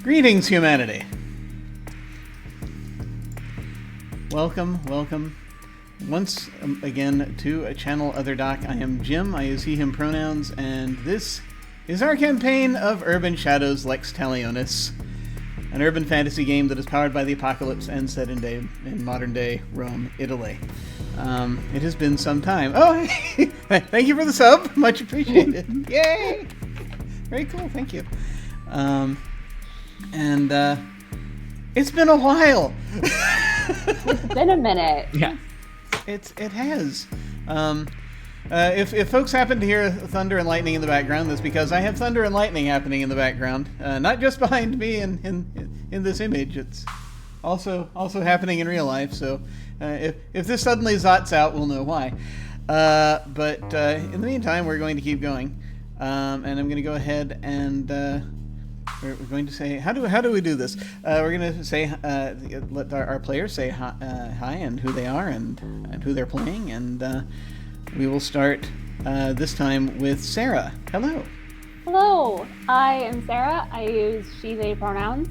Greetings, humanity. Welcome once again to a channel Other Doc. I am Jim, I use he, him pronouns, and this is our campaign of Urban Shadows Lex Talionis, an urban fantasy game that is powered by the apocalypse and set in modern-day Rome, Italy. It has been some time. Oh, thank you for the sub. Much appreciated. Yay! Very cool, thank you. And it's been a while. It's been a minute. Yeah, it has. If folks happen to hear thunder and lightning in the background, that's because I have thunder and lightning happening in the background. Not just behind me in this image. It's also happening in real life. So if this suddenly zots out, we'll know why. But in the meantime, we're going to keep going, and I'm going to go ahead and. We're going to say, how do we do this? We're going to say, let our players say hi and who they are and who they're playing, and we will start this time with Sara. Hello. Hello, I am Sara. I use she, they pronouns,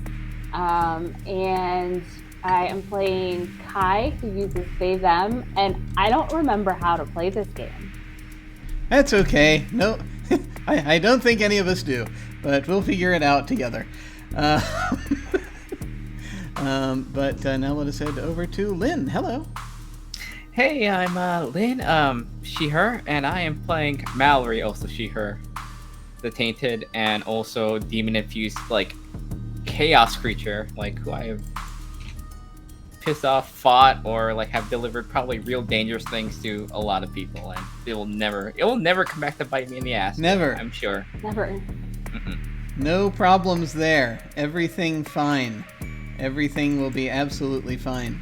and I am playing Kai, who uses they, them, and I don't remember how to play this game. That's okay. No, I don't think any of us do. But we'll figure it out together. But now let us head over to Lynn. Hello. Hey, I'm Lynn, she, her, and I am playing Mallory, also she, her, the Tainted, and also demon-infused, chaos creature, who I have pissed off, fought, or, have delivered probably real dangerous things to a lot of people, and it will never come back to bite me in the ass. Never. I'm sure. Never. Mm-mm. No problems there. Everything fine. Everything will be absolutely fine.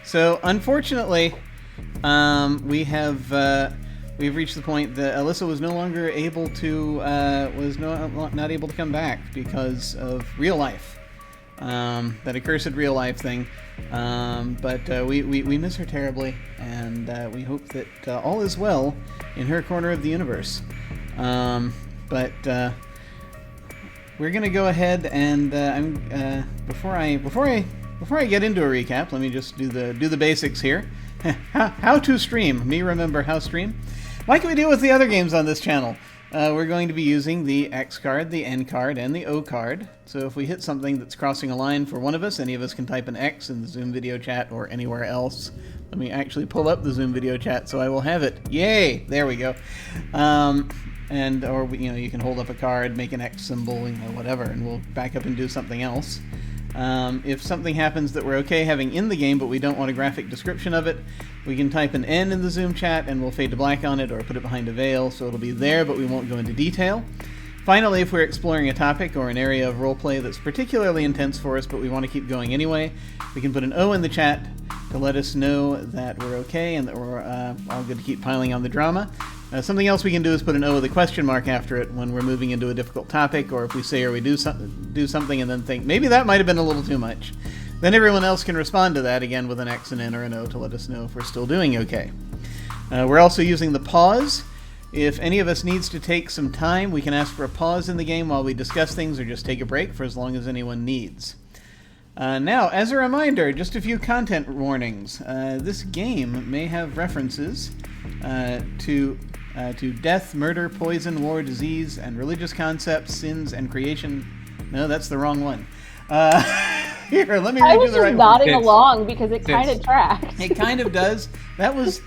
So unfortunately, we've reached the point that Alyssa was no longer able to not able to come back because of real life. That accursed real life thing. But we miss her terribly, and we hope that all is well in her corner of the universe. But we're gonna go ahead and before I get into a recap, let me just do the basics here. How to stream? Me remember how stream? Like we do with the other games on this channel. We're going to be using the X card, the N card, and the O card. So if we hit something that's crossing a line for one of us, any of us can type an X in the Zoom video chat or anywhere else. Let me actually pull up the Zoom video chat so I will have it. Yay! There we go. Or you can hold up a card, make an X symbol, whatever, and we'll back up and do something else. If something happens that we're okay having in the game, but we don't want a graphic description of it, we can type an N in the Zoom chat and we'll fade to black on it or put it behind a veil, so it'll be there, but we won't go into detail. Finally, if we're exploring a topic or an area of roleplay that's particularly intense for us, but we want to keep going anyway, we can put an O in the chat to let us know that we're okay and that we're all good to keep piling on the drama. Something else we can do is put an O with a question mark after it when we're moving into a difficult topic, or if we say or we do something and then think, maybe that might have been a little too much. Then everyone else can respond to that again with an X, an N, or an O to let us know if we're still doing okay. We're also using the pause. If any of us needs to take some time, we can ask for a pause in the game while we discuss things or just take a break for as long as anyone needs. Now, as a reminder, just a few content warnings. This game may have references to death, murder, poison, war, disease, and religious concepts, sins, and creation. No, that's the wrong one. Here, let me read you the right one. I was just nodding along because it kind of tracks. It kind of does. This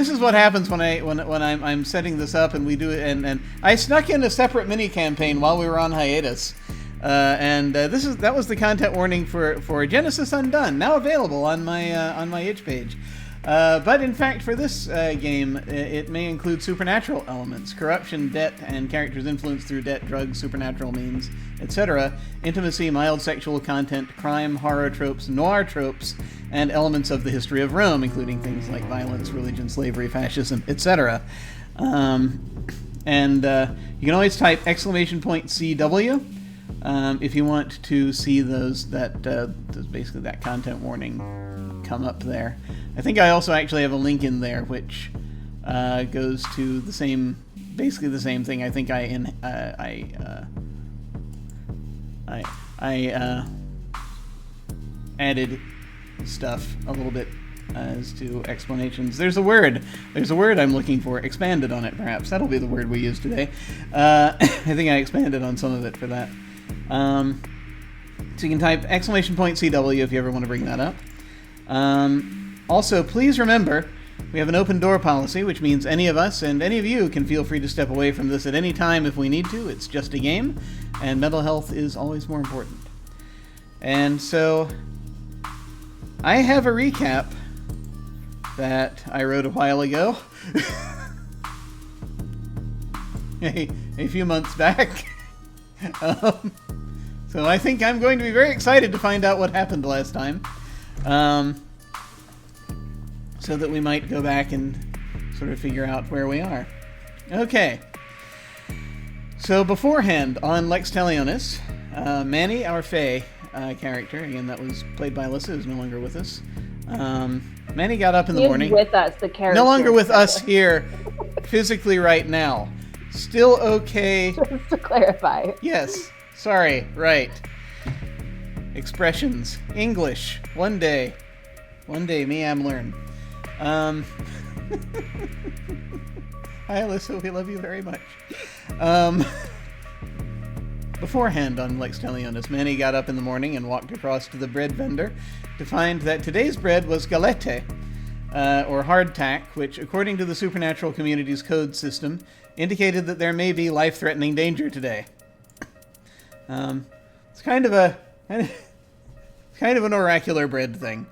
is what happens when I'm setting this up and we do it. And I snuck in a separate mini campaign while we were on hiatus. That was the content warning for Genesis Undone, now available on my itch page. But in fact, for this game, it may include supernatural elements, corruption, debt, and characters influenced through debt, drugs, supernatural means, etc., intimacy, mild sexual content, crime, horror tropes, noir tropes, and elements of the history of Rome, including things like violence, religion, slavery, fascism, etc. You can always type !CW if you want to see those basically that content warning come up there. I think I also actually have a link in there which goes to the same basically the same thing. I think I added stuff a little bit as to explanations. There's a word I'm looking for. Expanded on it, perhaps. That'll be the word we use today. I think I expanded on some of it for that. So you can type !CW if you ever want to bring that up. Also, please remember, we have an open door policy, which means any of us and any of you can feel free to step away from this at any time if we need to. It's just a game, and mental health is always more important. And so, I have a recap that I wrote a while ago. a few months back. So I think I'm going to be very excited to find out what happened last time. So that we might go back and sort of figure out where we are. Okay. So beforehand, on Lex Talionis, Manny, our Fae character, again, that was played by Alyssa, who's no longer with us. Manny got up in the morning. With us, the character. No longer with us here, physically right now. Still okay. Just to clarify. Yes. Sorry. Right. Expressions. English. One day. Me, I'm learn. Hi, Alyssa. We love you very much. Beforehand on Lex Talionis, Manny got up in the morning and walked across to the bread vendor to find that today's bread was galette, or hardtack, which, according to the supernatural community's code system, indicated that there may be life-threatening danger today. It's kind of an oracular bread thing.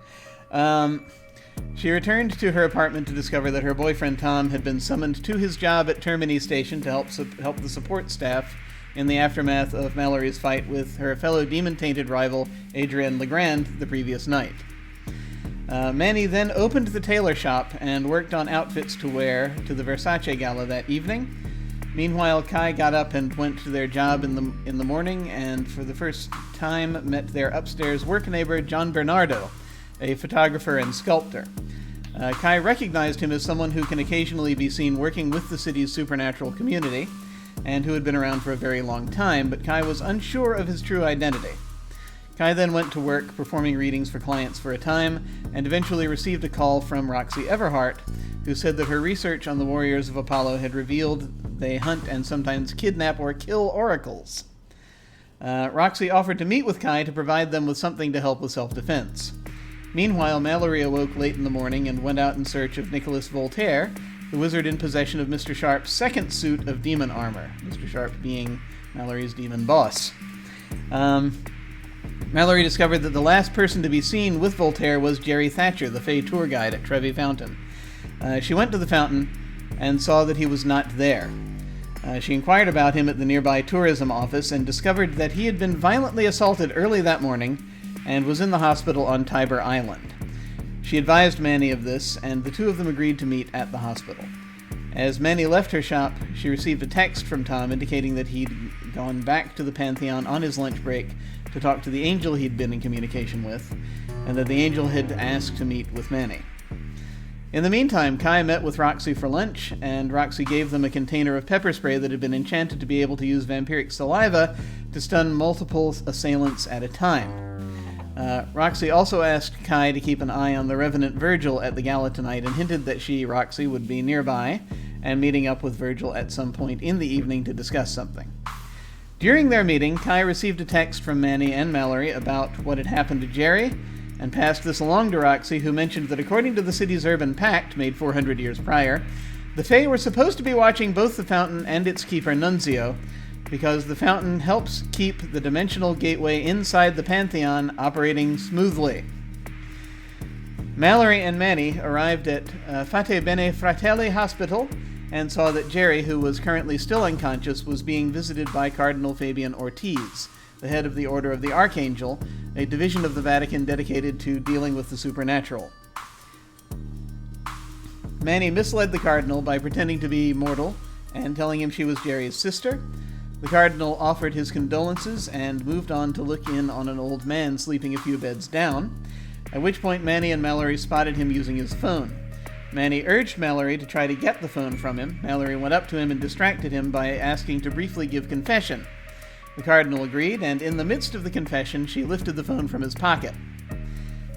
She returned to her apartment to discover that her boyfriend Tom had been summoned to his job at Termini Station to help the support staff in the aftermath of Mallory's fight with her fellow demon-tainted rival Adrienne Legrand the previous night. Manny then opened the tailor shop and worked on outfits to wear to the Versace gala that evening. Meanwhile, Kai got up and went to their job in the morning, and for the first time met their upstairs work neighbor John Bernardo, a photographer and sculptor. Kai recognized him as someone who can occasionally be seen working with the city's supernatural community, and who had been around for a very long time, but Kai was unsure of his true identity. Kai then went to work performing readings for clients for a time, and eventually received a call from Roxy Everhart, who said that her research on the Warriors of Apollo had revealed they hunt and sometimes kidnap or kill oracles. Roxy offered to meet with Kai to provide them with something to help with self-defense. Meanwhile, Mallory awoke late in the morning and went out in search of Nicholas Voltaire, the wizard in possession of Mr. Sharp's second suit of demon armor, Mr. Sharp being Mallory's demon boss. Mallory discovered that the last person to be seen with Voltaire was Jerry Thatcher, the Fey tour guide at Trevi Fountain. She went to the fountain and saw that he was not there. She inquired about him at the nearby tourism office and discovered that he had been violently assaulted early that morning and was in the hospital on Tiber Island. She advised Manny of this, and the two of them agreed to meet at the hospital. As Manny left her shop, she received a text from Tom indicating that he'd gone back to the Pantheon on his lunch break to talk to the angel he'd been in communication with, and that the angel had asked to meet with Manny. In the meantime, Kai met with Roxy for lunch, and Roxy gave them a container of pepper spray that had been enchanted to be able to use vampiric saliva to stun multiple assailants at a time. Roxy also asked Kai to keep an eye on the Revenant Virgil at the gala tonight and hinted that she, Roxy, would be nearby and meeting up with Virgil at some point in the evening to discuss something. During their meeting, Kai received a text from Manny and Mallory about what had happened to Jerry, and passed this along to Roxy, who mentioned that according to the city's urban pact made 400 years prior, the Fae were supposed to be watching both the fountain and its keeper Nunzio, because the fountain helps keep the dimensional gateway inside the Pantheon operating smoothly. Mallory and Manny arrived at Fate Bene Fratelli Hospital and saw that Jerry, who was currently still unconscious, was being visited by Cardinal Fabian Ortiz, the head of the Order of the Archangel, a division of the Vatican dedicated to dealing with the supernatural. Manny misled the Cardinal by pretending to be mortal and telling him she was Jerry's sister. The Cardinal offered his condolences and moved on to look in on an old man sleeping a few beds down, at which point Manny and Mallory spotted him using his phone. Manny urged Mallory to try to get the phone from him. Mallory went up to him and distracted him by asking to briefly give confession. The Cardinal agreed, and in the midst of the confession, she lifted the phone from his pocket.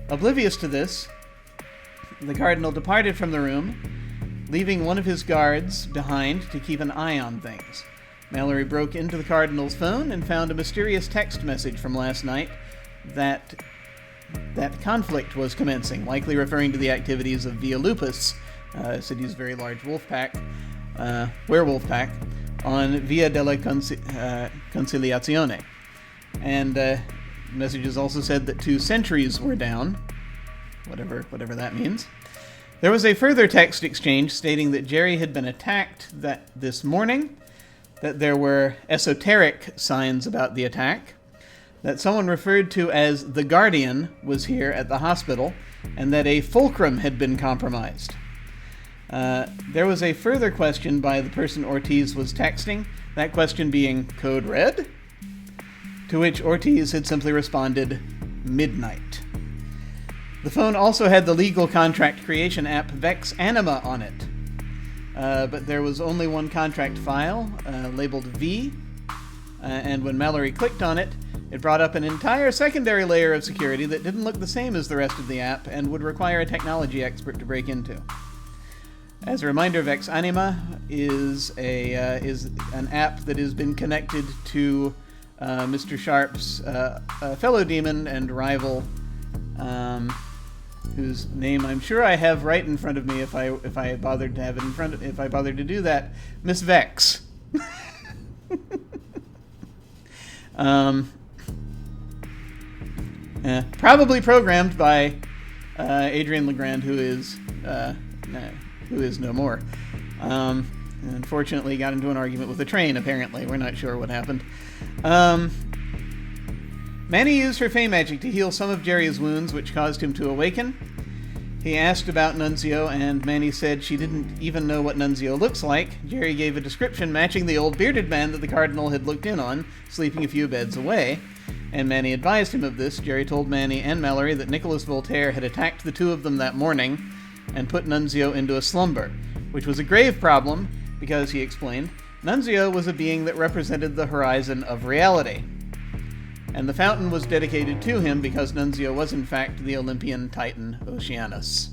Oblivious to this, the Cardinal departed from the room, leaving one of his guards behind to keep an eye on things. Mallory broke into the Cardinal's phone and found a mysterious text message from last night that conflict was commencing, likely referring to the activities of Via Lupus, city's very large werewolf pack, on Via della Conciliazione. And messages also said that 2 sentries were down, whatever that means. There was a further text exchange stating that Jerry had been attacked this morning, that there were esoteric signs about the attack, that someone referred to as the Guardian was here at the hospital, and that a fulcrum had been compromised. There was a further question by the person Ortiz was texting, that question being Code Red? To which Ortiz had simply responded, Midnight. The phone also had the legal contract creation app Vex Anima on it. But there was only one contract file, labeled V, and when Mallory clicked on it, it brought up an entire secondary layer of security that didn't look the same as the rest of the app and would require a technology expert to break into. As a reminder, Vex Anima is an app that has been connected to Mr. Sharp's fellow demon and rival, whose name I'm sure I have right in front of me if I bothered to have it if I bothered to do that, Miss Vex. Probably programmed by Adrian Legrand, who is no more. Unfortunately, got into an argument with a train, apparently. We're not sure what happened. Manny used her Fey magic to heal some of Jerry's wounds, which caused him to awaken. He asked about Nunzio, and Manny said she didn't even know what Nunzio looks like. Jerry gave a description matching the old bearded man that the Cardinal had looked in on, sleeping a few beds away. And Manny advised him of this. Jerry told Manny and Mallory that Nicholas Voltaire had attacked the 2 of them that morning and put Nunzio into a slumber, which was a grave problem because, he explained, Nunzio was a being that represented the horizon of reality. And the fountain was dedicated to him because Nunzio was in fact the Olympian titan Oceanus.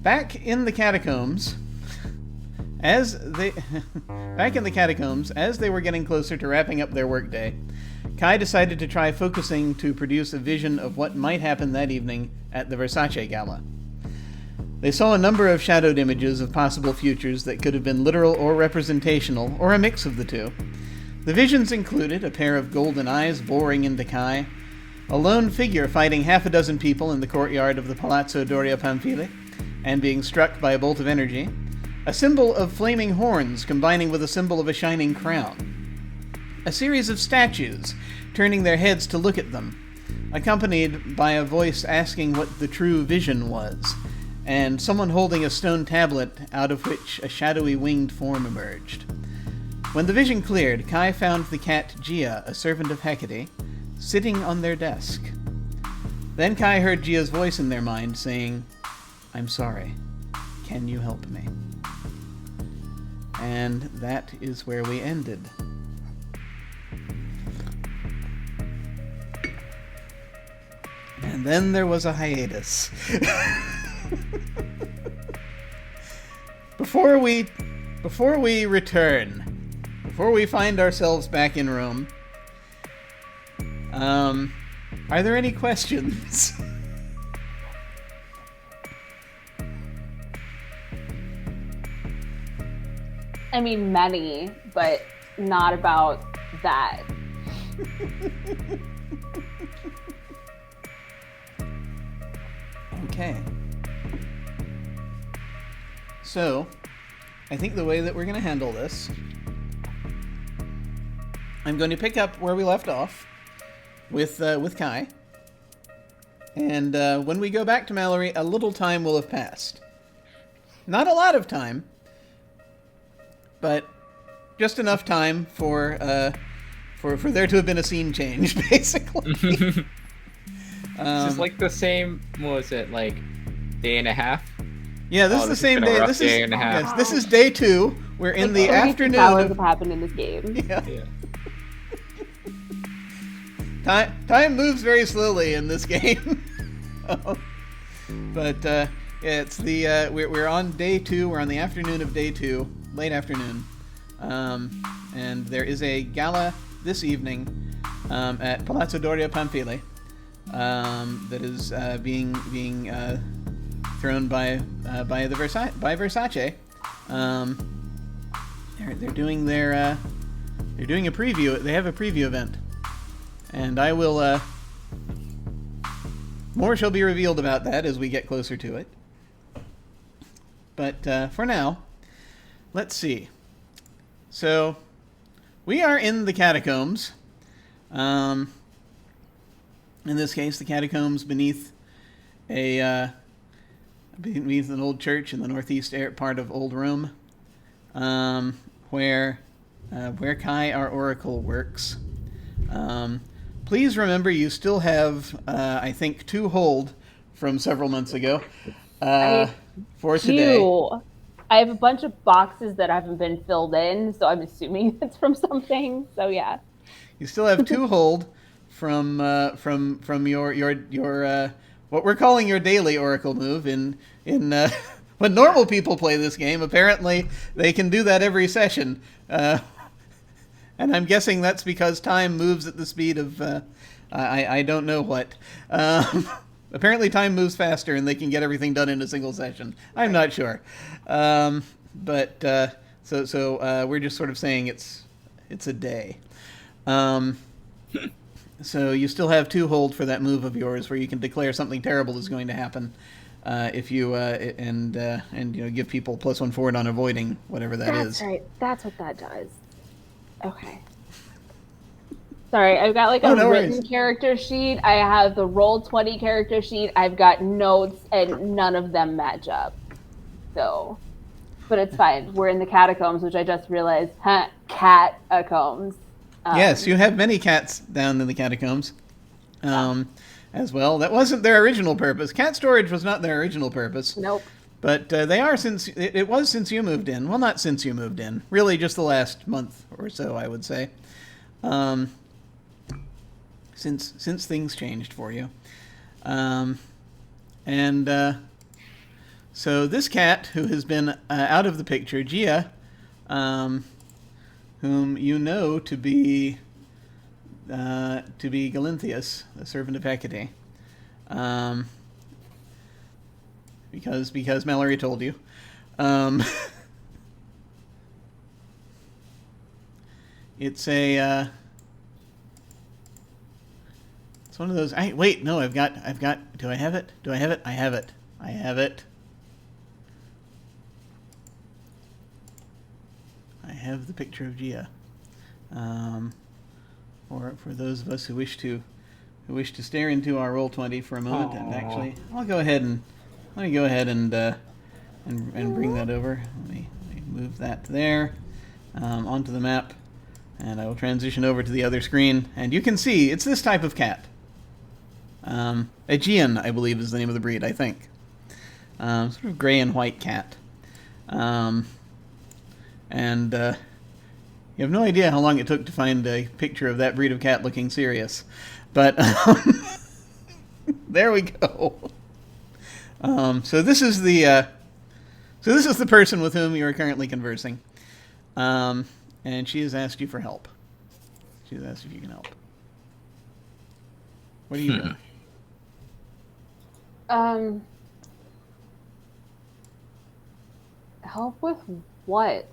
Back in the catacombs, as they were getting closer to wrapping up their workday, Kai decided to try focusing to produce a vision of what might happen that evening at the Versace Gala. They saw a number of shadowed images of possible futures that could have been literal or representational, or a mix of the two. The visions included a pair of golden eyes boring into Kai, a lone figure fighting half a dozen people in the courtyard of the Palazzo Doria Pamphili, and being struck by a bolt of energy, a symbol of flaming horns combining with a symbol of a shining crown, a series of statues turning their heads to look at them, accompanied by a voice asking what the true vision was, and someone holding a stone tablet out of which a shadowy winged form emerged. When the vision cleared, Kai found the cat Gia, a servant of Hecate, sitting on their desk. Then Kai heard Gia's voice in their mind saying, "I'm sorry. Can you help me?" And that is where we ended. And then there was a hiatus. Before we return, before we find ourselves back in Rome, are there any questions? I mean, many, but not about that. Okay. So, I think the way that we're going to handle this, I'm going to pick up where we left off with Kai. And when we go back to Mallory, a little time will have passed. Not a lot of time, but just enough time for there to have been a scene change, basically. This is like the same. What was it like? Day and a half. Yeah, this is the same day. This is day and a half. yes, this is day 2. We're in the 36 afternoon. hours have happened in this game. Yeah. Yeah. Time moves very slowly in this game. But yeah, it's the we're on day 2. We're on the afternoon of day 2, late afternoon, and there is a gala this evening at Palazzo Doria Pamphili that is being thrown by Versace. They're doing their they're doing a preview. They have a preview event, and I will. More shall be revealed about that as we get closer to it. But for now, let's see. So we are in the catacombs. In this case, the catacombs beneath beneath an old church in the northeast part of Old Rome, where Kai, our oracle, works. Please remember, you still have, I think, 2 hold from several months ago for today. I have a bunch of boxes that haven't been filled in, so I'm assuming it's from something. So yeah, you still have 2 hold from your what we're calling your daily oracle move in when normal people play this game. Apparently, they can do that every session. And I'm guessing that's because time moves at the speed of, I don't know what. Apparently time moves faster and they can get everything done in a single session. I'm not sure. So we're just sort of saying it's a day. So you still have 2 hold for that move of yours where you can declare something terrible is going to happen. If you and give people +1 forward on avoiding whatever that is. That's right. That's what that does. Okay. Sorry, I've got a written character sheet. I have the Roll20 character sheet. I've got notes, and none of them match up. So, but it's fine. We're in the catacombs, which I just realized. Catacombs. Yes, you have many cats down in the catacombs, as well. That wasn't their original purpose. Cat storage was not their original purpose. Nope. But they are since it was since you moved in. Well, not since you moved in. Really, just the last month or so, I would say. Since things changed for you, so this cat who has been out of the picture, Gia, whom you know to be Galinthius, the servant of Hecate. Because Mallory told you. It's a it's one of those. Wait, no, I've got. Do I have it? I have it. I have it. I have the picture of Gia. For those of us who wish to stare into our Roll20 for a moment. And actually, Let me go ahead and bring that over. Let me move that there onto the map, and I will transition over to the other screen. And you can see it's this type of cat. Aegean, I believe, is the name of the breed. I think sort of gray and white cat. You have no idea how long it took to find a picture of that breed of cat looking serious, but there we go. So this is the person with whom you are currently conversing, and she has asked you for help. She has asked if you can help. What are you doing? Help with what?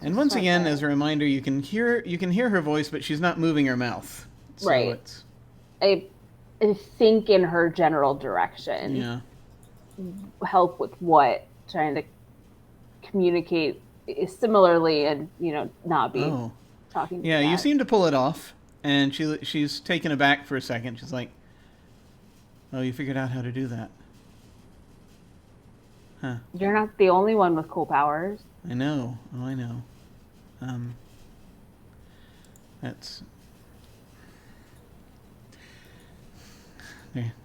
And once again, as a reminder, you can hear her voice, but she's not moving her mouth. So right. I think in her general direction. Yeah. Help with what? Trying to communicate similarly and, not be talking to Yeah, that. you seem to pull it off, and she's taken aback for a second. She's like, "Oh, you figured out how to do that. Huh. You're not the only one with cool powers. I know. Oh, I know.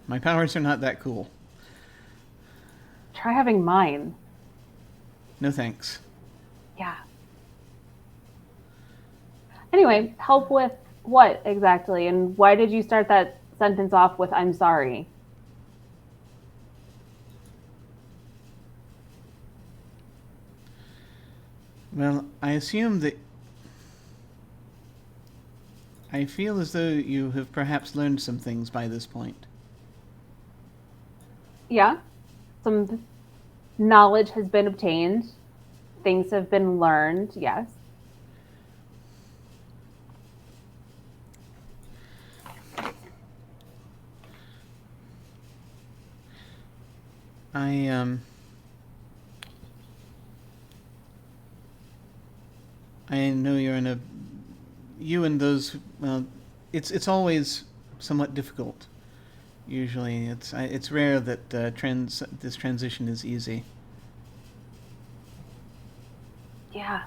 My powers are not that cool. Try having mine. No thanks. Yeah. Anyway, help with what exactly? And why did you start that sentence off with "I'm sorry"? Well, I assume that... I feel as though you have perhaps learned some things by this point. Yeah. Some knowledge has been obtained. Things have been learned, yes. I know you're in a... You and those... Well, it's always somewhat difficult. Usually, it's rare that this transition is easy. Yeah,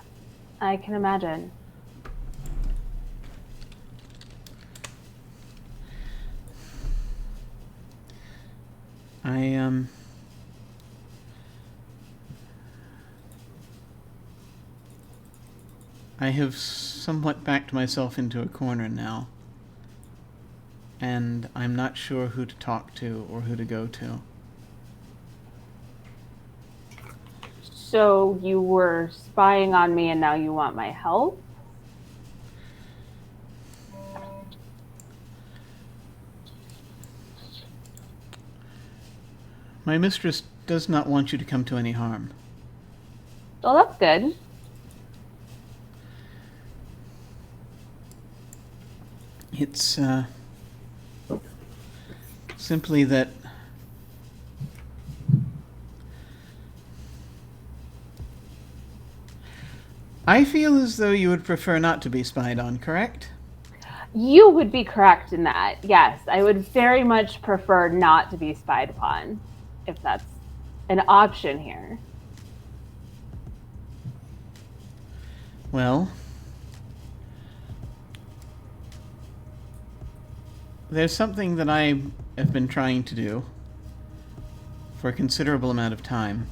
I can imagine. I have somewhat backed myself into a corner now, and I'm not sure who to talk to or who to go to. So you were spying on me and now you want my help? My mistress does not want you to come to any harm. Well, that's good. It's, simply that I feel as though you would prefer not to be spied on, correct? You would be correct in that. Yes, I would very much prefer not to be spied upon, if that's an option here. Well, there's something that I have been trying to do for a considerable amount of time,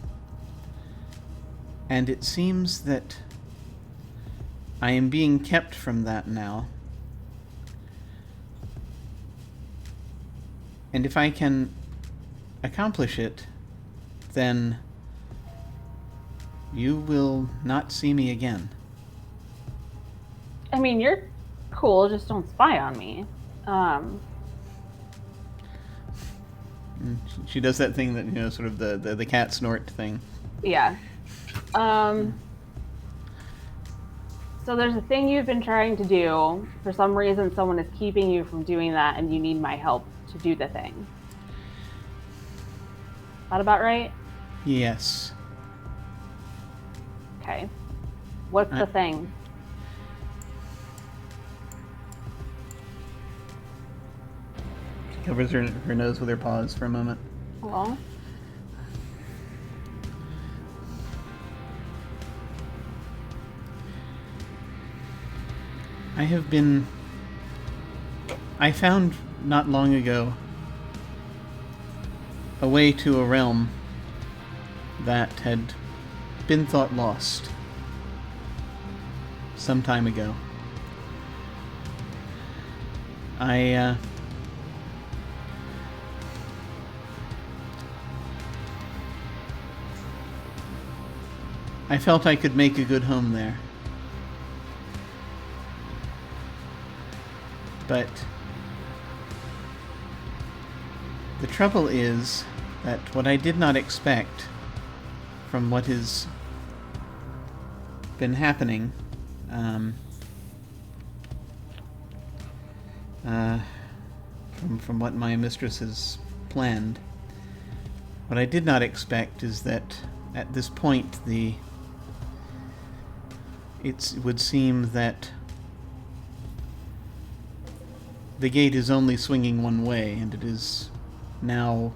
and it seems that I am being kept from that now. And if I can accomplish it, then you will not see me again. I mean, you're cool, just don't spy on me. She does that thing that, you know, sort of the cat snort thing. Yeah. So there's a thing you've been trying to do. For some reason, someone is keeping you from doing that, and you need my help to do the thing. That about right? Yes. Okay. What's the thing? She covers her nose with her paws for a moment. Well, I found not long ago a way to a realm that had been thought lost some time ago. I felt I could make a good home there. But the trouble is that what I did not expect from what has been happening from what my mistress has planned, what I did not expect is that at this point it would seem that the gate is only swinging one way, and it is now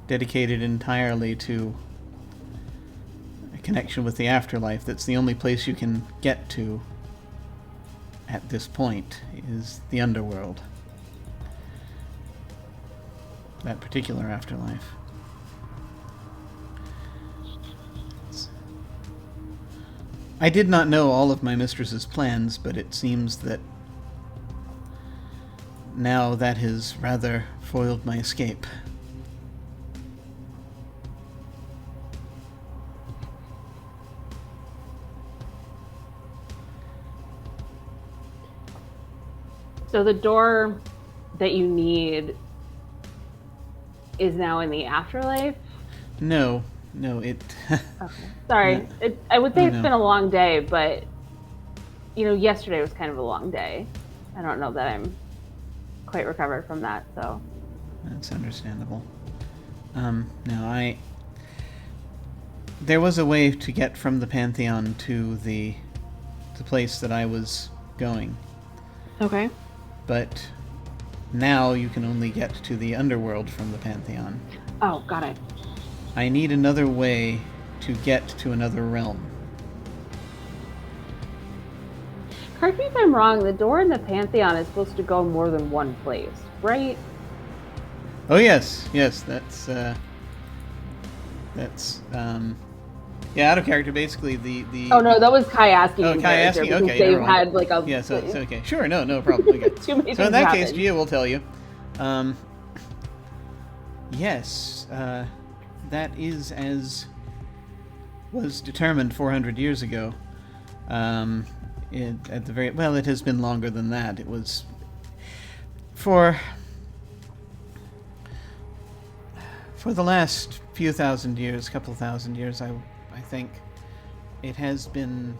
dedicated entirely to a connection with the afterlife. That's the only place you can get to at this point, is the underworld. that particular afterlife. I did not know all of my mistress's plans, but it seems that now that has rather foiled my escape. So the door that you need is now in the afterlife? No, it... Okay. Sorry. No. I would say Oh, it's no. been a long day, but, yesterday was kind of a long day. I don't know that I'm quite recovered from that, so... That's understandable. No, there was a way to get from the Pantheon to the place that I was going. Okay. But now you can only get to the underworld from the Pantheon. Oh, got it. I need another way to get to another realm. Correct me if I'm wrong, the door in the Pantheon is supposed to go more than one place, right? Oh yes, that's yeah, out of character. Basically, the Oh no, that was Kai asking. Oh, Kai asking. Okay, they've never mind. had like a Yeah, so okay, sure, no problem. Okay. too many So in things that case, happen. Gia will tell you. Yes, that is as was determined 400 years ago. At the very well, it has been longer than that. It was for the last few thousand years, couple thousand years, I think it has been.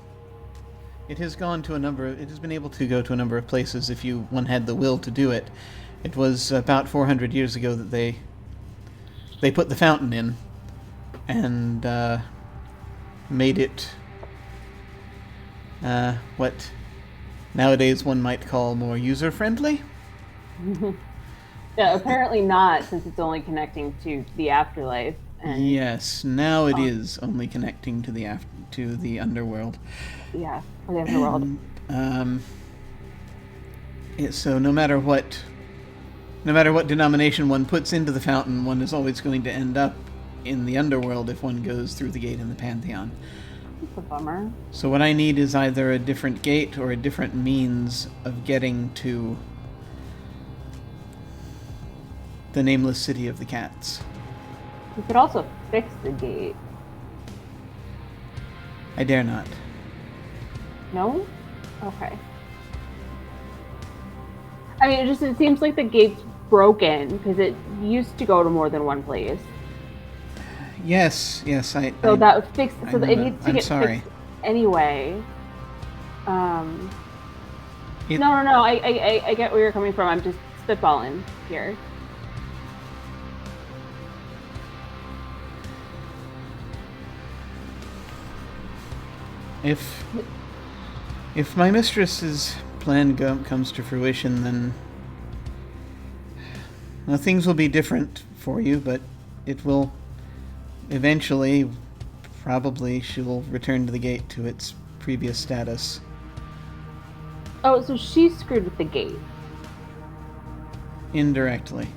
It has gone to a number. It has been able to go to a number of places if one had the will to do it. It was about 400 years ago that they put the fountain in, and made it what nowadays one might call more user-friendly. Yeah, apparently not, since it's only connecting to the afterlife. And Yes, now it is only connecting to the underworld. yeah, or the underworld. So no matter what denomination one puts into the fountain, one is always going to end up in the underworld if one goes through the gate in the Pantheon. It's a bummer. So what I need is either a different gate or a different means of getting to the nameless city of the cats. You could also fix the gate. I dare not. No? Okay. I mean, it seems like the gate's broken because it used to go to more than one place. Yes, that would fix. So know it that. needs to I'm get sorry. fixed anyway. No. I get where you're coming from. I'm just spitballing here. If my mistress's plan comes to fruition, then well, things will be different for you, but it will eventually, probably, she'll return to the gate to its previous status. Oh, so she screwed with the gate. Indirectly.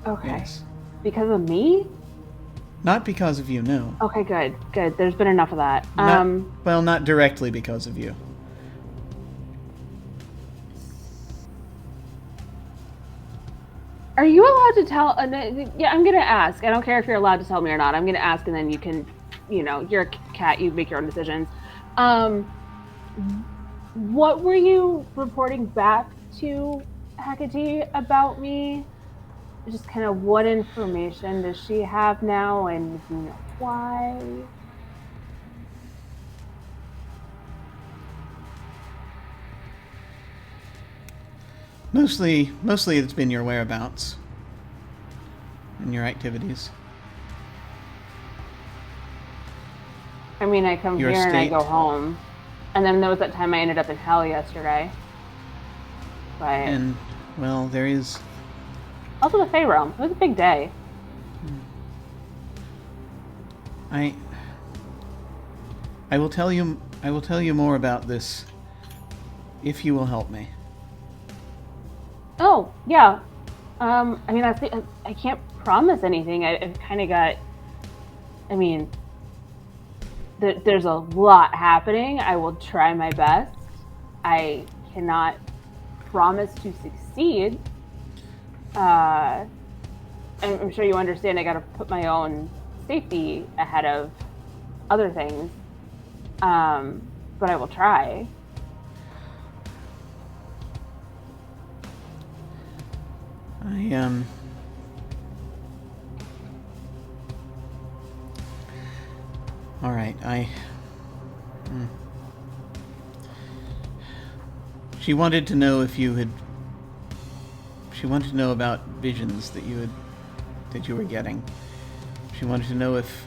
Okay. Yes. Because of me? Not because of you, no. Okay, good. There's been enough of that. Not directly because of you. Are you allowed to tell? Yeah, I'm gonna ask. I don't care if you're allowed to tell me or not. I'm gonna ask, and then you can, you're a cat. You make your own decisions. What were you reporting back to Hecate about me? Just kind of what information does she have now, and why? Mostly it's been your whereabouts and your activities. I mean, I come Your here and I estate. go home. And then there was that time I ended up in hell yesterday. But And, well, there is... also the Fey Realm. It was a big day. I will tell you more about this if you will help me. Oh, yeah. I mean, I can't promise anything. I've kind of got... I mean, there's a lot happening. I will try my best. I cannot promise to succeed. I'm sure you understand I gotta put my own safety ahead of other things. But I will try. All right, She wanted to know if you had... She wanted to know about visions that you were getting. She wanted to know if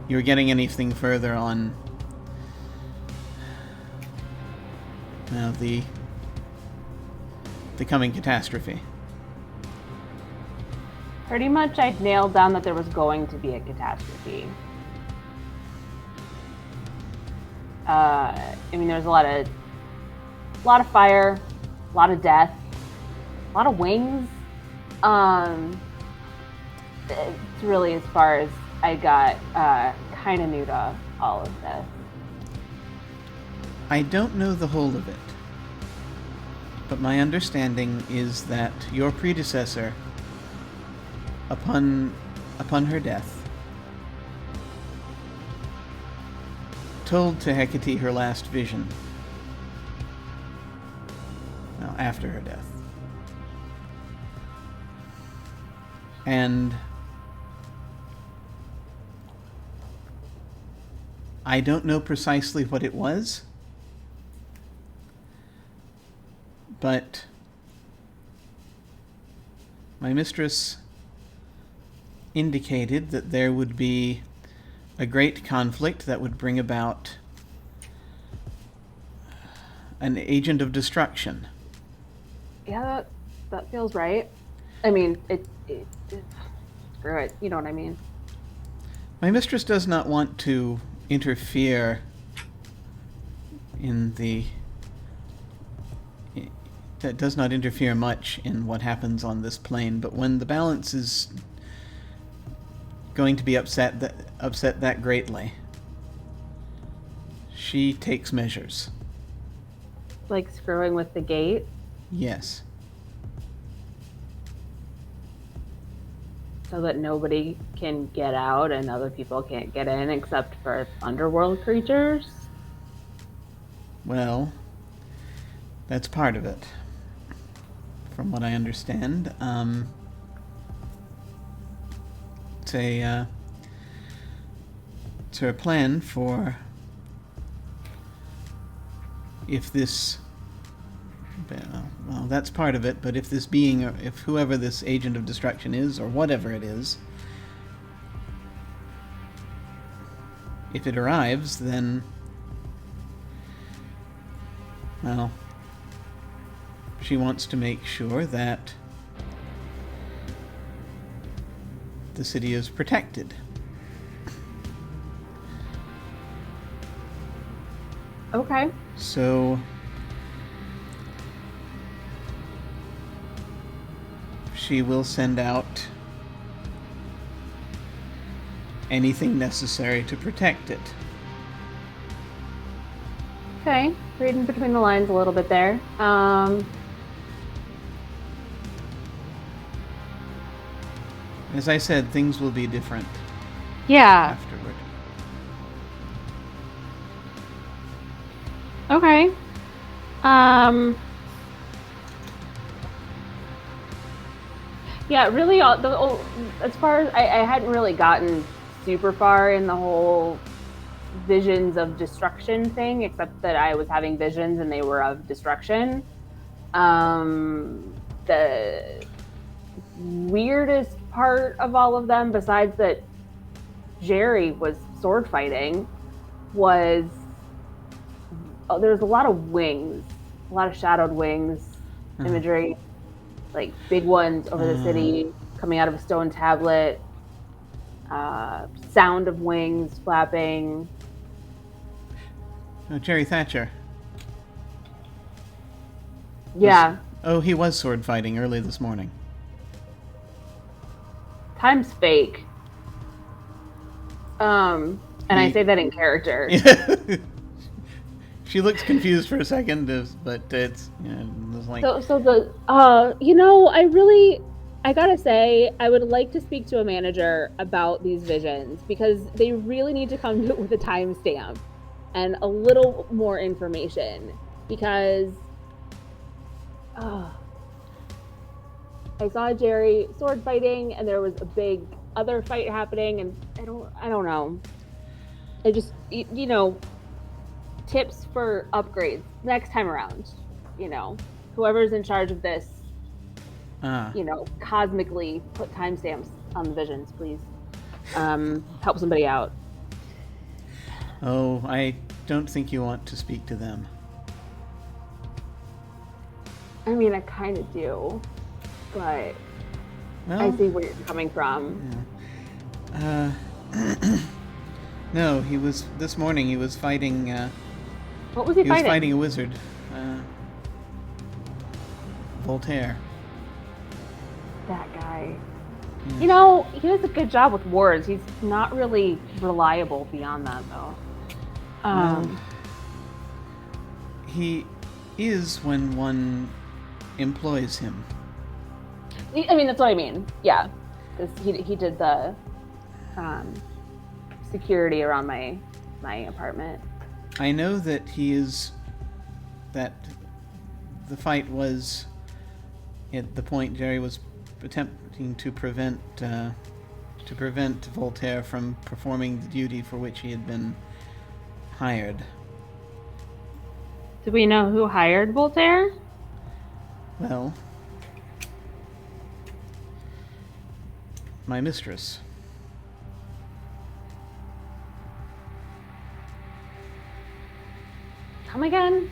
you were getting anything further on the coming catastrophe. Pretty much I'd nailed down that there was going to be a catastrophe. I mean, there's a lot of fire, a lot of death, a lot of wings. It's really as far as I got kind of new to all of this. I don't know the whole of it, but my understanding is that your predecessor, upon her death, told to Hecate her last vision. Well, after her death. And I don't know precisely what it was, but my mistress indicated that there would be a great conflict that would bring about an agent of destruction. Yeah, that feels right. I mean, screw it. You know what I mean. My mistress does not want to interfere in the... That does not interfere much in what happens on this plane, but when the balance is going to be upset that greatly, she takes measures. Like screwing with the gate? Yes. So that nobody can get out and other people can't get in except for underworld creatures? Well, that's part of it, from what I understand. It's her plan for if this... Well, that's part of it, but if this being, or if whoever this agent of destruction is, or whatever it is, if it arrives, then, well, she wants to make sure that the city is protected. Okay. So she will send out anything necessary to protect it. Okay, reading between the lines a little bit there. As I said, things will be different. Yeah. Afterward. Okay. Yeah, really, as far as I hadn't really gotten super far in the whole visions of destruction thing, except that I was having visions and they were of destruction. The weirdest part of all of them, besides that Jerry was sword fighting, was there's a lot of wings, a lot of shadowed wings imagery, like big ones over the city coming out of a stone tablet, sound of wings flapping. Oh, Jerry Thatcher. Yeah. He was sword fighting early this morning. Time's fake. And I say that in character. She looks confused for a second, but it's like. I gotta say, I would like to speak to a manager about these visions because they really need to come with a timestamp and a little more information because I saw Jerry sword fighting and there was a big other fight happening and I don't know. I just tips for upgrades next time around. Whoever's in charge of this, cosmically put timestamps on the visions, please. Help somebody out. Oh, I don't think you want to speak to them. I mean, I kind of do, but I see where you're coming from. Yeah. No, this morning he was fighting. What was he fighting? He was fighting a wizard. Voltaire. That guy. Yeah. He does a good job with words. He's not really reliable beyond that, though. He is when one employs him. I mean, that's what I mean. Yeah, because he did the security around my apartment. I know that that the fight was at the point Jerry was attempting to prevent Voltaire from performing the duty for which he had been hired. Do we know who hired Voltaire? Well, my mistress. Come again?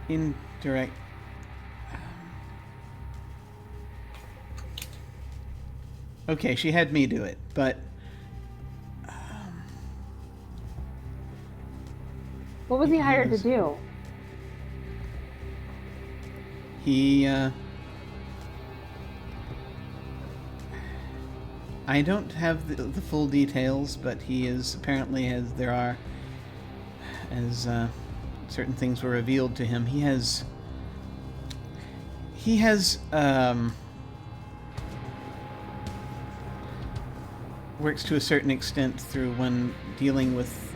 Indirect. Okay, she had me do it, but what was he hired to do? I don't have the full details, but he is apparently, as certain things were revealed to him, he has works to a certain extent through when dealing with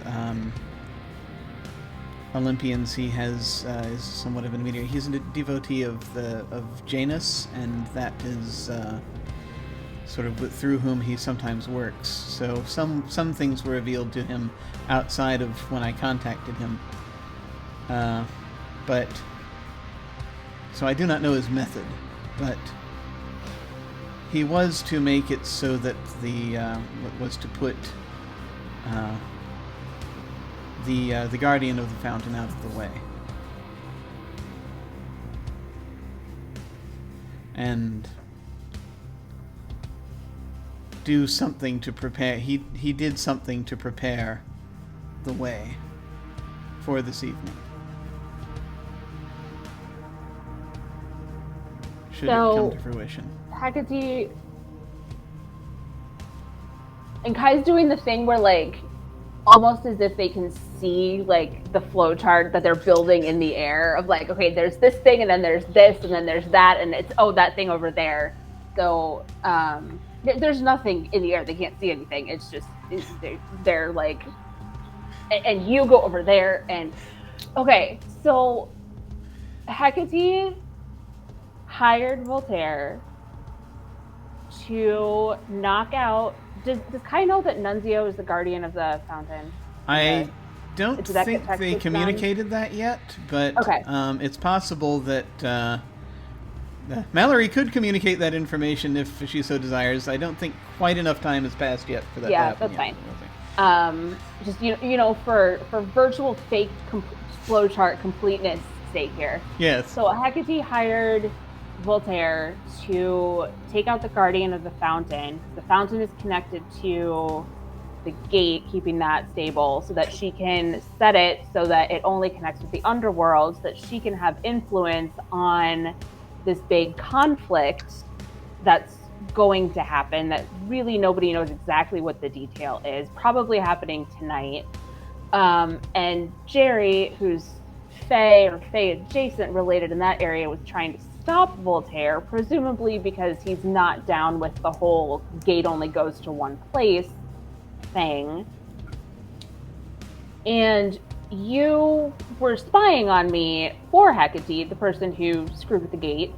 Olympians. He is somewhat of an intermediary. He's a devotee of Janus, and that is sort of through whom he sometimes works. So some things were revealed to him outside of when I contacted him. But so I do not know his method, but he was to make it so that was to put the guardian of the fountain out of the way, and do something to prepare. He did something to prepare the way for this evening. Should it come to fruition. Hecate and Kai's doing the thing where, like, almost as if they can see, like, the flow chart that they're building in the air of, like, okay, there's this thing, and then there's this, and then there's that, and it's, that thing over there. So, there's nothing in the air. They can't see anything. It's just, they're like, and you go over there, and, okay, so Hecate hired Voltaire to knock out. Does Kai know that Nunzio is the guardian of the fountain? I don't think they communicated that yet, but okay. It's possible that Mallory could communicate that information if she so desires. I don't think quite enough time has passed yet for that to happen. Yeah, that's fine. Just for virtual fake flowchart completeness sake here. Yes. So Hecate hired Voltaire to take out the guardian of the fountain. The fountain is connected to the gate, keeping that stable so that she can set it so that it only connects with the underworld, so that she can have influence on this big conflict that's going to happen that really nobody knows exactly what the detail is, probably happening tonight. And Jerry, who's Fae or Fae adjacent related in that area, was trying to stop Voltaire, presumably because he's not down with the whole gate only goes to one place thing. And you were spying on me for Hecate, the person who screwed with the gate,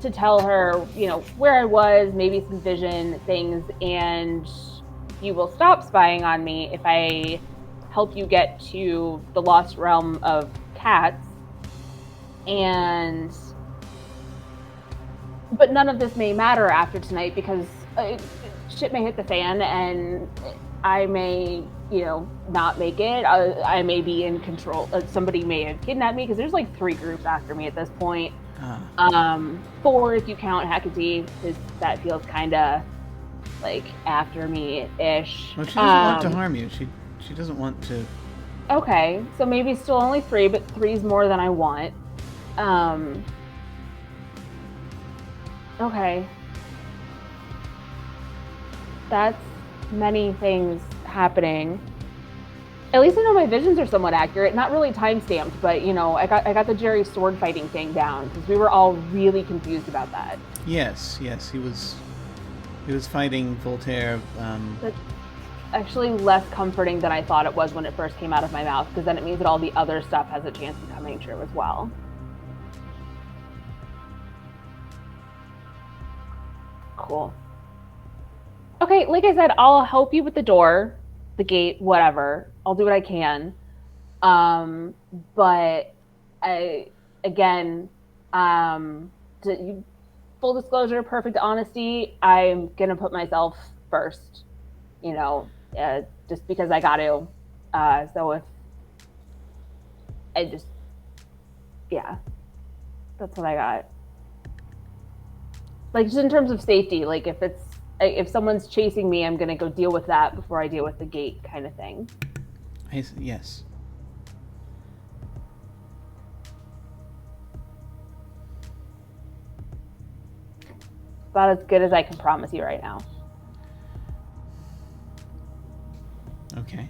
to tell her, you know, where I was, maybe some vision things, and you will stop spying on me if I help you get to the lost realm of cats. But none of this may matter after tonight because shit may hit the fan and I may, you know, not make it. I may be in control. Somebody may have kidnapped me because there's like 3 groups after me at this point. 4 if you count Hecate, because that feels kind of like after me-ish. Well, she doesn't want to harm you. She doesn't want to. Okay, so maybe still only 3, but 3's more than I want. Okay. That's many things happening. At least I know my visions are somewhat accurate. Not really time-stamped, but, you know, I got the Jerry sword fighting thing down, because we were all really confused about that. Yes, he was fighting Voltaire. That's actually less comforting than I thought it was when it first came out of my mouth, because then it means that all the other stuff has a chance of coming true as well. Cool. Okay, like I said, I'll help you with the door, the gate, whatever. I'll do what I can. But full disclosure, perfect honesty, I'm going to put myself first, you know, just because I got to. So if that's what I got. Like, just in terms of safety, like if someone's chasing me, I'm going to go deal with that before I deal with the gate kind of thing. Yes. About as good as I can promise you right now. Okay.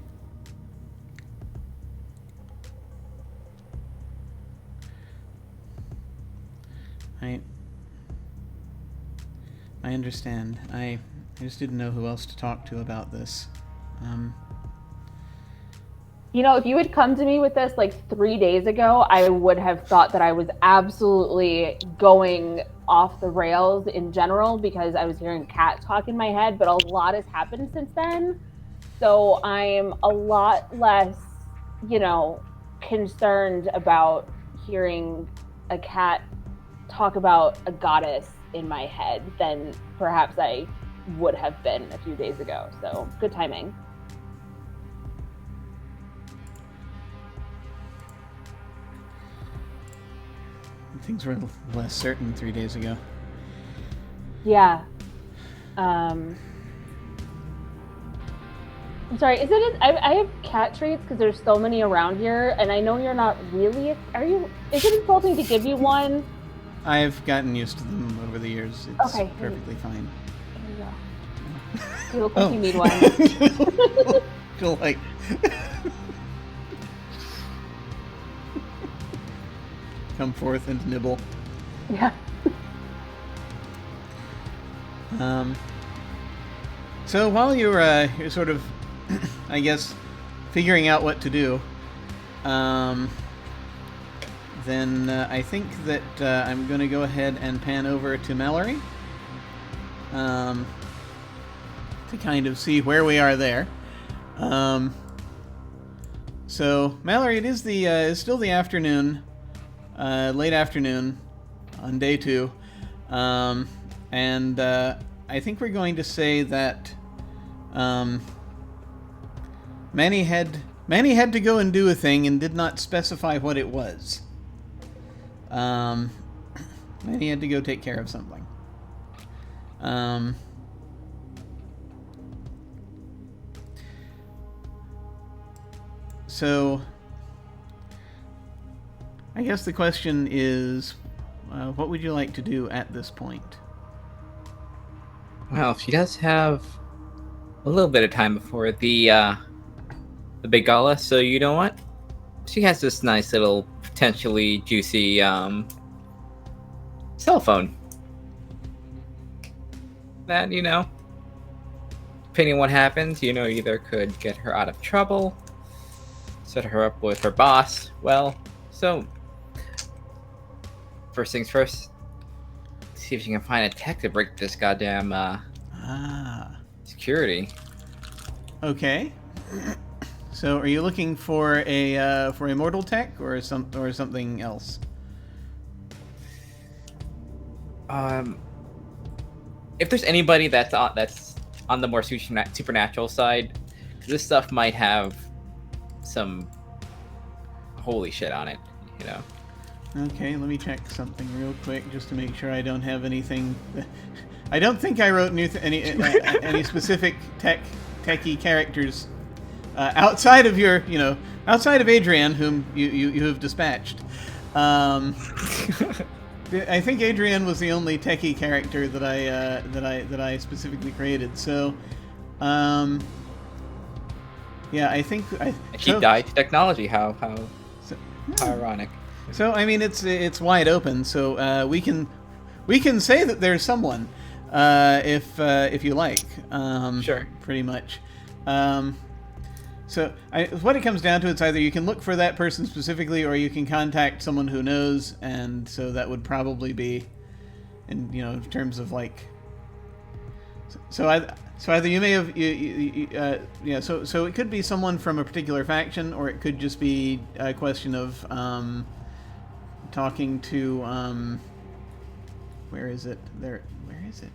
I understand. I just didn't know who else to talk to about this. You know, if you had come to me with this like 3 days ago, I would have thought that I was absolutely going off the rails in general because I was hearing cat talk in my head, but a lot has happened since then. So I'm a lot less, you know, concerned about hearing a cat talk about a goddess in my head than perhaps I would have been a few days ago. So good timing. Things were less certain 3 days ago. Yeah. I'm sorry, is it? I have cat traits because there's so many around here, and I know you're not really. Is it insulting to give you one? I've gotten used to them over the years. It's okay, perfectly fine. There you go. You look like you need one. Feel like. Come forth and nibble. Yeah. So while you're sort of, I guess, figuring out what to do, then I think that I'm going to go ahead and pan over to Mallory to kind of see where we are there. So Mallory, it is it's still the afternoon, late afternoon on day 2, and I think we're going to say that Manny had to go and do a thing and did not specify what it was. Manny had to go take care of something. So I guess the question is, what would you like to do at this point? Well, she does have a little bit of time before the big gala, so you know what? She has this nice little potentially juicy cell phone that, depending on what happens, either could get her out of trouble, set her up with her boss. Well, so first things first, see if she can find a tech to break this goddamn security. Okay. So, are you looking for a mortal tech or something else? If there's anybody that's on the more supernatural side, this stuff might have some holy shit on it, Okay, let me check something real quick just to make sure I don't have anything. I don't think I wrote any specific techie characters outside of outside of Adrian, whom you have dispatched. I think Adrian was the only techie character that I specifically created. So, yeah, I think she died to technology. How ironic. So I mean, it's wide open. So we can say that there's someone, if you like. Sure. Pretty much. So what it comes down to, it's either you can look for that person specifically, or you can contact someone who knows, and so that would probably be, in terms of like. So either you may have So it could be someone from a particular faction, or it could just be a question of talking to where is it? Where is it?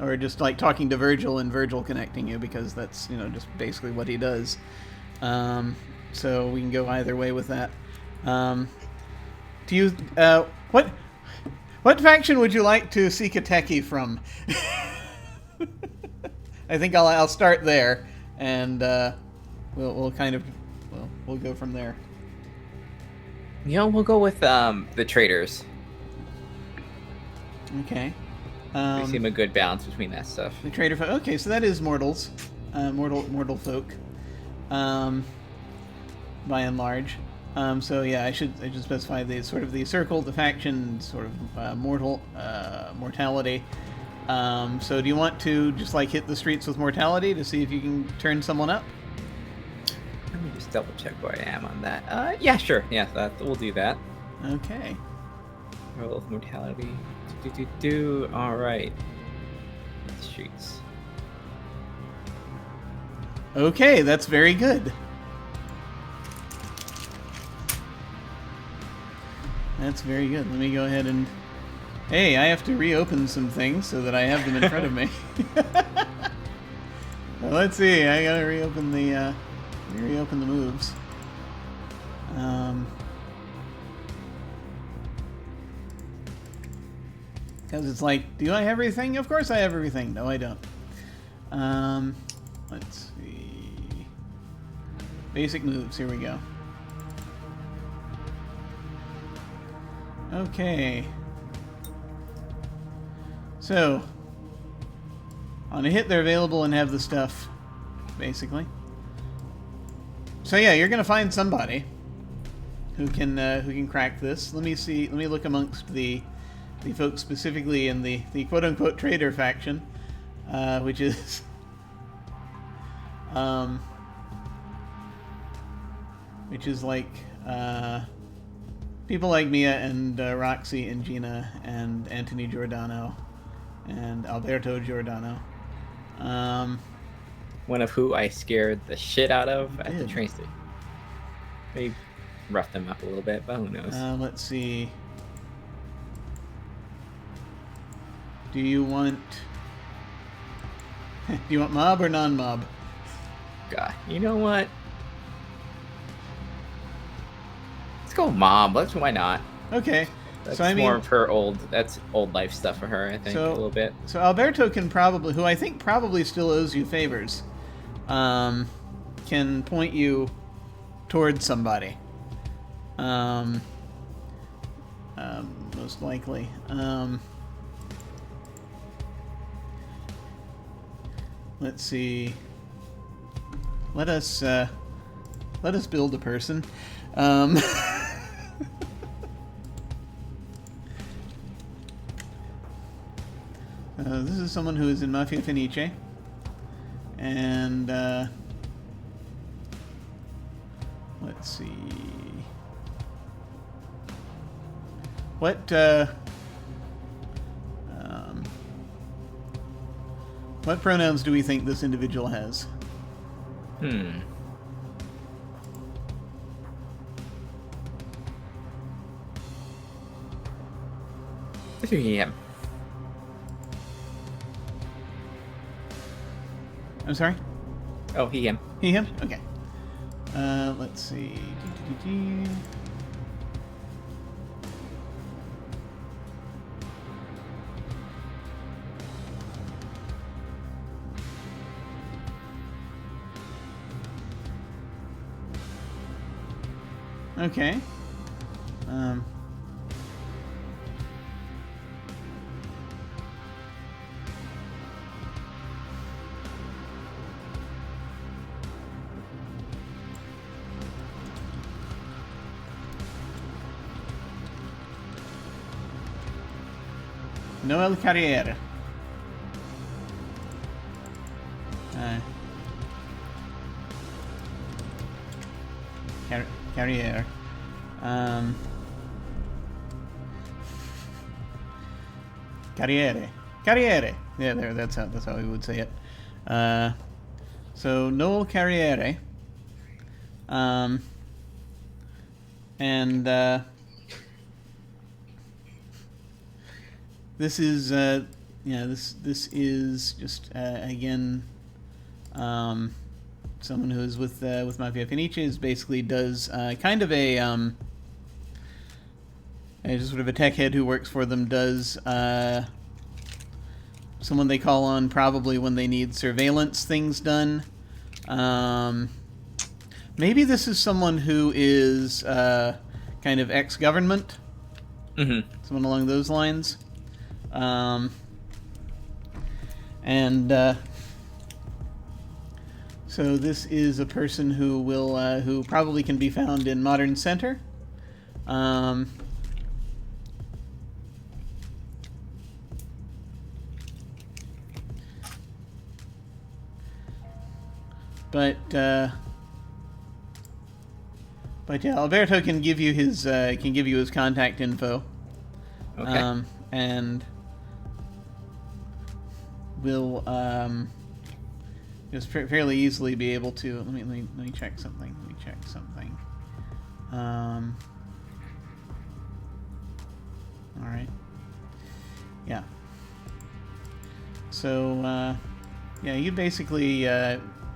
Or just like talking to Virgil and Virgil connecting you, because that's just basically what he does. So we can go either way with that. Do you what faction would you like to seek a techie from? I think I'll start there, and we'll go from there. We'll go with the traders. Okay. We seem a good balance between that stuff. The trader folk. Okay, so that is mortals, mortal folk, by and large. So yeah, I should specify the sort of the circle, the faction, sort of mortality. So do you want to just like hit the streets with mortality to see if you can turn someone up? Let me just double check where I am on that. Yeah, sure. Yeah, we'll do that. Okay. Roll of mortality. All right. Streets. Okay, that's very good. That's very good. Let me go ahead and. Hey, I have to reopen some things so that I have them in front of me. Well, let's see. I gotta reopen the moves. Because it's like, do I have everything? Of course I have everything. No, I don't. Let's see. Basic moves. Here we go. Okay. So, on a hit, they're available and have the stuff, basically. So yeah, you're gonna find somebody who can crack this. Let me see. Let me look amongst the folks specifically in the quote unquote trader faction, which is like people like Mia and Roxy and Gina and Anthony Giordano and Alberto Giordano. One of who I scared the shit out of at the train station. Maybe roughed them up a little bit, but who knows? Let's see. Do you want mob or non-mob? God, you know what? Let's go mob. Why not? Okay. That's so I mean, more of her that's old life stuff for her, I think, a little bit. So Alberto can probably, who I think probably still owes you favors, can point you towards somebody. Most likely. let's see. Let us build a person. This is someone who is in Mafia Fenice, and let's see. What pronouns do we think this individual has? Let's do him. I'm sorry? Oh, he, him. He, him? Okay. Let's see. Okay. Noel Carriere. Carriere. Carriere. Yeah, there. That's how we would say it. So Noel Carriere. And this is this is just again someone who is with Mafia Fenice, is basically does kind of a just sort of a tech head who works for them, does someone they call on probably when they need surveillance things done. Maybe this is someone who is kind of ex-government. Someone along those lines. So this is a person who will who probably can be found in Modern Center. But yeah, Alberto can give you his contact info. Okay. And will just fairly easily be able to. Let me check something. All right. Yeah. So yeah, you basically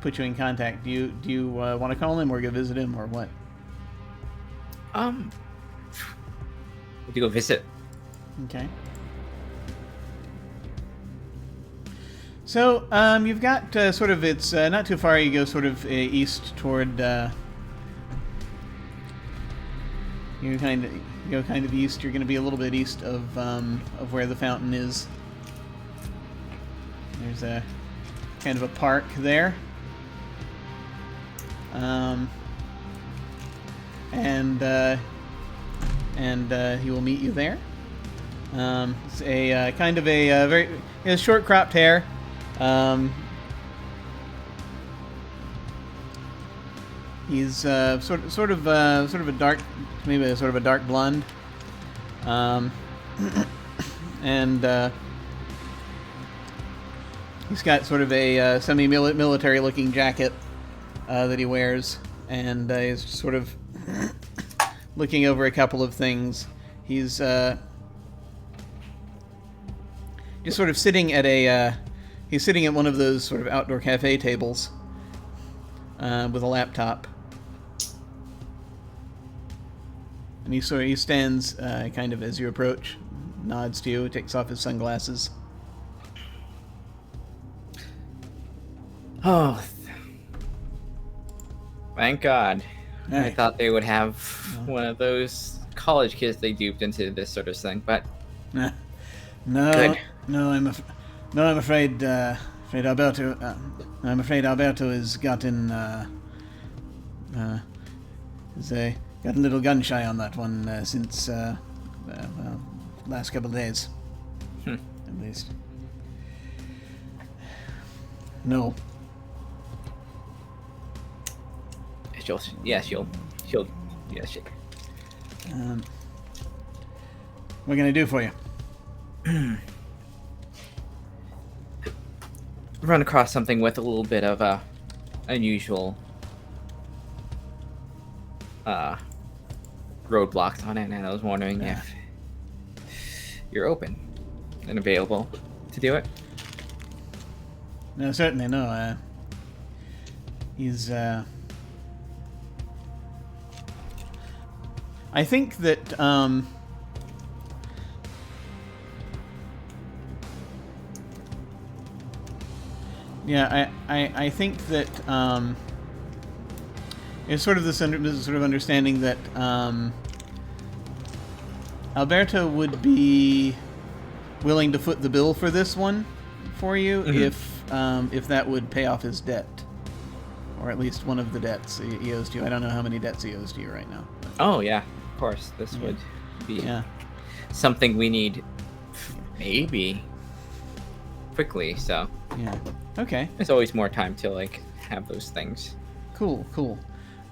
put you in contact. Do you want to call him or go visit him or what? Would you go visit? Okay. So you've got sort of, it's not too far. You go sort of east toward. You go kind of east. You're going to be a little bit east of where the fountain is. There's a kind of a park there. And he will meet you there. It's a kind of a very short cropped hair. He's sort of a dark, maybe a sort of a dark blonde. And he's got sort of a semi-military looking jacket that he wears, and he's sort of looking over a couple of things. He's just sort of sitting at he's sitting at one of those sort of outdoor cafe tables with a laptop, and he stands kind of as you approach, nods to you, takes off his sunglasses. Oh, thank God. Hey. I thought they would have one of those college kids they duped into this sort of thing, but No, good. I'm afraid I'm afraid Alberto has gotten got a little gun shy on that one since last couple of days, at least. No. She'll. Yeah, she. What can I do for you? Run across something with a little bit of unusual roadblocks on it, and I was wondering if you're open and available to do it. No, certainly no. He's. I think that. Yeah, I think that it's sort of this sort of understanding that Alberto would be willing to foot the bill for this one for you if that would pay off his debt, or at least one of the debts he owes to you. I don't know how many debts he owes to you right now. But. Oh yeah, of course. This would be something we need maybe quickly. So yeah, okay. There's always more time to like have those things. Cool.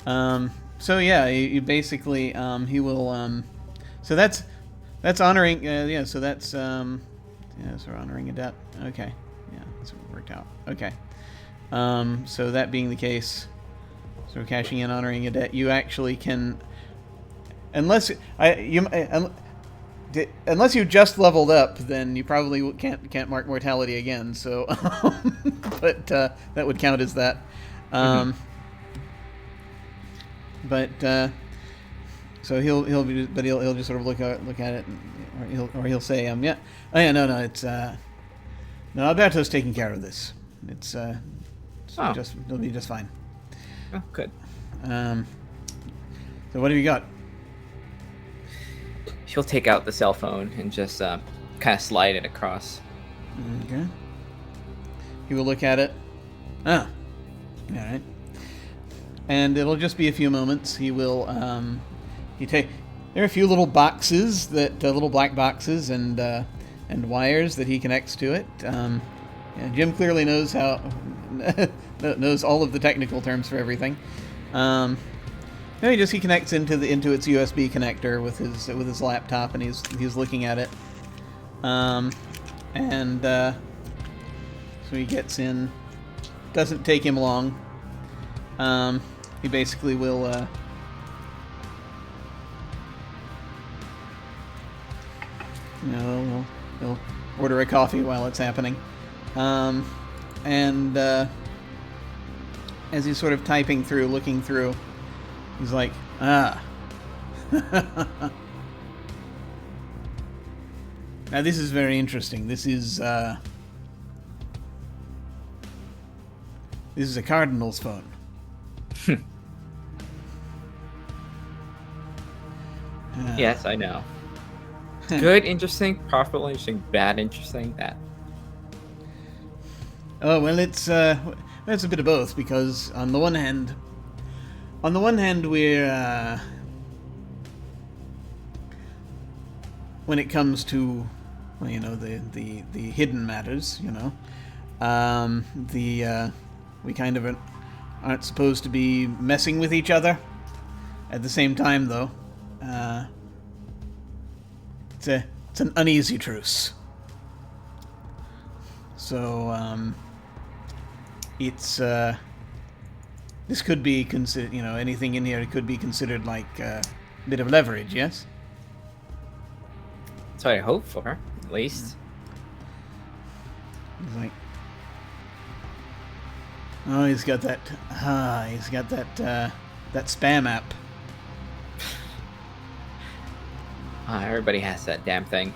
So yeah, you basically he will. So that's honoring. So that's so we're honoring a debt. Okay. Yeah, that's what worked out. Okay. So that being the case, so we're cashing in, honoring a debt. You actually can, unless you just leveled up, then you probably can't mark mortality again. So, but that would count as that. But so he'll just sort of look at it, or he'll say no, it's no, Alberto's taking care of this. It's it'll be just fine. Oh, good. So what have you got? She'll take out the cell phone and just kind of slide it across. Okay. He will look at it. All right. And it'll just be a few moments. He will. There are a few little boxes little black boxes and wires that he connects to it. Jim clearly knows knows all of the technical terms for everything. He connects into its USB connector with his laptop, and he's looking at it. So he gets in. Doesn't take him long. He basically will. He'll order a coffee while it's happening. As he's sort of typing through, looking through, he's like, Now this is very interesting. This is a Cardinal's phone. Yes, I know. Good, interesting, profitable, interesting, bad, interesting, that. Oh, well, it's a bit of both, because on the one hand we're when it comes to the hidden matters, we kind of aren't supposed to be messing with each other. At the same time, though, it's an uneasy truce. So it's this could be considered, anything in here could be considered like a bit of leverage. Yes. That's what I hope for, at least. He's like, oh, he's got that spam app. Everybody has that damn thing.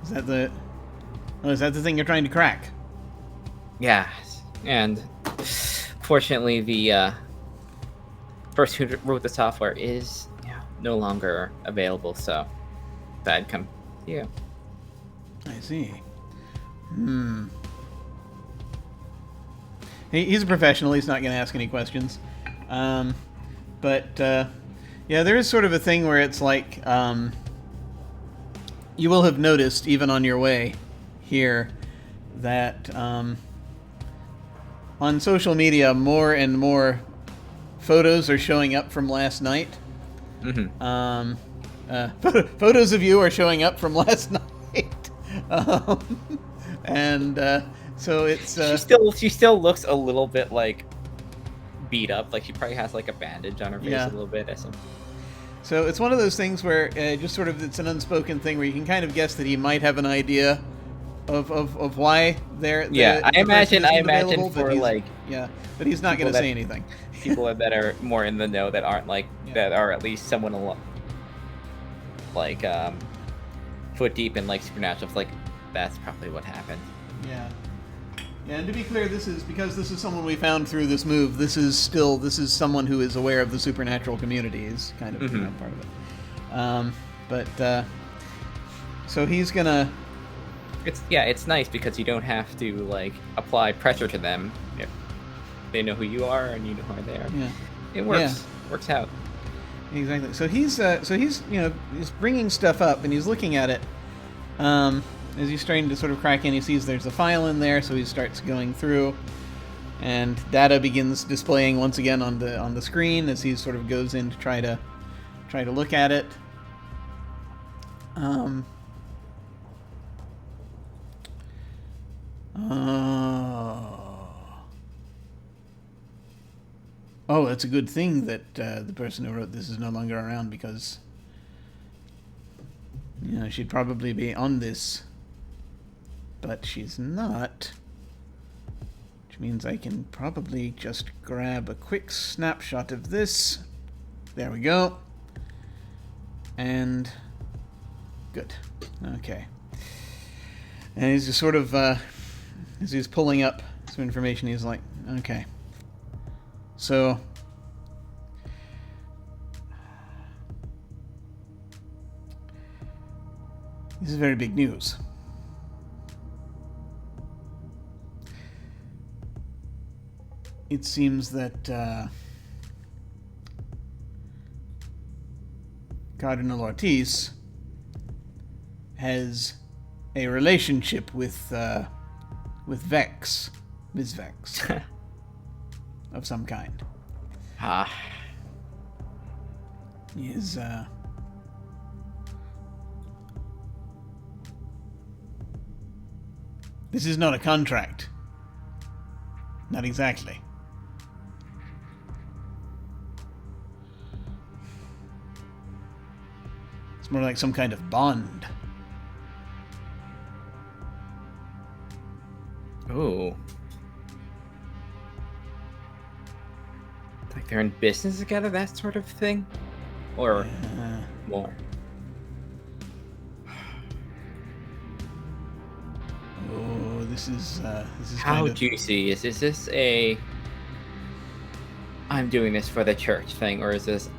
Is that the thing you're trying to crack? Yeah, and fortunately, the person who wrote the software is no longer available. So bad come. Yeah. I see. He's a professional. He's not going to ask any questions. But yeah, there is sort of a thing where it's like you will have noticed, even on your way here, that on social media, more and more photos are showing up from last night. Mm-hmm. Photos of you are showing up from last night. So it's she still looks a little bit like beat up, like she probably has like a bandage on her face a little bit. So it's one of those things where just sort of it's an unspoken thing where you can kind of guess that he might have an idea of why they're I imagine for but he's not going to say anything. People that are more in the know that aren't like that are at least someone like foot deep in like supernatural. It's like that's probably what happened. Yeah, and to be clear, this is someone we found through this move. This is someone who is aware of the supernatural community. Is kind of part of it. So he's gonna. It's nice because you don't have to like apply pressure to them if they know who you are and you know who they are. Yeah, it works. Works out. Exactly. So he's he's bringing stuff up and he's looking at it. As he's starting to sort of crack in, he sees there's a file in there, so he starts going through, and data begins displaying once again on the screen as he sort of goes in to try to look at it. Oh, it's a good thing that the person who wrote this is no longer around, because she'd probably be on this. But she's not. Which means I can probably just grab a quick snapshot of this. There we go. And good. Okay. And he's just sort of, as he's pulling up some information, he's like, okay. So, this is very big news. It seems that Cardinal Ortiz has a relationship with Vex, Ms. Vex, of some kind. He is this is not a contract. Not exactly. It's more like some kind of bond. Oh. Like they're in business together, that sort of thing? Or more? Oh, this is how kind of... juicy is this? Is this a I'm doing this for the church thing, or is this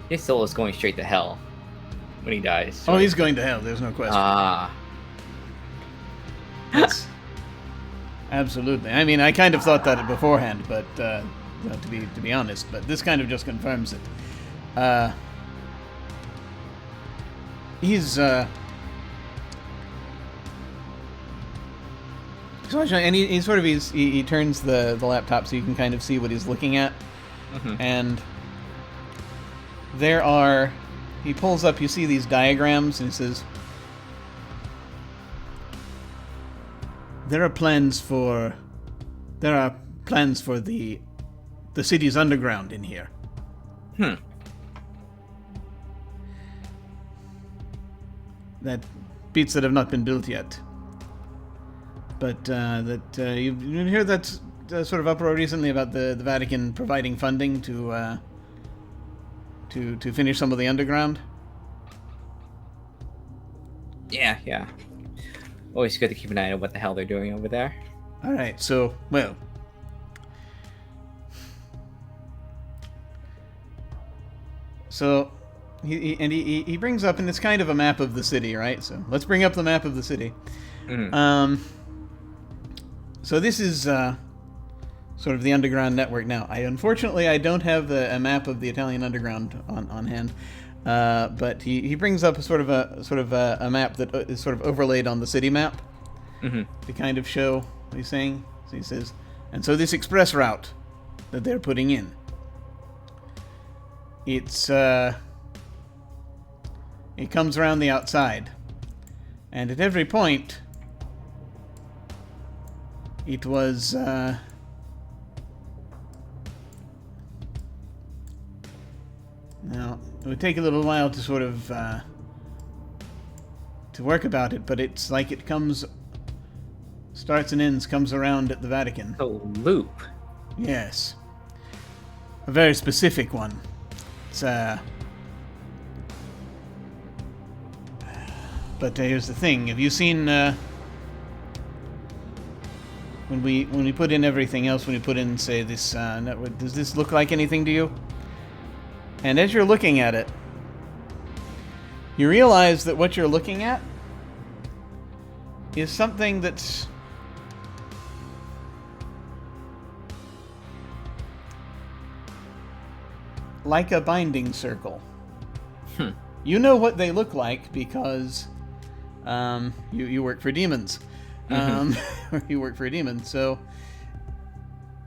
his soul is going straight to hell when he dies? Oh, he's going to hell, there's no question. Yes. Absolutely. I mean, I kind of thought that beforehand, but to be honest, but this kind of just confirms it. He's and he sort of he turns the laptop so you can kind of see what he's looking at, and he pulls up. You see these diagrams, and he says, There are plans for the city's underground in here. That beats that have not been built yet. But you hear that sort of uproar recently about the Vatican providing funding to finish some of the underground. Yeah. Always good to keep an eye on what the hell they're doing over there. All right, so he brings up, and it's kind of a map of the city, right? So let's bring up the map of the city. Mm-hmm. So this is sort of the underground network now. Unfortunately I don't have a map of the Italian underground on hand, but he brings up a sort of a map that is sort of overlaid on the city map to kind of show what he's saying. So he says, and so this express route that they're putting in, it comes around the outside, and at every point it was now it would take a little while to sort of to work about it, but it's like it starts and ends, comes around at the Vatican. A loop. Yes. A very specific one. It's but here's the thing. Have you seen when we put in everything else, when we put in, say, this network, does this look like anything to you? And as you're looking at it, you realize that what you're looking at is something that's like a binding circle. You know what they look like because you work for demons. Or you work for a demon. So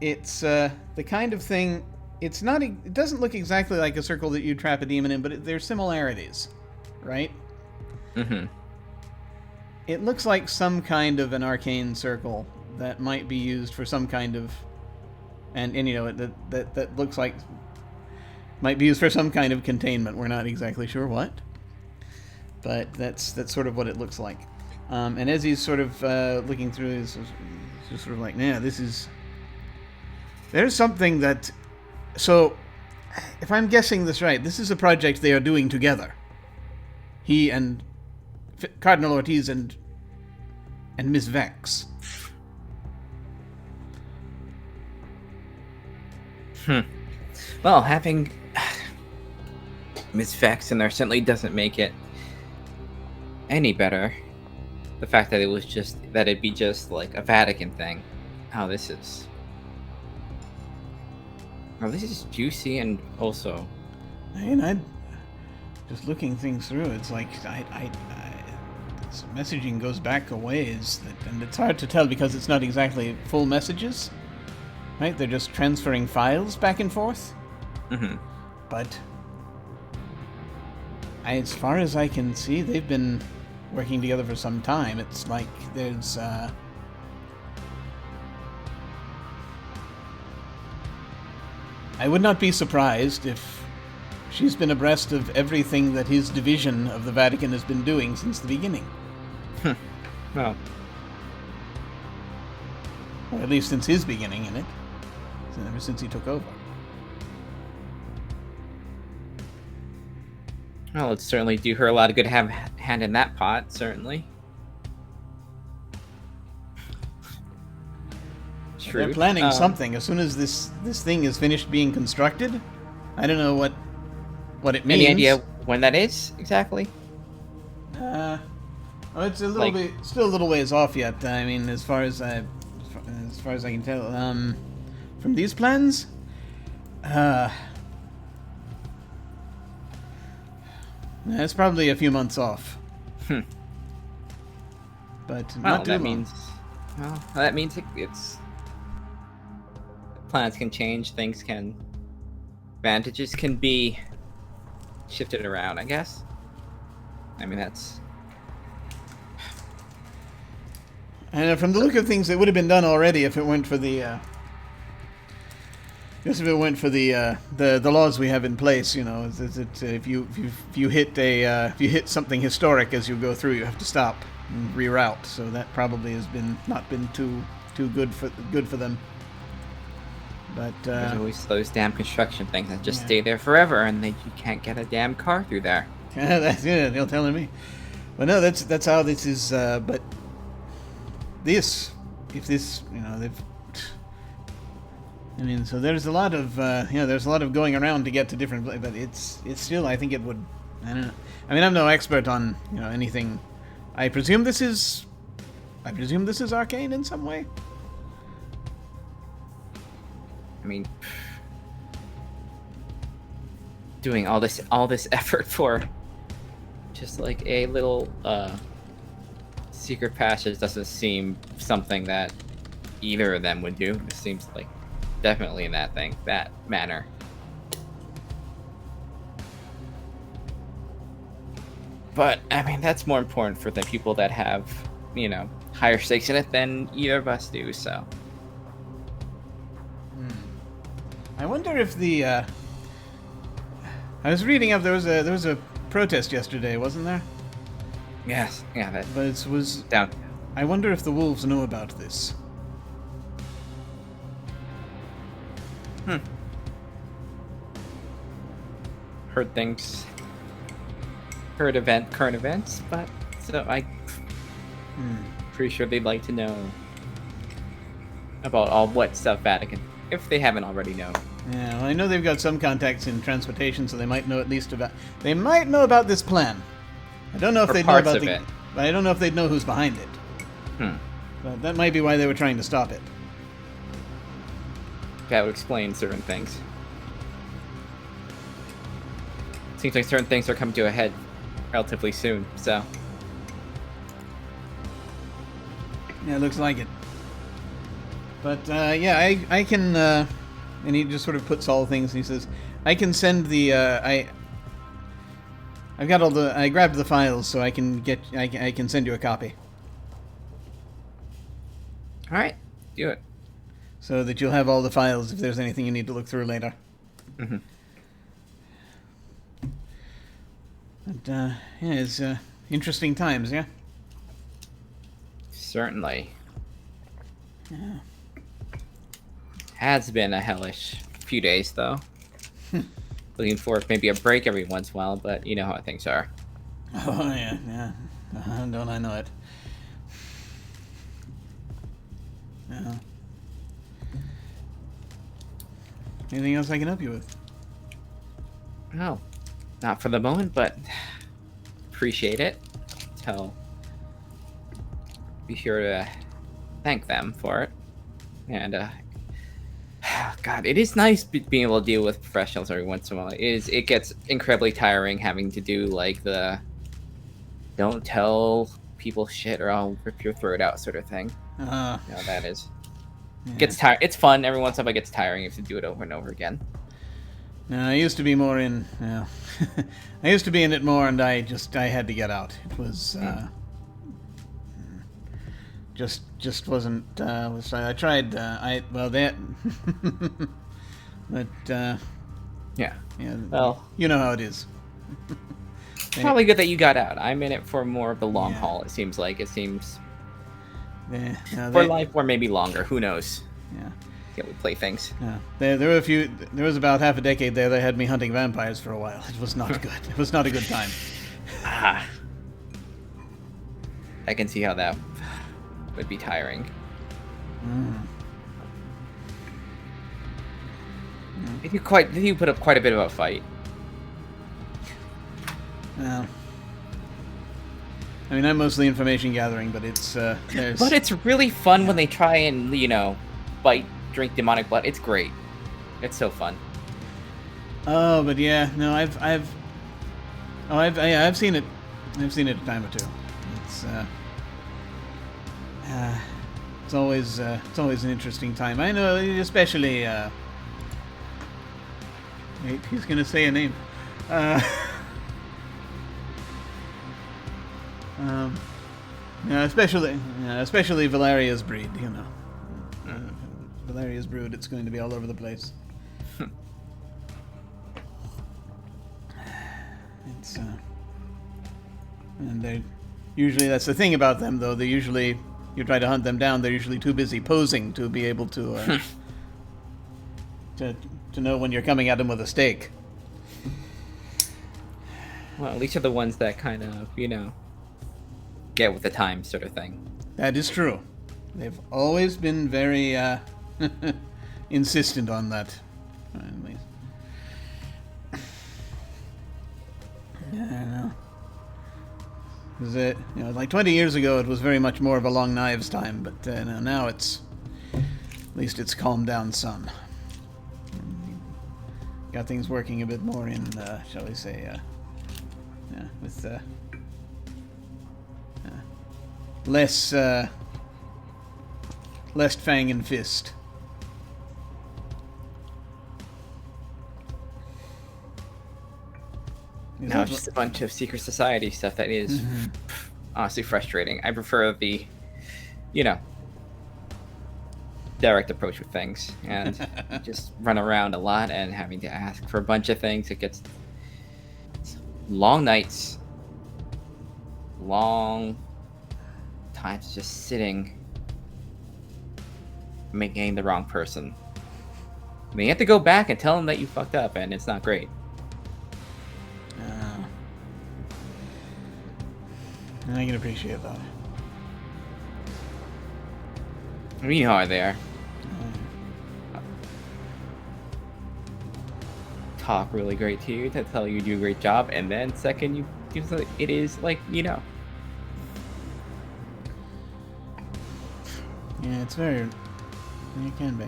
it's the kind of thing. It's not. It doesn't look exactly like a circle that you trap a demon in, but there's similarities, right? It looks like some kind of an arcane circle that might be used for some kind of, and you know that looks like might be used for some kind of containment. We're not exactly sure what, but that's sort of what it looks like. And as he's sort of looking through, he's just sort of like, yeah, there's something that. So, if I'm guessing this right, this is a project they are doing together. He and Cardinal Ortiz and Miss Vex. Well, having Miss Vex in there certainly doesn't make it any better. The fact that it'd be just like a Vatican thing. Oh, this is juicy, and also, I mean, just looking things through, it's like this messaging goes back a ways, and it's hard to tell because it's not exactly full messages, right? They're just transferring files back and forth. But as far as I can see, they've been working together for some time. It's like there's I would not be surprised if she's been abreast of everything that his division of the Vatican has been doing since the beginning. Well, or at least since his beginning in it. Ever since he took over. well, it'd certainly do her a lot of good to have a hand in that pot, certainly. True. They're planning something. As soon as this thing is finished being constructed, I don't know what it means. Any idea when that is exactly? Well, it's a little bit, still a little ways off yet. I mean, as far as I can tell, from these plans, it's probably a few months off. But not too long. That means it's plans can change, advantages can be shifted around, I guess. I mean, that's... And from the look of things, it would have been done already if it weren't for the the laws we have in place. You know, if you hit something historic as you go through, you have to stop and reroute. So that probably has not been too good for them. But there's always those damn construction things that just stay there forever, and you can't get a damn car through there. Yeah, that's it. They're telling me. But no, that's how this is. But if this, you know, they've. I mean, so there's a lot of going around to get to different, but it's still, I think it would I don't know. I mean, I'm no expert on anything. I presume this is arcane in some way. I mean, doing all this effort for just like a little secret passage doesn't seem something that either of them would do. It seems like definitely in that manner. But I mean, that's more important for the people that have, higher stakes in it than either of us do. So. I wonder if the. I was reading up. There was a protest yesterday, wasn't there? Yes. Yeah. But it was down. I wonder if the wolves know about this. Heard things. Current events, but so pretty sure they'd like to know about all what stuff Vatican, if they haven't already known. Yeah, well, I know they've got some contacts in transportation, so they might know at least about. They might know about this plan. I don't know if they know about it, but I don't know if they'd know who's behind it. But that might be why they were trying to stop it. That would explain certain things. Seems like certain things are coming to a head relatively soon, so. Yeah, it looks like it. But, yeah, I can, and he just sort of puts all things, and he says, I can send the, I grabbed the files, so I can send you a copy. Alright, do it. So that you'll have all the files if there's anything you need to look through later. Mm-hmm. But, yeah, it's, interesting times, yeah? Certainly. Yeah. Has been a hellish few days, though. Looking for maybe a break every once in a while, but you know how things are. Oh, yeah. Don't I know it. Yeah. Anything else I can help you with? No. Not for the moment, but appreciate it. Be sure to thank them for it. And, God, it is nice being able to deal with professionals every once in a while. It gets incredibly tiring having to do, like, the don't tell people shit or I'll rip your throat out sort of thing. That is. Yeah. Gets tired. It's fun. Every once in a while it gets tiring if you do it over and over again. No, I used to be more in. I used to be in it more, and I had to get out. It was just wasn't. I tried. That. But yeah. Well, you know how it is. Probably good that you got out. I'm in it for more of the long haul. It seems like for life or maybe longer. Who knows? Yeah. We play things. Yeah. There was about half a decade there they had me hunting vampires for a while. It was not good. It was not a good time. I can see how that would be tiring. Did you put up quite a bit of a fight? Well, I mean, I'm mostly information gathering, but it's But it's really fun when they try and drink demonic blood. It's great. It's so fun. Oh, but yeah, no, I've seen it. I've seen it a time or two. It's always an interesting time. I know, especially. Wait, he's gonna say a name. Especially Valeria's breed. Valeria's brood. It's going to be all over the place. And they usually, that's the thing about them, though. They usually, you try to hunt them down, they're usually too busy posing to be able to to know when you're coming at them with a stake. Well, at least you're the ones that kind of, get with the time sort of thing. That is true. They've always been very insistent on that. At least. It, like 20 years ago, it was very much more of a long knives time, but now it's, at least it's calmed down some. Got things working a bit more in, shall we say, with less fang and fist. No, it's just a bunch of secret society stuff that is honestly frustrating. I prefer the, direct approach with things, and just run around a lot and having to ask for a bunch of things. It gets long nights, long times just sitting, making the wrong person. I mean, you have to go back and tell them that you fucked up, and it's not great. I can appreciate that. You know how they are. Talk really great to you, to tell you do a great job, and then second, it is like, Yeah, it's very... It can be.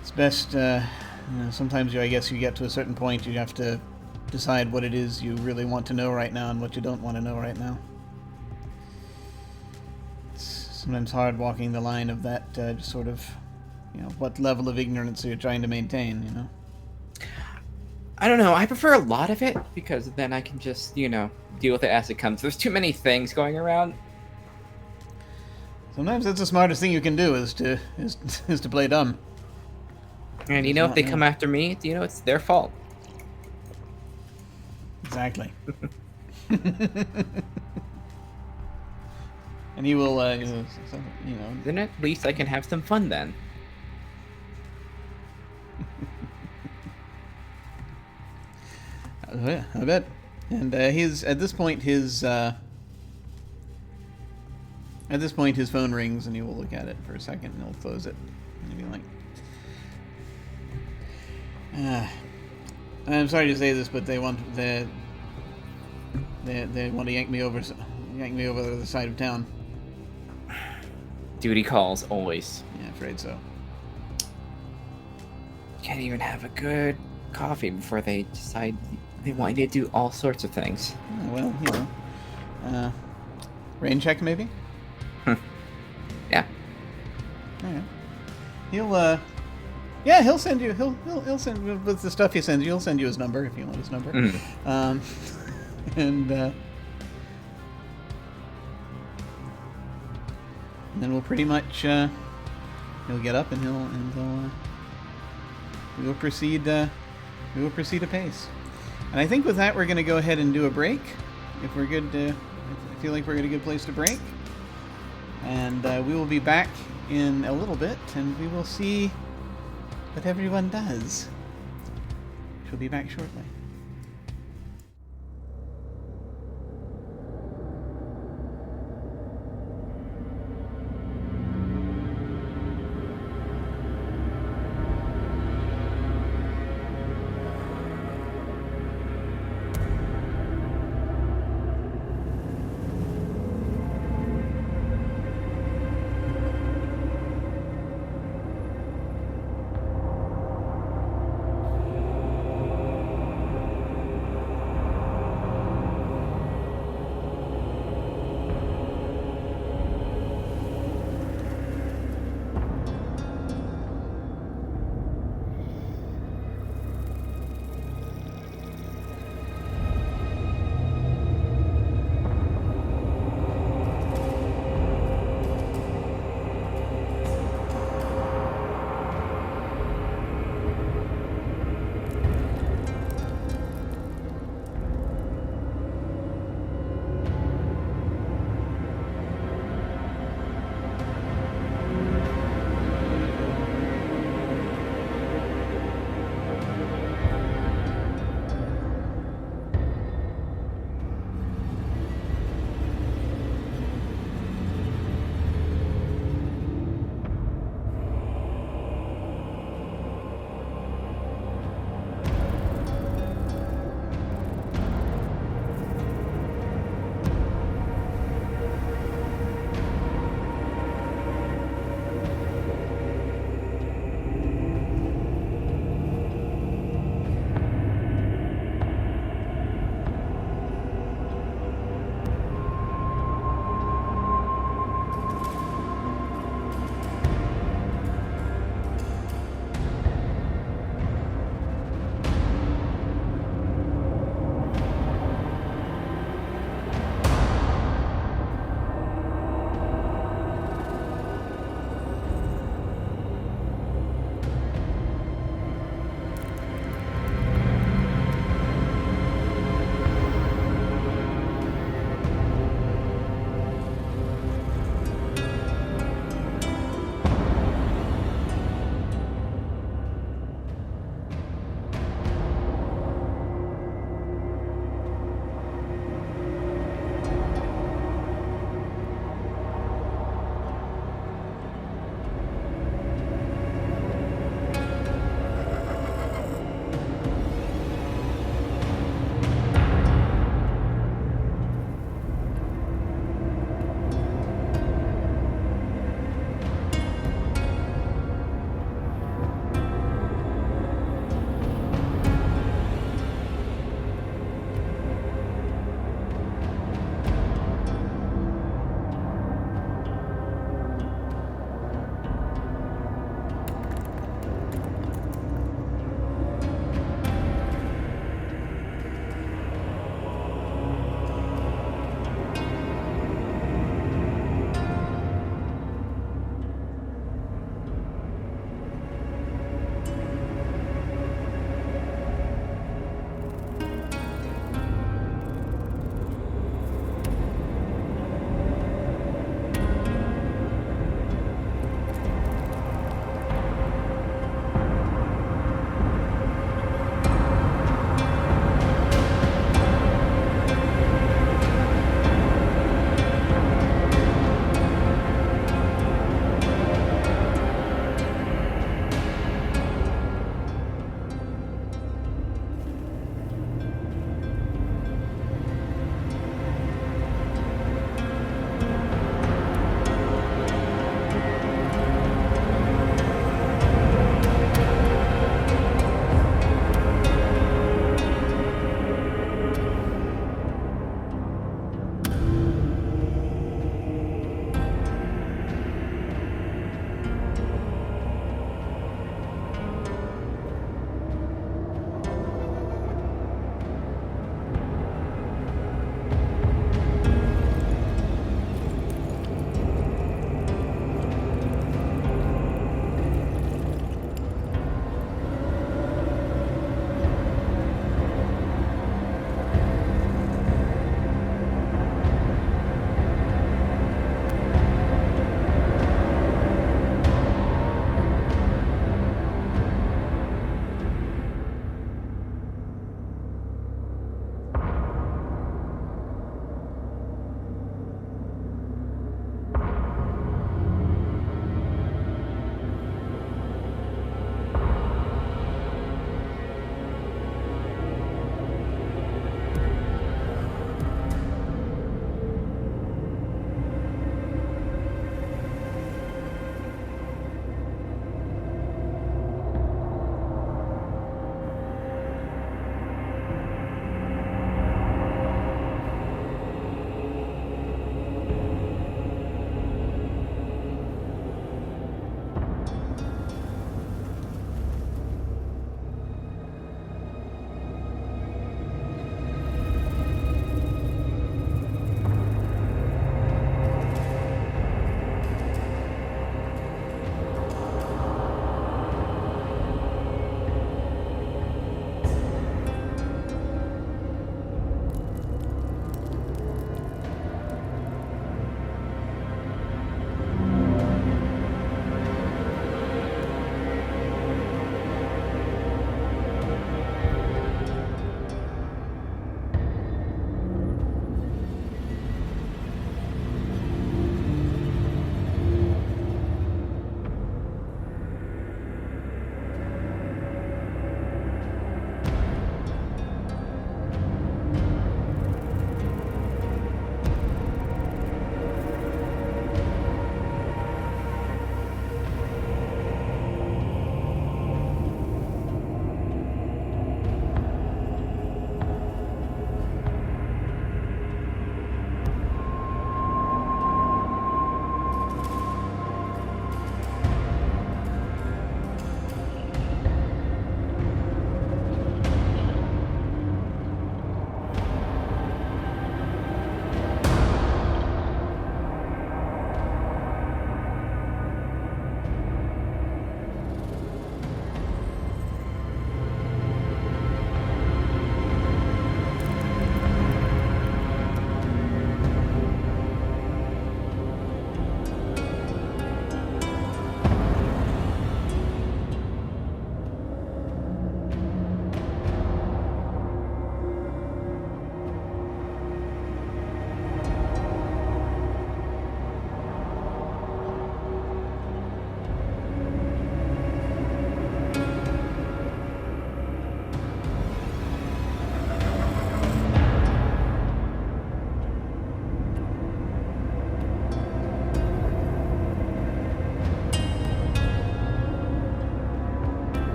It's best, sometimes I guess you get to a certain point, you have to decide what it is you really want to know right now and what you don't want to know right now. It's sometimes hard walking the line of that, just sort of, what level of ignorance you're trying to maintain, I don't know, I prefer a lot of it, because then I can just, deal with it as it comes. There's too many things going around. Sometimes that's the smartest thing you can do, is to play dumb. And if they come after me, it's their fault. Exactly. And he will, Then at least I can have some fun then. Yeah, I bet. And at this point his phone rings, and he will look at it for a second, and he'll close it, and he'll be like, I'm sorry to say this, but they want to yank me over to the side of town. Duty calls, always. Yeah, afraid so. Can't even have a good coffee before they decide they want you to do all sorts of things. Well, rain check maybe? Yeah. Okay. He'll send you. He'll send with the stuff he sends you. He'll send you his number if you want his number. And then we'll pretty much he'll get up and we will proceed apace. And I think with that we're going to go ahead and do a break. If we're good, I feel like we're at a good place to break. And we will be back in a little bit, and we will see what everyone does. She'll be back shortly.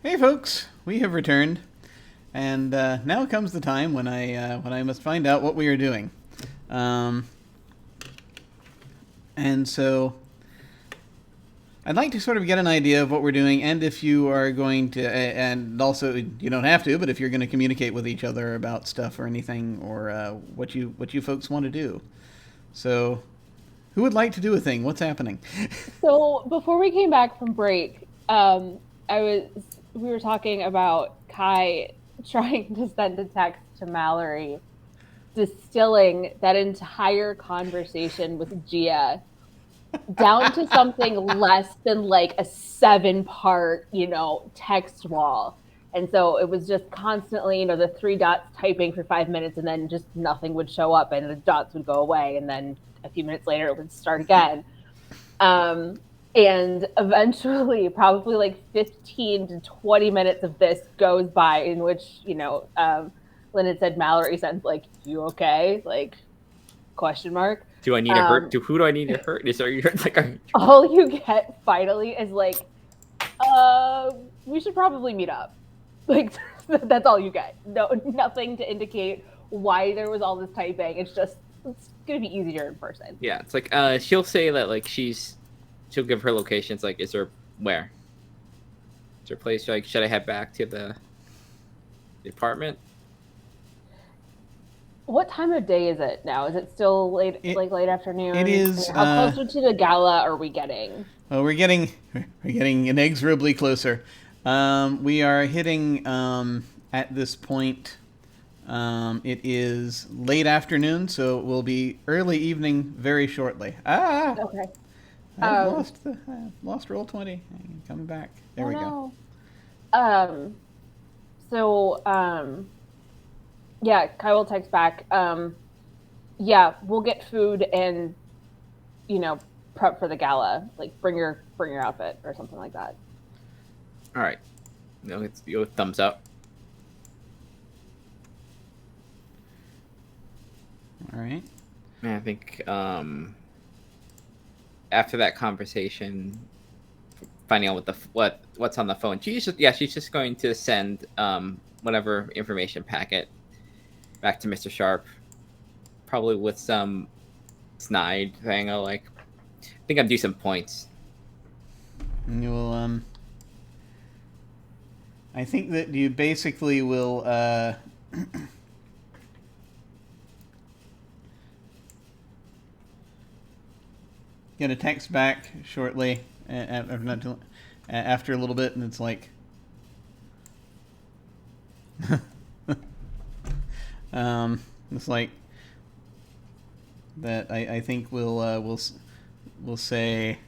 Hey folks, we have returned, and now comes the time when I must find out what we are doing. And so I'd like to sort of get an idea of what we're doing, and if you are going to, and also you don't have to, but if you're going to communicate with each other about stuff or anything, or what you folks want to do. So, who would like to do a thing? What's happening? So before we came back from break, we were talking about Kai trying to send a text to Mallory, distilling that entire conversation with Gia down to something less than like a 7-part, text wall. And so it was just constantly, the 3 dots typing for 5 minutes, and then just nothing would show up, and the dots would go away, and then a few minutes later it would start again. And eventually, probably like 15 to 20 minutes of this goes by, in which, Lynn had said Mallory sounds like, "You okay?" Like, question mark. Do I need to hurt? Who do I need to hurt? All you get finally is like, we should probably meet up. Like, that's all you get. No, nothing to indicate why there was all this typing. It's gonna be easier in person. Yeah, it's like she'll say that like she'll give her location. It's like, is there where? Is there a place like should I head back to the apartment? What time of day is it now? Is it still late afternoon? It is. How closer to the gala are we getting? Well, we're getting inexorably closer. We are hitting at this point. It is late afternoon, so it will be early evening very shortly. Okay. I lost roll 20. Coming back. There we go. Yeah, Kai will text back. Yeah, we'll get food and, prep for the gala. Like, bring your outfit or something like that. All right. It's your thumbs up. All right. And I think after that conversation, finding out what's on the phone, she's just going to send whatever information packet back to Mr. Sharp, probably with some snide thing. I think I'll do some points. And you will, I think that you basically will, get a text back shortly, after a little bit, and it's like, it's like that. I think we'll say,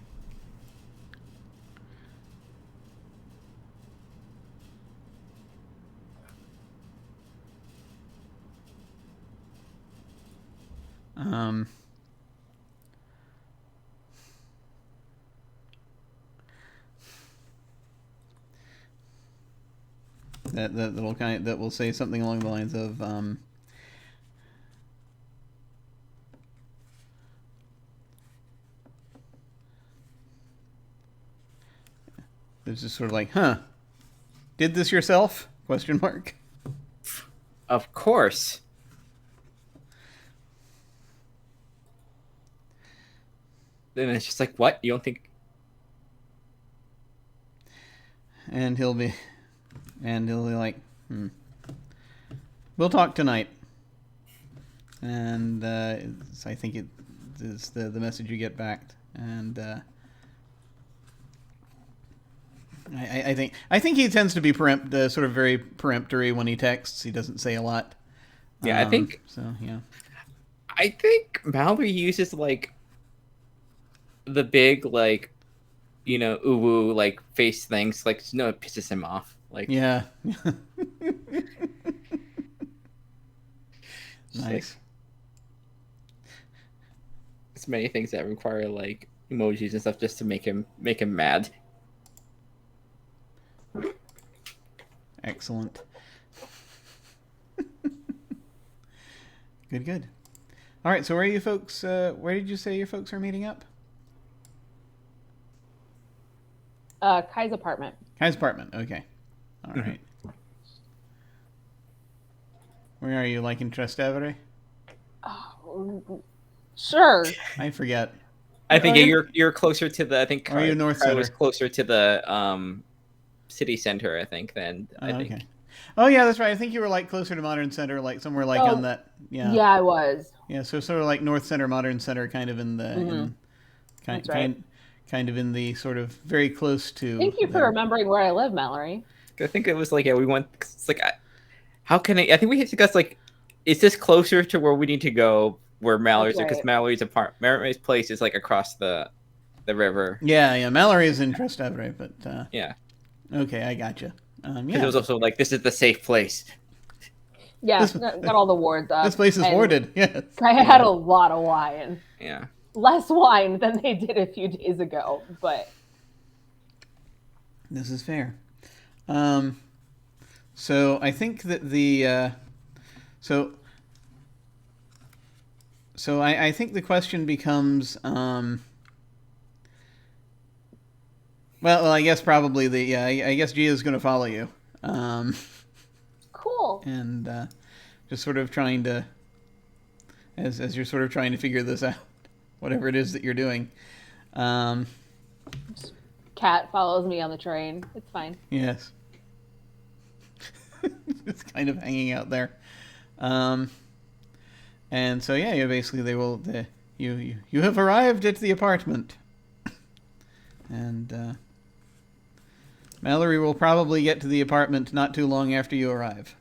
that will say something along the lines of, it's just sort of like, did this yourself? Question mark. Of course. Then it's just like, what? You don't think? And he'll be like, we'll talk tonight. And I think it is the message you get back. And I think he tends to be sort of very peremptory when he texts. He doesn't say a lot. Yeah, I think so. Yeah, I think Mallory uses like the big uwu face things. Like, it pisses him off. Like, yeah. Nice. It's many things that require like emojis and stuff just to make him mad. Excellent. Good. All right, so where are you folks? Where did you say your folks are meeting up? Kai's apartment. Kai's apartment. Okay. All right. Where are you? Like in Trastevere? Sure. I forget. I think you're closer to the. I think Or are you North Kai was Center? closer to the city center. I think than I think. Okay. Oh yeah, that's right. I think you were like closer to Modern Center, like somewhere like on that. Yeah. Yeah, I was. Yeah, so sort of like North Center, Modern Center, kind of in the That's right. kind of in the sort of very close to. Thank you for remembering where I live, Mallory. I think it was like we went. It's like how can I think we discussed like, is this closer to where we need to go? Where Mallory's because Mallory's place is like across the river. Yeah. Mallory is in Trastevere, but yeah. Okay, I gotcha. Because it was also like this is the safe place. Yeah, got all the wards up. This place is warded. Yes. I had a lot of wine. Yeah. Less wine than they did a few days ago, but this is fair. So I think that the so I think the question becomes well, I guess probably I guess Gia's going to follow you. Cool. And just sort of trying to as you're sort of trying to figure this out, whatever it is that you're doing. Cat follows me on the train. It's fine. Yes. It's kind of hanging out there. And so yeah, basically you have arrived at the apartment. And Mallory will probably get to the apartment not too long after you arrive.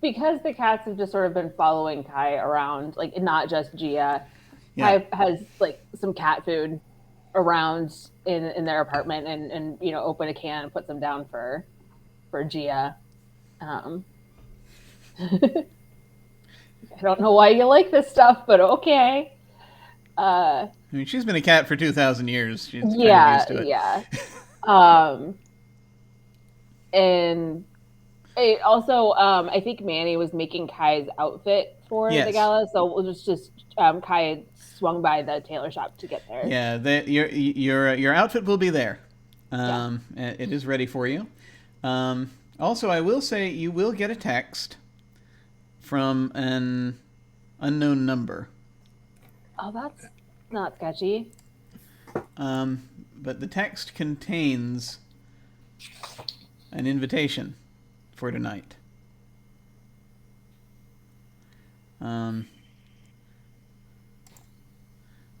Because the cats have just sort of been following Kai around, like not just Gia. Yeah. Kai has like some cat food around in their apartment, and open a can and put some down for Gia. I don't know why you like this stuff, but okay. I mean, she's been a cat for 2,000 years. She's kind of used to it. Yeah. And it also, I think Manny was making Kai's outfit for the gala, so it was just Kai had swung by the tailor shop to get there. Yeah, your outfit will be there. It is ready for you. Also, I will say you will get a text from an unknown number. Oh, that's not sketchy. But the text contains an invitation for tonight.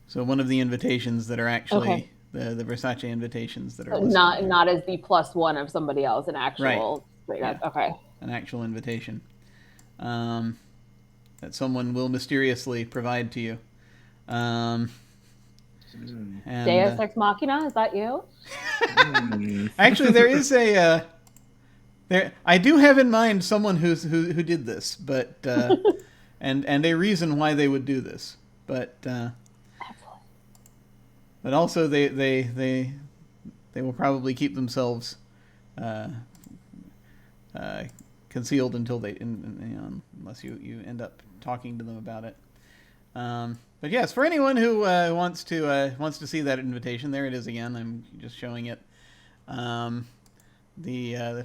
So one of the invitations that are actually the Versace invitations that are not as the +1 of somebody else, an actual an actual invitation that someone will mysteriously provide to you. And, Deus Ex Machina, is that you? Actually, there is I do have in mind someone who did this, but and a reason why they would do this, but also they will probably keep themselves concealed until unless you end up talking to them about it. But yes, for anyone who wants to see that invitation, there it is again. I'm just showing it. That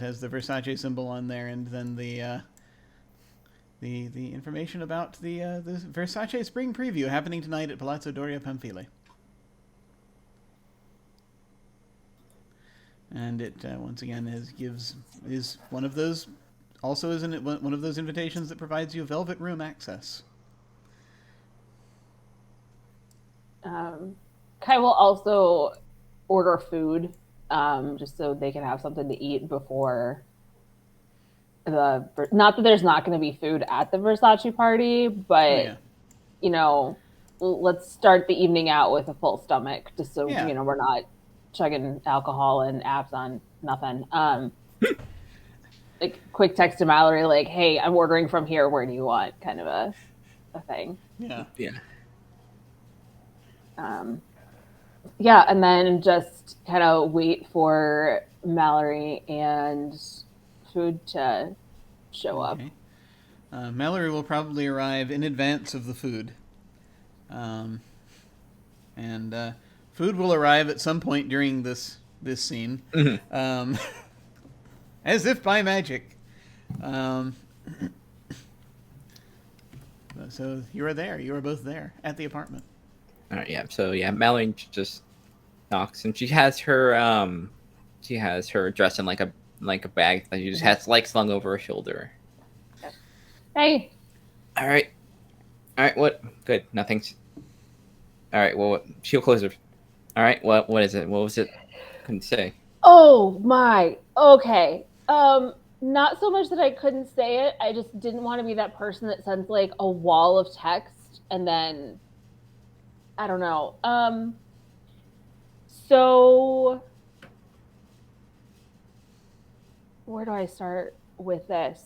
has the Versace symbol on there, and then the information about the Versace Spring Preview happening tonight at Palazzo Doria Pamphili. And it once again is one of those, also is one of those invitations that provides you velvet room access. Kai will also order food, just so they can have something to eat before not that there's not going to be food at the Versace party, but let's start the evening out with a full stomach, just so we're not chugging alcohol and apps on nothing. Like quick text to Mallory, like, "Hey, I'm ordering from here. Where do you want?" Kind of a thing. Yeah. And then just kind of wait for Mallory and food to show up. Mallory will probably arrive in advance of the food. And food will arrive at some point during this this scene. Mm-hmm. As if by magic. So you are there. You are both there at the apartment. All right, yeah. So yeah, Mallory just knocks, and she has her dressed in like a bag that she just has like slung over her shoulder. Hey. All right. What? Good. Nothing's. All right. Well, she'll close her. All right. What is it? What was it? Couldn't say. Oh my. Okay. Not so much that I couldn't say it. I just didn't want to be that person that sends like a wall of text and then I don't know. So where do I start with this?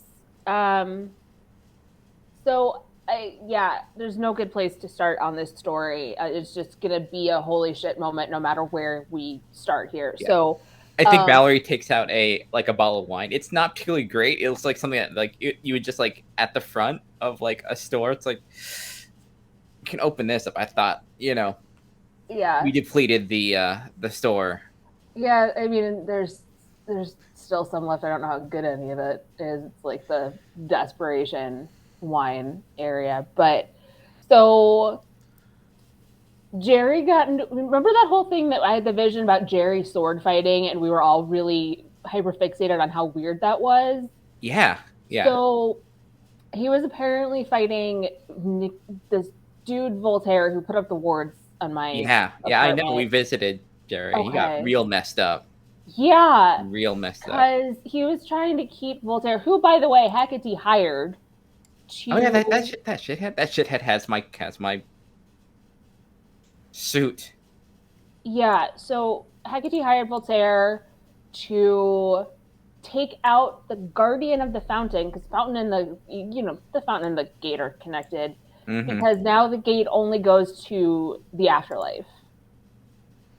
There's no good place to start on this story. It's just gonna be a holy shit moment no matter where we start here. Yeah. So I think Mallory takes out a bottle of wine. It's not particularly great. It looks like something that like you would just like at the front of like a store. It's like you can open this up. I thought, yeah, we depleted the store. Yeah, I mean, there's still some left. I don't know how good any of it is. It's like the desperation wine area, but so Jerry remember that whole thing that I had the vision about Jerry sword fighting and we were all really hyper fixated on how weird that was? Yeah. So he was apparently fighting this dude Voltaire who put up the wards on my apartment. I know. We visited Jerry. Okay. He got real messed up. Yeah. Real messed up. Because he was trying to keep Voltaire, who, by the way, Hecate hired to... Oh, yeah, that shithead has my suit. Yeah, so Hecate hired Voltaire to take out the guardian of the fountain, because the fountain and the fountain and the gate are connected, because now the gate only goes to the afterlife.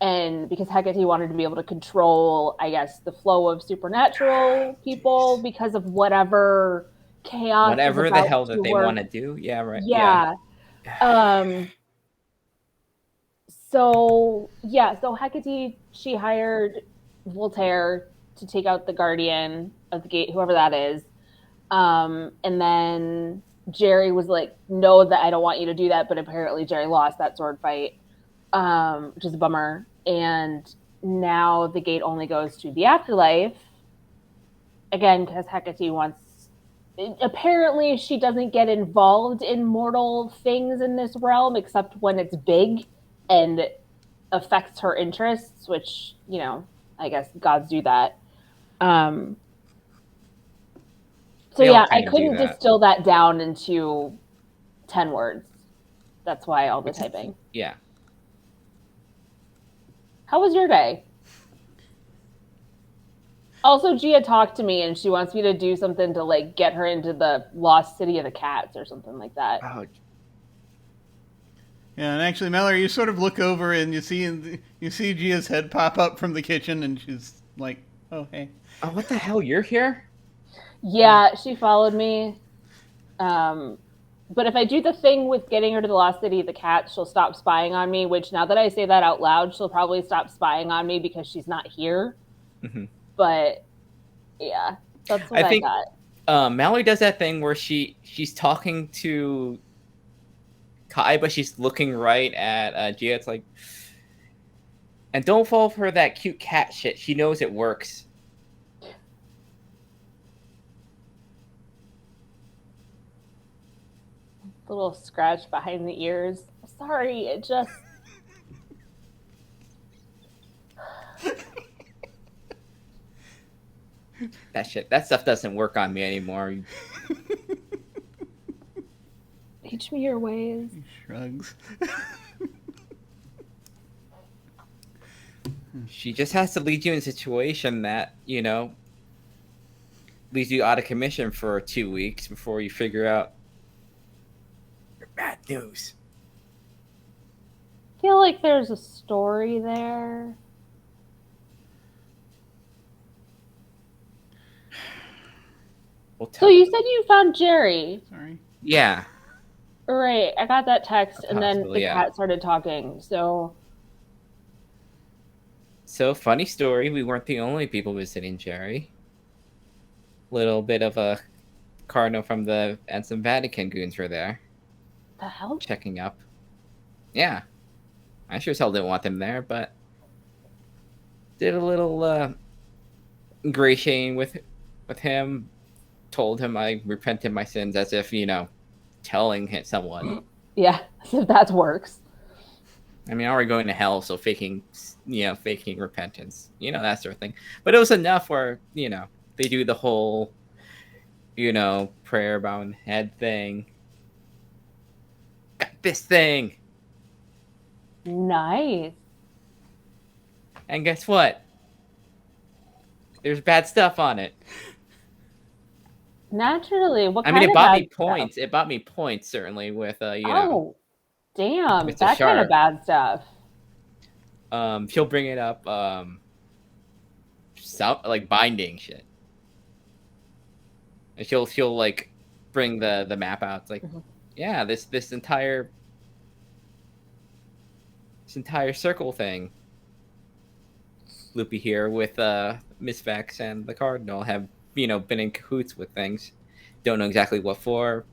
And because Hecate wanted to be able to control, I guess, the flow of supernatural people because of whatever chaos, whatever the hell that they want to do. Yeah, right. Yeah. So Hecate, she hired Voltaire to take out the guardian of the gate, whoever that is. And then Jerry was like, no, that I don't want you to do that. But apparently Jerry lost that sword fight, which is a bummer. And now the gate only goes to the afterlife. Again, because Hecate wants... Apparently she doesn't get involved in mortal things in this realm, except when it's big and affects her interests, which, I guess gods do that. I couldn't distill that down into 10 words. That's why all the typing. Yeah. How was your day? Also, Gia talked to me and she wants me to do something to like get her into the lost city of the cats or something like that. Oh. Yeah, and actually, Mallory, you sort of look over and you see Gia's head pop up from the kitchen, and she's like, "Oh, hey." Oh, what the hell? You're here? Yeah, she followed me. But if I do the thing with getting her to the lost city of the cats, she'll stop spying on me. Which, now that I say that out loud, she'll probably stop spying on me because she's not here. Mm-hmm. But yeah, that's what I got. Mallory does that thing where she's talking to Kai, but she's looking right at Gia. It's like, and don't fall for that cute cat shit. She knows it works. Little scratch behind the ears. Sorry, it just... That stuff doesn't work on me anymore. Teach me your ways. He shrugs. She just has to lead you in a situation that, leaves you out of commission for 2 weeks before you figure out your bad news. I feel like there's a story there. So you said you found Jerry. Sorry. Yeah. Right. I got that text, and then the cat started talking. So So, funny story, we weren't the only people visiting Jerry. Little bit of a cardinal from the and some Vatican goons were there. The hell? Checking up. Yeah. I sure as hell didn't want them there, but did a little ingratiating with him. Told him I repented my sins as if, telling someone. Yeah, so that works. I mean, already going to hell, so faking repentance, that sort of thing. But it was enough where, they do the whole, prayer bound head thing. Got this thing. Nice. And guess what? There's bad stuff on it. Naturally, what kind I mean, of it bought bad me points. stuff? It bought me points, certainly, with, Oh, damn. It's a That kind of shark. bad stuff. She'll bring it up, like binding shit. And she'll like bring the map out. It's like, yeah, this entire circle thing. Loopy here with Miss Vex and the Cardinal have been in cahoots with things. Don't know exactly what for.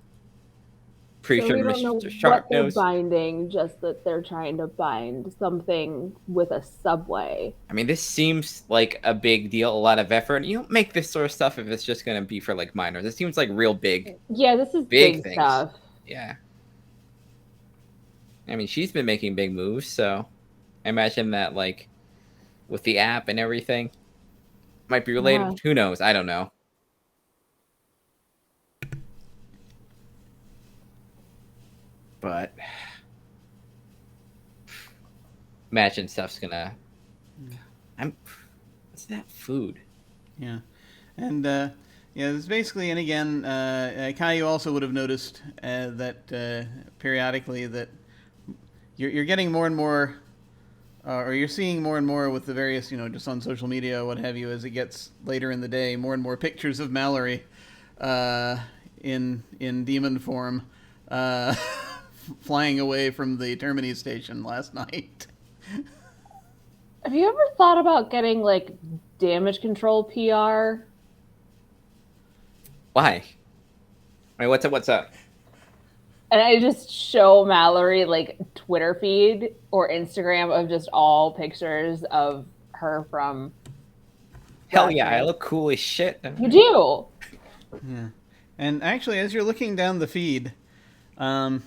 Pretty So sure we don't know Shark what they're knows. binding, just that they're trying to bind something with a subway. I mean, this seems like a big deal, a lot of effort. You don't make this sort of stuff if it's just going to be for like minors. It seems like real big. Yeah, this is Big big things. stuff. Yeah. I mean, she's been making big moves, so I imagine that, like, with the app and everything, might be related. Yeah. Who knows? I don't know. But imagine stuff's gonna. What's that food? Yeah, and it's basically, and again, Caillou also would have noticed that periodically that you're getting more and more, or you're seeing more and more with the various, just on social media, what have you, as it gets later in the day, more and more pictures of Mallory in demon form. Flying away from the Termini station last night. Have you ever thought about getting, like, damage control PR? Why? I mean, what's up? And I just show Mallory, like, Twitter feed or Instagram of just all pictures of her from... Hell yeah, I look cool as shit. You do! Yeah. And actually, as you're looking down the feed...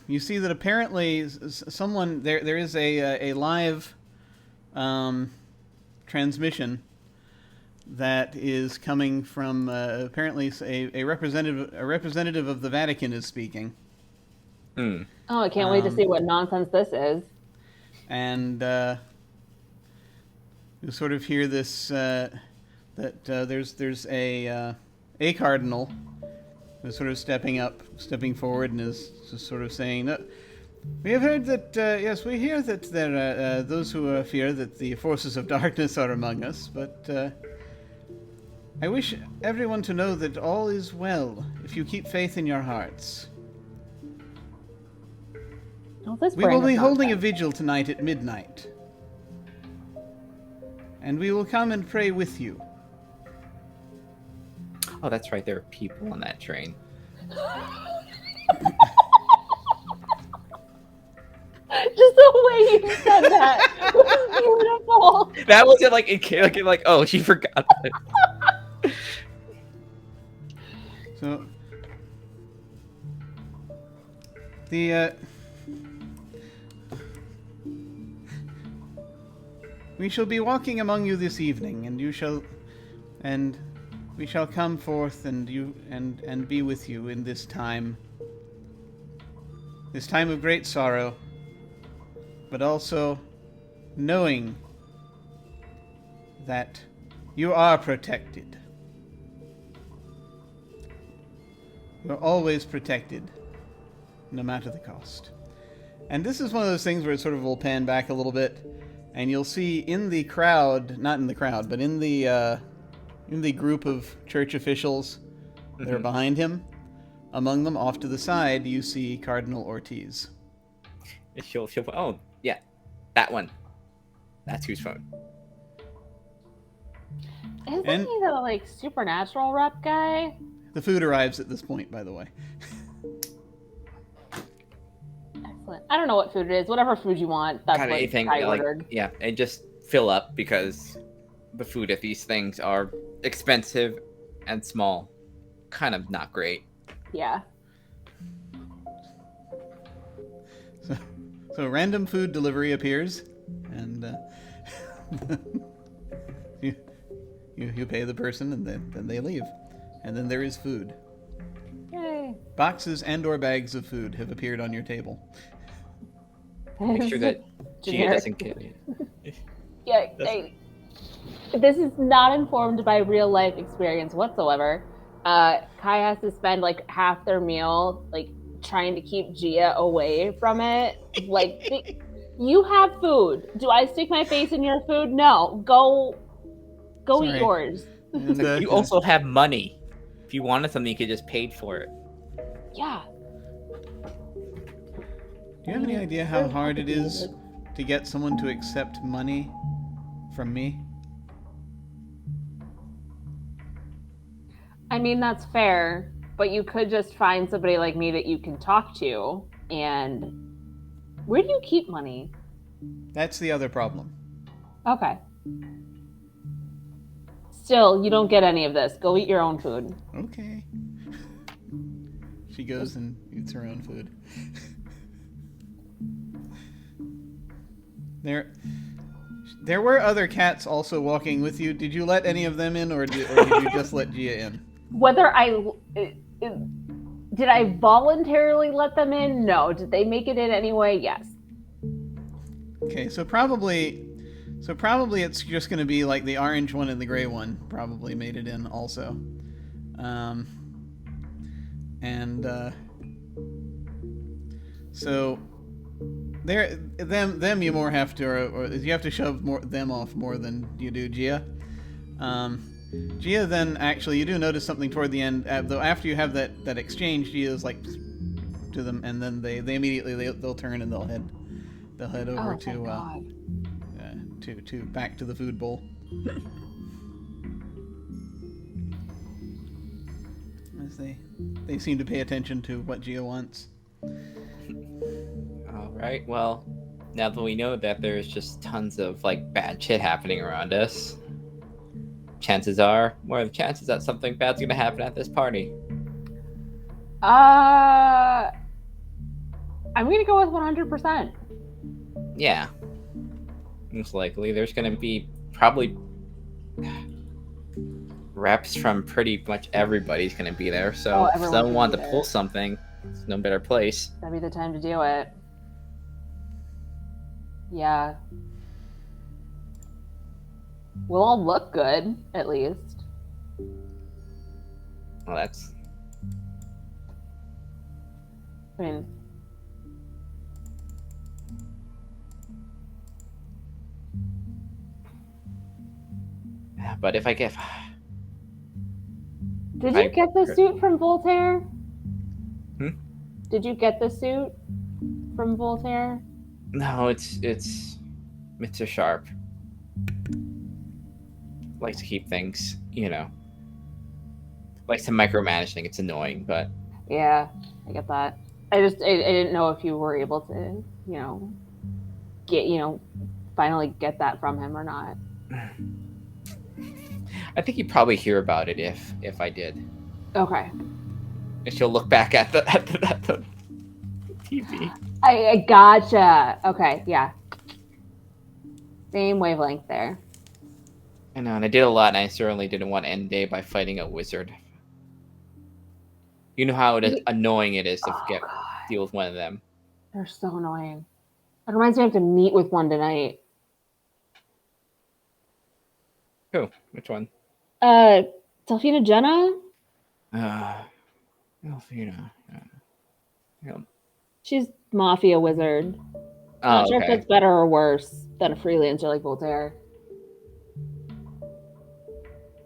you see that apparently someone there is a live transmission that is coming from apparently a representative of the Vatican is speaking. Oh, I can't wait to see what nonsense this is. And you sort of hear this that there's a cardinal who's sort of stepping forward, and is just sort of saying that we have heard that, yes, we hear that there are those who fear that the forces of darkness are among us, but I wish everyone to know that all is well if you keep faith in your hearts. We will be holding a vigil tonight at midnight, and we will come and pray with you. Oh, that's right. There are people on that train. Just the way you said that was beautiful. That wasn't like oh, she forgot that. So the we shall be walking among you this evening, and we shall come forth and be with you in this time of great sorrow, but also knowing that you are protected. You're always protected, no matter the cost. And this is one of those things where it sort of will pan back a little bit, and you'll see in the crowd, not in the crowd, but in the group of church officials that are behind him, among them, off to the side, you see Cardinal Ortiz. Oh, yeah, that one. That's whose phone. Isn't he the like supernatural rep guy? The food arrives at this point, by the way. Excellent. I don't know what food it is. Whatever food you want. That's Kind of what anything, I like, ordered. yeah, and just fill up because the food at these things are expensive and small. Kind of not great. Yeah. So random food delivery appears, and you pay the person, and then they leave, and then there is food. Yay. Boxes and/or bags of food have appeared on your table. Make sure that Gia doesn't get it. Yeah, this is not informed by real life experience whatsoever. Kai has to spend like half their meal like trying to keep Gia away from it. Like, you have food. Do I stick my face in your food? No. Go eat yours. And, you also have money. If you wanted something, you could just paid for it. Yeah. Do you have any idea how hard it is to get someone to accept money from me? I mean, that's fair, but you could just find somebody like me that you can talk to. And where do you keep money? That's the other problem. Okay. Still, you don't get any of this. Go eat your own food. Okay. She goes and eats her own food. There were other cats also walking with you. Did you let any of them in, or did you just let Gia in? Whether did I voluntarily let them in? No. Did they make it in anyway? Yes. Okay, so probably it's just going to be like the orange one and the gray one probably made it in also. So them you more have to, or you have to shove them off more than you do Gia. Gia then actually you do notice something toward the end, though after you have that exchange, Gia's like to them, and then they immediately they'll turn and they'll head over to back to the food bowl. As they seem to pay attention to what Gia wants. Alright, well, now that we know that there's just tons of like bad shit happening around us, chances are, what are the chances that something bad's gonna happen at this party? I'm gonna go with 100%. Yeah. Most likely. There's gonna be probably reps from pretty much everybody's gonna be there, so if someone wanted to pull something, there's no better place. That'd be the time to do it. Yeah. We'll all look good, at least. Well, that's... I mean... But if I get... Did you get the suit from Voltaire? Hmm? Did you get the suit from Voltaire? No, it's Mr. Sharp. Likes to keep things, likes to micromanage things. It's annoying, but... Yeah, I get that. I didn't know if you were able to, finally get that from him or not. I think you'd probably hear about it if I did. Okay. And she'll look back at the TV. I gotcha. Okay, yeah. Same wavelength there. I know, and I did a lot, and I certainly didn't want to end the day by fighting a wizard. You know how annoying it is to deal with one of them. They're so annoying. It reminds me I have to meet with one tonight. Who? Which one? Delphina Jenna? Delphina. Yeah. She's mafia wizard. Not sure if that's better or worse than a freelancer like Voltaire.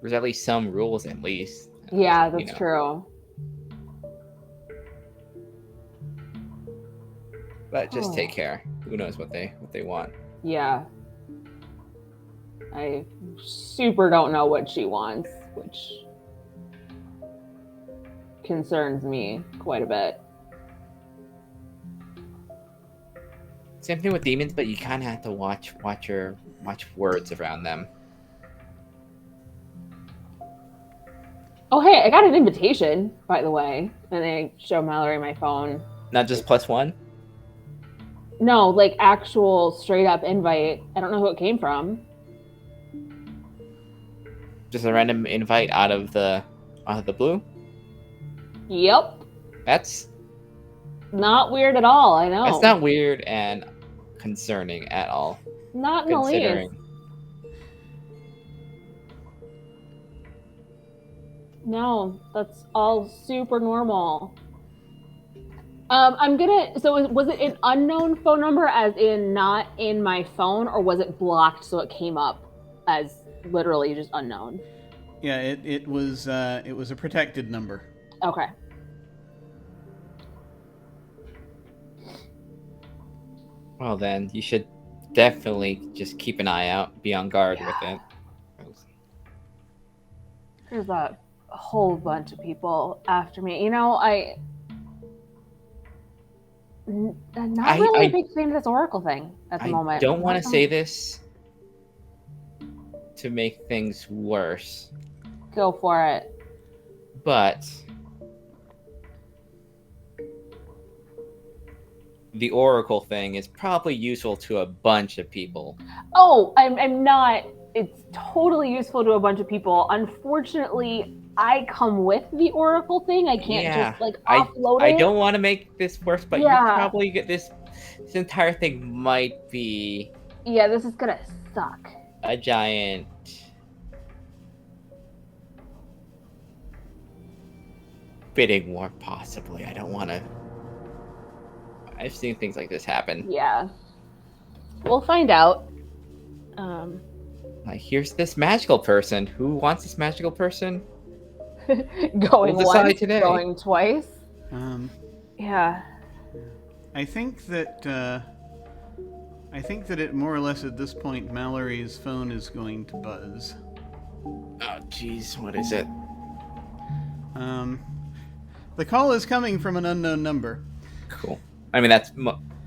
There's at least some rules, at least. Yeah, that's true. But just take care. Who knows what they want? Yeah. I super don't know what she wants, which concerns me quite a bit. Same thing with demons, but you kind of have to watch words around them. Oh, hey, I got an invitation, by the way. And I show Mallory my phone. Not just +1? No, like actual straight up invite. I don't know who it came from. Just a random invite out of the blue? Yep. That's not weird at all, I know. That's not weird and concerning at all. Not in the least. No, that's all super normal. So was it an unknown phone number as in not in my phone, or was it blocked so it came up as literally just unknown? Yeah, it was a protected number. Okay. Well then, you should definitely just keep an eye out, be on guard with it. There's a whole bunch of people after me. You know, I'm not really a big fan of this Oracle thing at the moment. I don't want to say this to make things worse. Go for it. But the Oracle thing is probably useful to a bunch of people. Oh, I'm not. It's totally useful to a bunch of people. Unfortunately, I come with the Oracle thing. I can't just like offload it. I don't want to make this worse, but you probably get this entire thing might be. Yeah, this is gonna suck. A giant bidding war, possibly. I don't want to. I've seen things like this happen. Yeah. We'll find out. Like, here's this magical person. Who wants this magical person? Going once, today. Going twice. Yeah. I think that it more or less at this point, Mallory's phone is going to buzz. Oh, jeez, what is it? The call is coming from an unknown number. Cool. I mean, that's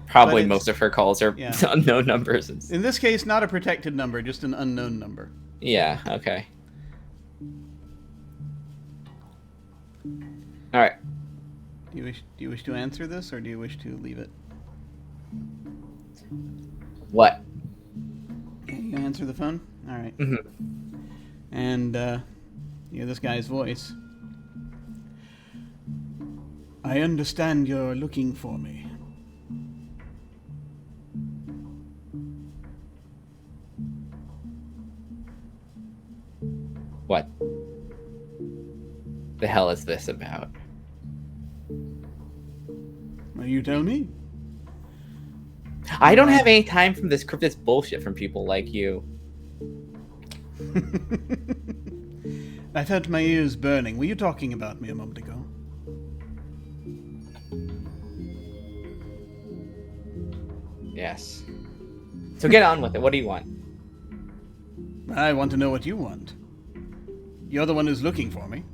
probably most of her calls are unknown numbers. In this case, not a protected number, just an unknown number. Yeah, okay. All right. Do you wish to answer this, or do you wish to leave it? What? You answer the phone? All right. Mm-hmm. And you hear this guy's voice. I understand you're looking for me. What the hell is this about? Well, you tell me. I don't have any time for this bullshit from people like you. I felt my ears burning. Were you talking about me a moment ago? Yes. So get on with it. What do you want? I want to know what you want. You're the one who's looking for me.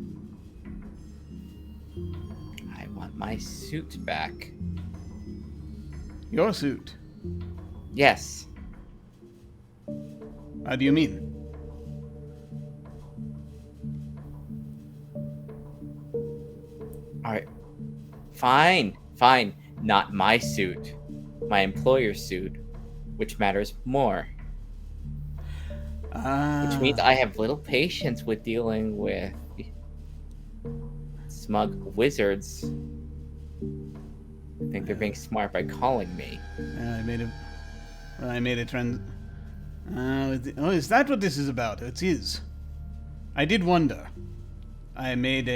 I want my suit back. Your suit? Yes. How do you mean? Alright. Fine. Not my suit. My employer's suit, which matters more. Which means I have little patience with dealing with smug wizards. I think they're being smart by calling me. I made a trend. Oh, is that what this is about? It is. I did wonder. I made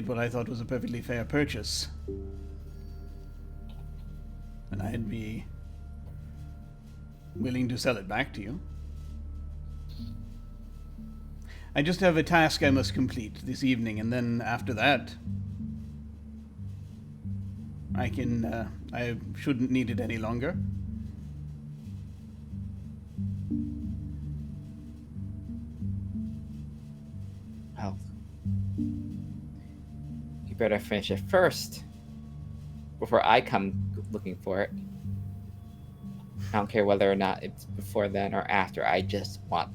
what I thought was a perfectly fair purchase. And I'd be willing to sell it back to you. I just have a task I must complete this evening, and then after that, I shouldn't need it any longer. better finish it first before I come looking for it. I don't care whether or not it's before then or after. I just want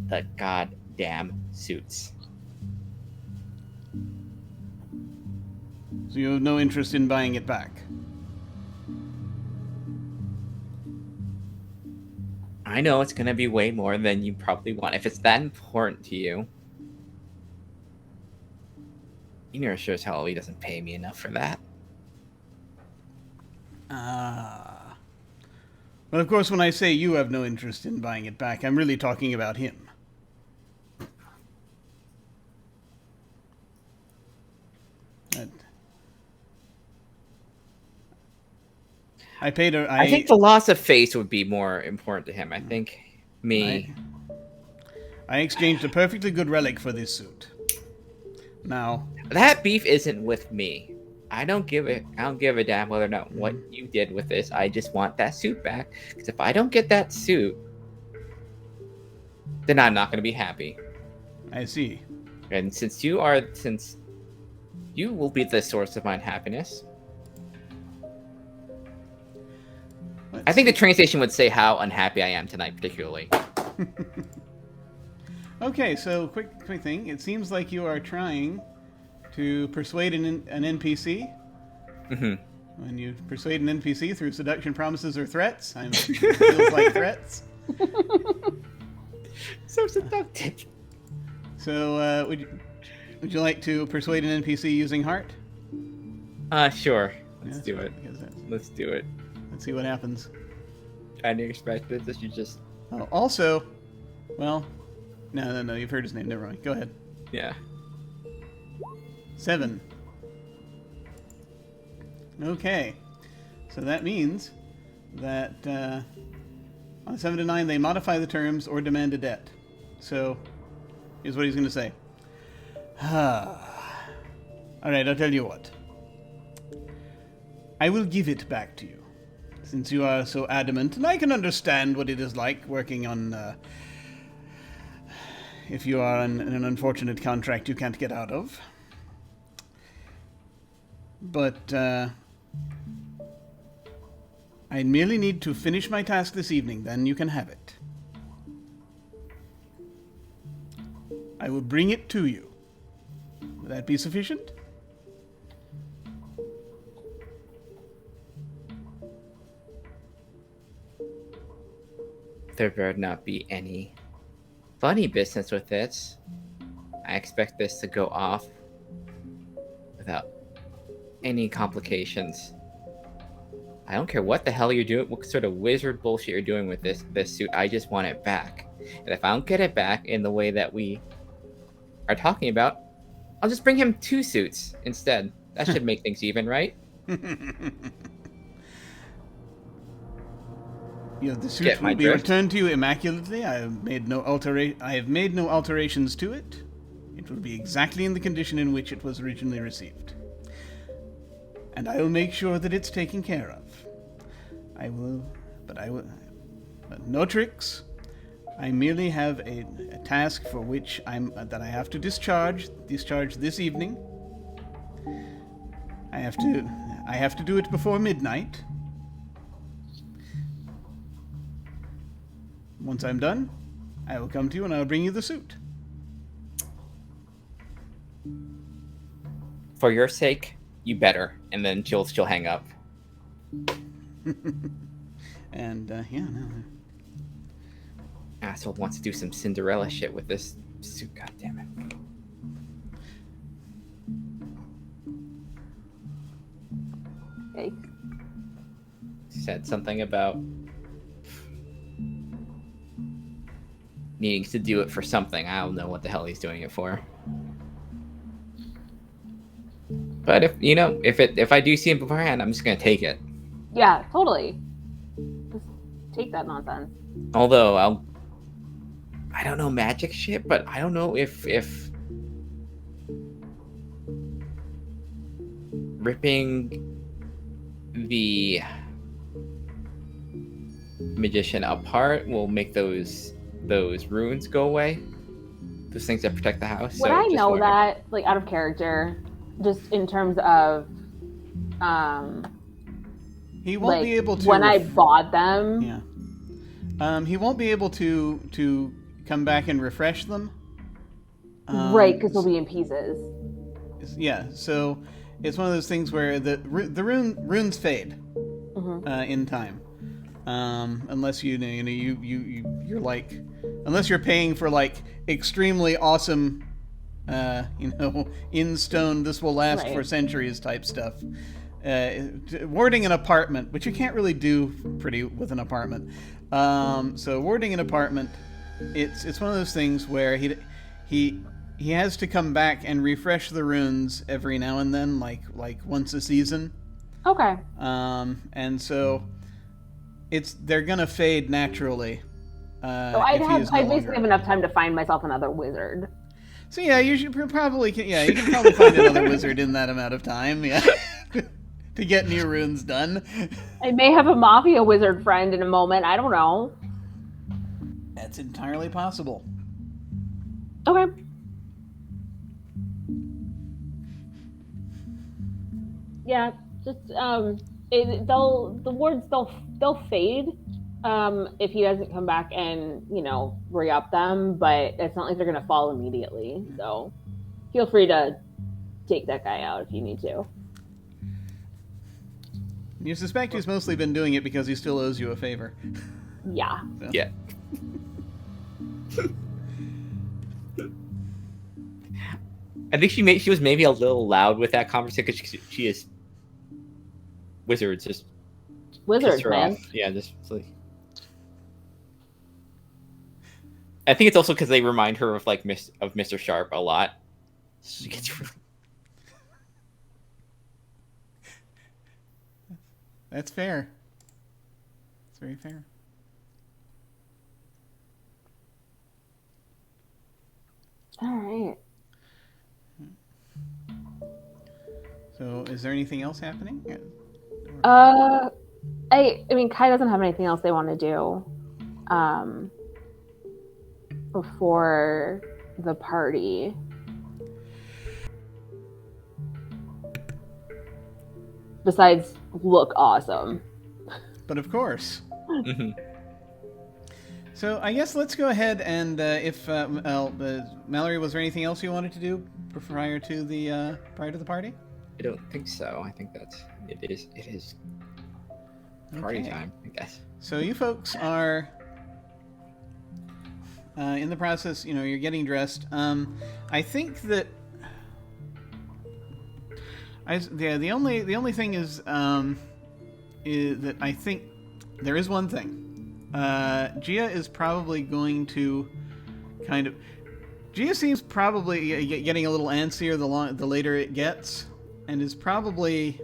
the goddamn suits. So you have no interest in buying it back? I know it's going to be way more than you probably want. If it's that important to you, you know sure as hell he doesn't pay me enough for that. Well, of course, when I say you have no interest in buying it back, I'm really talking about him. I think the loss of face would be more important to him. I think me. I exchanged a perfectly good relic for this suit. Now that beef isn't with me. I don't give a damn whether or not what you did with this. I just want that suit back. Because if I don't get that suit, then I'm not going to be happy. I see. And since you will be the source of my happiness. I think the train station would say how unhappy I am tonight, particularly. Okay, so quick thing. It seems like you are trying to persuade an NPC. Mm-hmm. When you persuade an NPC through seduction, promises, or threats, it feels like threats. So seductive. So, would you like to persuade an NPC using heart? Sure. Let's do it. Let's do it. Let's see what happens. I didn't expect it. This you just. Oh, also, well, no. You've heard his name. Never mind. Go ahead. Yeah. 7. Okay. So that means that on a 7 to 9, they modify the terms or demand a debt. So, here's what he's going to say. All right, I'll tell you what. I will give it back to you. Since you are so adamant, and I can understand what it is like working on, if you are in an unfortunate contract you can't get out of. But, I merely need to finish my task this evening, then you can have it. I will bring it to you. Would that be sufficient? There better not be any funny business with it. I expect this to go off without any complications. I don't care what the hell you're doing, what sort of wizard bullshit you're doing with this suit. I just want it back. And if I don't get it back in the way that we are talking about, I'll just bring him 2 suits instead. That should make things even, right? The suit will be returned to you immaculately. I have made no alterations to it. It will be exactly in the condition in which it was originally received. And I will make sure that it's taken care of. But no tricks. I merely have a task for which that I have to discharge this evening. I have to do it before midnight. Once I'm done, I will come to you and I'll bring you the suit. For your sake, you better. And then she'll hang up. And, Asshole wants to do some Cinderella shit with this suit. God damn it. Okay. Said something about needing to do it for something. I don't know what the hell he's doing it for. But if I do see him beforehand, I'm just gonna take it. Yeah, totally. Just take that nonsense. Although I don't know magic shit, but I don't know if ripping the magician apart will make those runes go away. Those things that protect the house. Would I know that, like, out of character? just in terms of, he won't be able to when I bought them. Yeah. He won't be able to come back and refresh them. Right, because they'll be in pieces. Yeah, so it's one of those things where the runes fade in time, unless you're like, unless you're paying for like extremely awesome, in stone, this will last for centuries type stuff. Warding an apartment, which you can't really do pretty with an apartment. So warding an apartment, it's one of those things where he has to come back and refresh the runes every now and then, like once a season. Okay. And so they're gonna fade naturally. So I basically have enough time to find myself another wizard. So yeah, you should probably you can probably find another wizard in that amount of time. Yeah. To get new runes done. I may have a mafia wizard friend in a moment. I don't know. That's entirely possible. Okay. Yeah, just the wards they'll fade if he doesn't come back and re-up them, but it's not like they're gonna fall immediately. So feel free to take that guy out if you need to. You suspect he's mostly been doing it because he still owes you a favor. Yeah. So. Yeah. I think she was maybe a little loud with that conversation because she is wizards just wizards, man. Off. Yeah, just like. I think it's also because they remind her of Mr. Sharp a lot. She gets really. That's fair. It's very fair. All right. So, is there anything else happening? I mean, Kai doesn't have anything else they want to do before the party. Besides, look awesome. But of course. So I guess let's go ahead and if Mallory, was there anything else you wanted to do prior to the party? I don't think so. I think it is party time, I guess. So you folks are in the process. You're getting dressed. I think that. The only thing is that I think there is one thing. Gia is probably going to Gia seems probably getting a little antsier the later it gets, and is probably.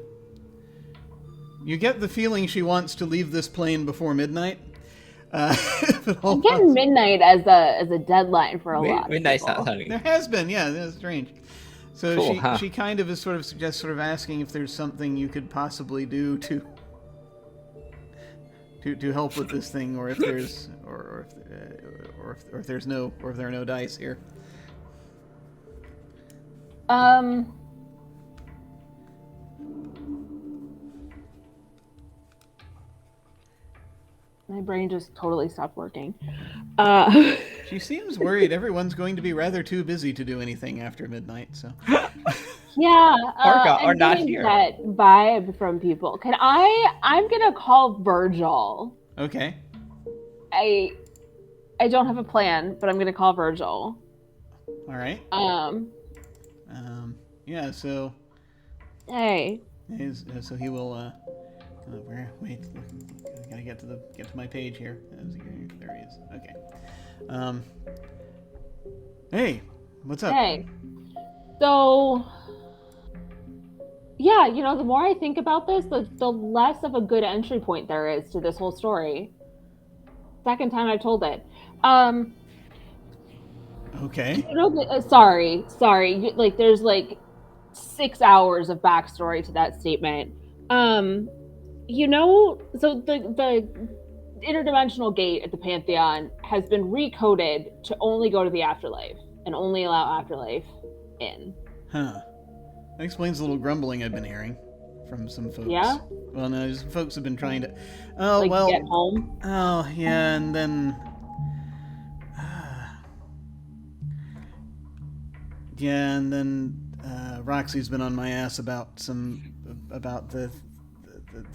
You get the feeling she wants to leave this plane before midnight. I'm getting midnight as a deadline for a lot of midnight's people. not hunting. There has been, yeah, that's strange. So cool, she kind of is suggests asking if there's something you could possibly do to help with this thing, or if there's or if there are no dice here. My brain just totally stopped working. She seems worried everyone's going to be rather too busy to do anything after midnight, so. Yeah, or not here. That vibe from people. I'm gonna call Virgil. Okay. I don't have a plan, but I'm gonna call Virgil. All right. Yeah. So. Hey. So he will. Wait. I gotta get to my page here. There he is. Okay. Hey, what's up? Hey. So. Yeah, the more I think about this, the less of a good entry point there is to this whole story. Second time I've told it. Okay. Sorry. There's 6 hours of backstory to that statement. So the interdimensional gate at the Pantheon has been recoded to only go to the afterlife and only allow afterlife in. Huh. That explains the little grumbling I've been hearing from some folks. Yeah? Well, no, some folks have been trying to... Oh, Like, well... get home? Oh, yeah, and then... Yeah, and then Roxy's been on my ass about the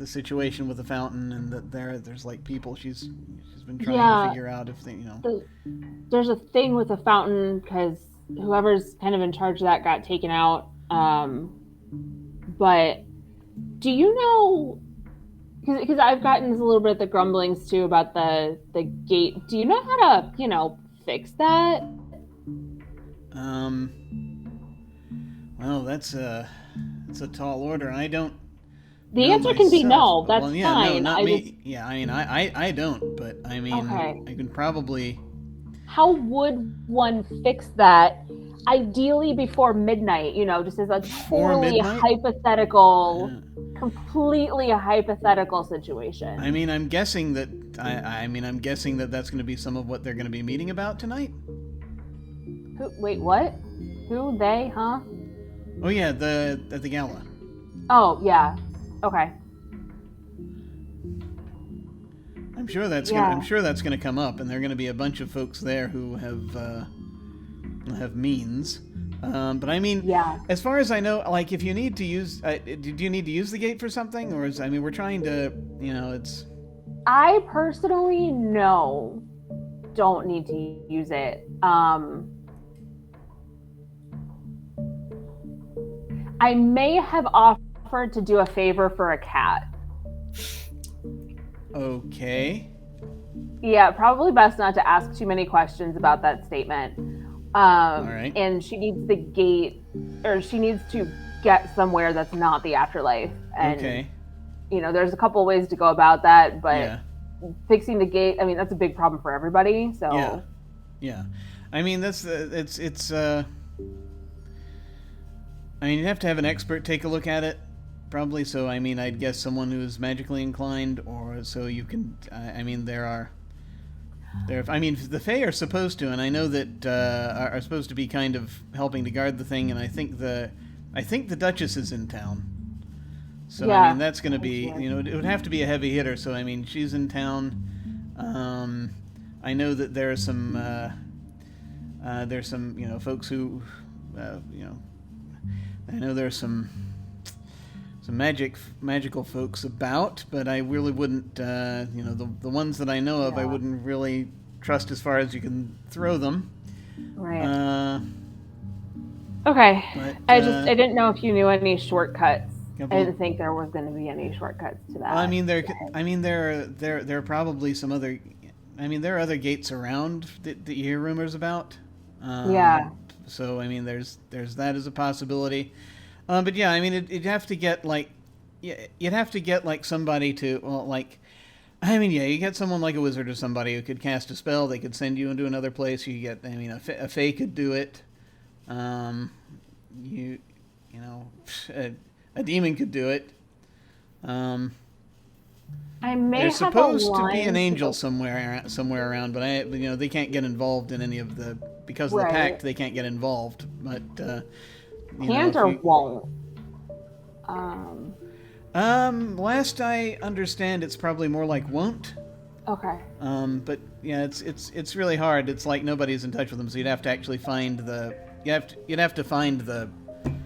situation with the fountain, and that there's like people she's been trying to figure out if they, There's a thing with the fountain because whoever's kind of in charge of that got taken out. But do you know? Because I've gotten a little bit of the grumblings too about the gate. Do you know how to fix that? Well, that's a tall order. I don't. The answer can be no. That's well, yeah, fine. No, not me. Yeah, I mean, I don't, but I mean, okay. I can probably. How would one fix that? Ideally before midnight, just as a totally hypothetical, completely a hypothetical situation. I mean, I'm guessing that that's going to be some of what they're going to be meeting about tonight. Wait, what? Who? They? Huh? Oh yeah, at the gala. Oh yeah. Okay. I'm sure that's gonna come up, and there are gonna be a bunch of folks there who have means. But I mean, as far as I know, like if you need to use, do you need to use the gate for something, or we're trying to, it's. I personally don't need to use it. I may have offered to do a favor for a cat. Okay. Yeah, probably best not to ask too many questions about that statement. All right. And she needs the gate, or she needs to get somewhere that's not the afterlife. And, okay. There's a couple ways to go about that, but fixing the gate, that's a big problem for everybody. So. Yeah. I mean, that's you'd have to have an expert take a look at it, probably. So, I'd guess someone who's magically inclined, or so you can. The Fae are supposed to, and I know that are supposed to be kind of helping to guard the thing. And I think the Duchess is in town. So that's going to be, it would have to be a heavy hitter. So she's in town. I know that there's some folks who, I know there's some magical folks about, but I really wouldn't, the ones that I know of, I wouldn't really trust as far as you can throw them. Right. Okay. But, I didn't know if you knew any shortcuts. I didn't think there was going to be any shortcuts to that. There are probably some other. There are other gates around that you hear rumors about. So there's that as a possibility. But yeah, you'd have to get somebody to you get someone like a wizard or somebody who could cast a spell. They could send you into another place. You get a Fae could do it. A demon could do it. There's supposed to be an angel somewhere around, but they can't get involved in any of the because of the pact. They can't get involved, but can't or won't. Last I understand, it's probably more like won't. Okay. But yeah, it's really hard. It's like nobody's in touch with them, so you'd have to actually find the. You'd have to find the.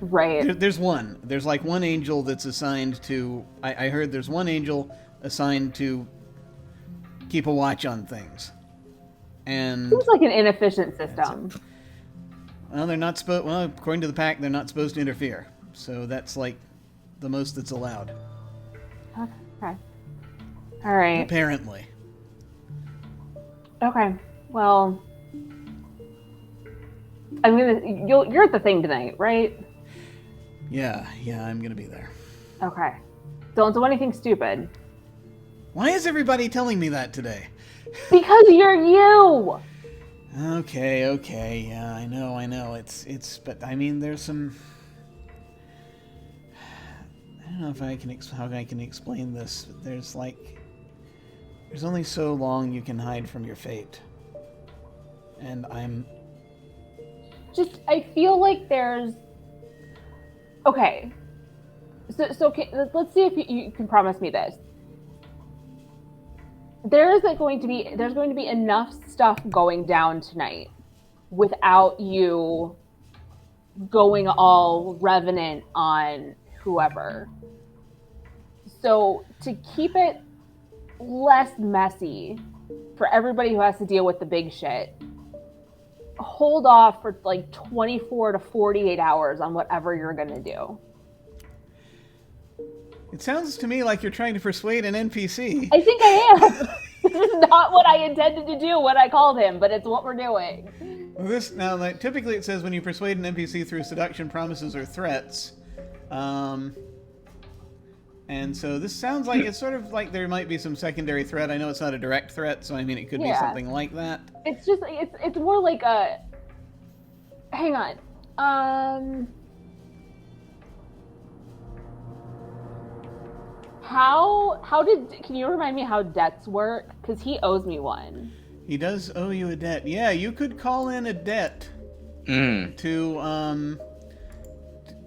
Right. There's one. There's like one angel that's assigned to. I heard there's one angel assigned to keep a watch on things. And seems like an inefficient system. Well, they're not supposed. Well, according to the pact, they're not supposed to interfere. So that's like the most that's allowed. Okay. All right. Apparently. Okay. Well, you're at the thing tonight, right? Yeah, I'm gonna be there. Okay. Don't do anything stupid. Why is everybody telling me that today? Because you're you! Okay, yeah, I know. It's but there's some. I don't know if how I can explain this. There's only so long you can hide from your fate. And I feel like there's Okay. So let's see if you can promise me this. There's going to be enough stuff going down tonight without you going all revenant on whoever. So to keep it less messy for everybody who has to deal with the big shit, hold off for like 24 to 48 hours on whatever you're going to do. It sounds to me like you're trying to persuade an NPC. I think I am. This is not what I intended to do when I called him, but it's what we're doing. Well, like typically it says when you persuade an NPC through seduction, promises, or threats. And so this sounds like it's sort of like there might be some secondary threat. I know it's not a direct threat, so I mean it could be something like that. It's just it's more like a. Hang on. Can you remind me how debts work? Because he owes me one. He does owe you a debt. Yeah, you could call in a debt to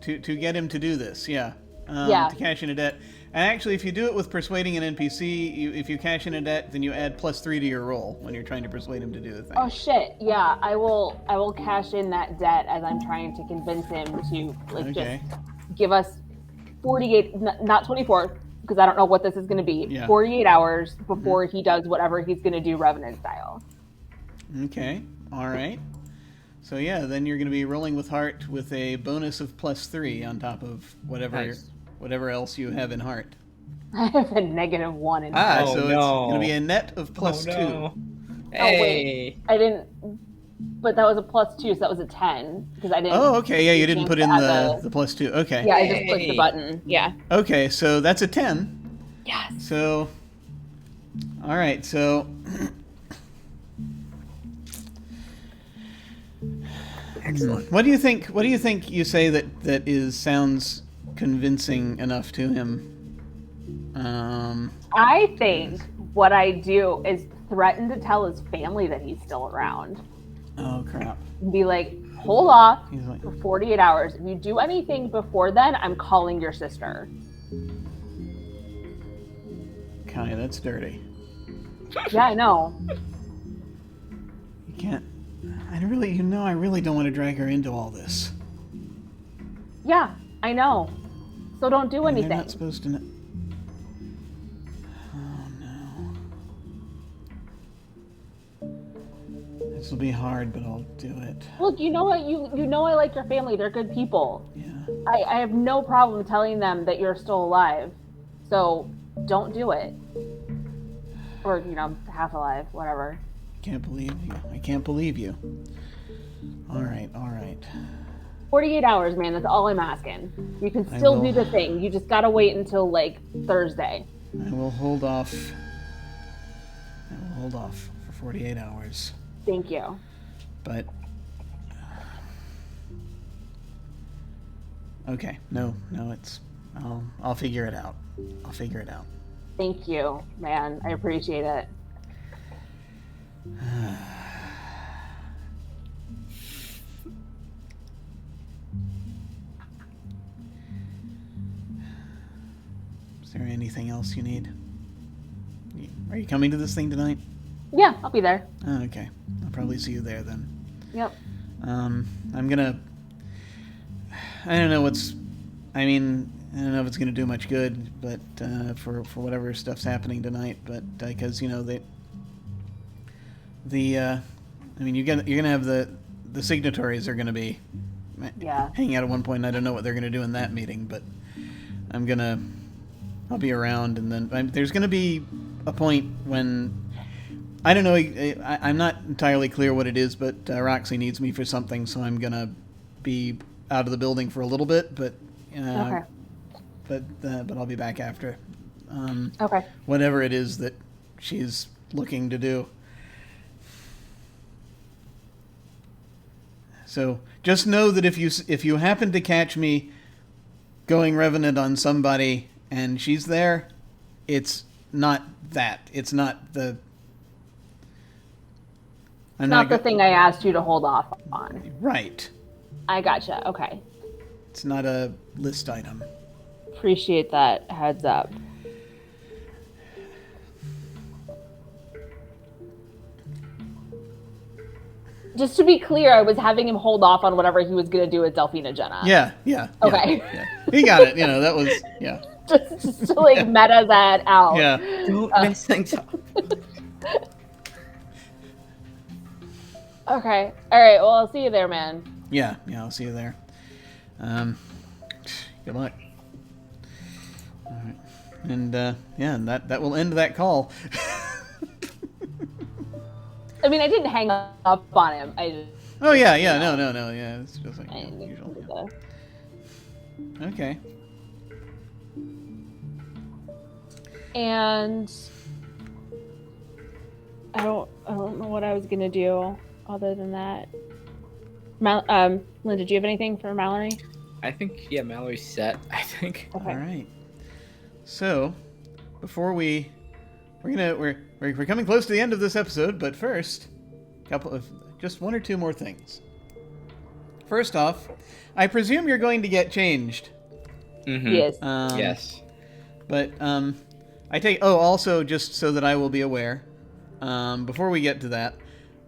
get him to do this. Yeah. To cash in a debt. And actually, if you do it with persuading an NPC, if you cash in a debt, then you add +3 to your roll when you're trying to persuade him to do the thing. Oh shit! Yeah, I will cash in that debt as I'm trying to convince him to just give us 48, not 24, because I don't know what this is going to be. Yeah. 48 hours before he does whatever he's going to do, Revenant style. Okay. All right. So yeah, then you're going to be rolling with heart with a bonus of +3 on top of whatever else you have in heart. I have a -1 in heart. So it's going to be a net of +2. No. Hey. Oh wait, I didn't. But that was a +2, so that was a 10 because I didn't. Oh, okay. Yeah, you didn't put in the +2. Okay. Yeah, I just clicked the button. Yeah. Okay, so that's a 10. Yes. So, all right. So. Excellent. What do you think? What do you think you say that sounds convincing enough to him? I think what I do is threaten to tell his family that he's still around. Oh crap! And be like, hold off like, for 48 hours. If you do anything before then, I'm calling your sister. Okay, that's dirty. Yeah, I know. You can't. I really don't want to drag her into all this. Yeah, I know. So don't do anything. They're not supposed to know. Oh no. This will be hard, but I'll do it. Look, you know what? You know I like your family. They're good people. Yeah. I have no problem telling them that you're still alive. So don't do it. Or, half alive, whatever. Can't believe you. I can't believe you. All right. 48 hours, man. That's all I'm asking. You can still do the thing. You just gotta wait until Thursday. I will hold off for 48 hours. Thank you. But okay, no, I'll figure it out. Thank you, man. I appreciate it. Is there anything else you need? Are you coming to this thing tonight? Yeah, I'll be there. Oh, okay. I'll probably see you there then. Yep. I'm gonna. I don't know if it's gonna do much good, but for whatever stuff's happening tonight, but because you're gonna have the signatories are gonna be hanging out at one point. And I don't know what they're gonna do in that meeting, but I'll be around, and then there's gonna be a point when. I don't know. I'm not entirely clear what it is, but Roxy needs me for something, so I'm gonna be out of the building for a little bit. But okay. But I'll be back after. Okay. Whatever it is that she's looking to do. So just know that if you happen to catch me going revenant on somebody and she's there, it's not that. It's not the. It's not the thing I asked you to hold off on. Right. I gotcha. Okay. It's not a list item. Appreciate that heads up. Just to be clear, I was having him hold off on whatever he was going to do with Delphina Jenna. Yeah. Okay. Yeah. He got it. That was, yeah. just to like meta that out. Yeah. Don't mess things up. Okay. All right. Well, I'll see you there, man. Yeah, I'll see you there. Good luck. All right. And, and that will end that call. I mean, I didn't hang up on him. Oh, yeah. No. Yeah, it's just like usual. Yeah. Okay. And I don't know what I was gonna do other than that. Lynn, did you have anything for Mallory? I think Mallory's set. I think. Okay. All right. So, before we're coming close to the end of this episode, but first, just one or two more things. First off, I presume you're going to get changed. Mm-hmm. Yes. Yes. But I take. Oh, also, just so that I will be aware, before we get to that,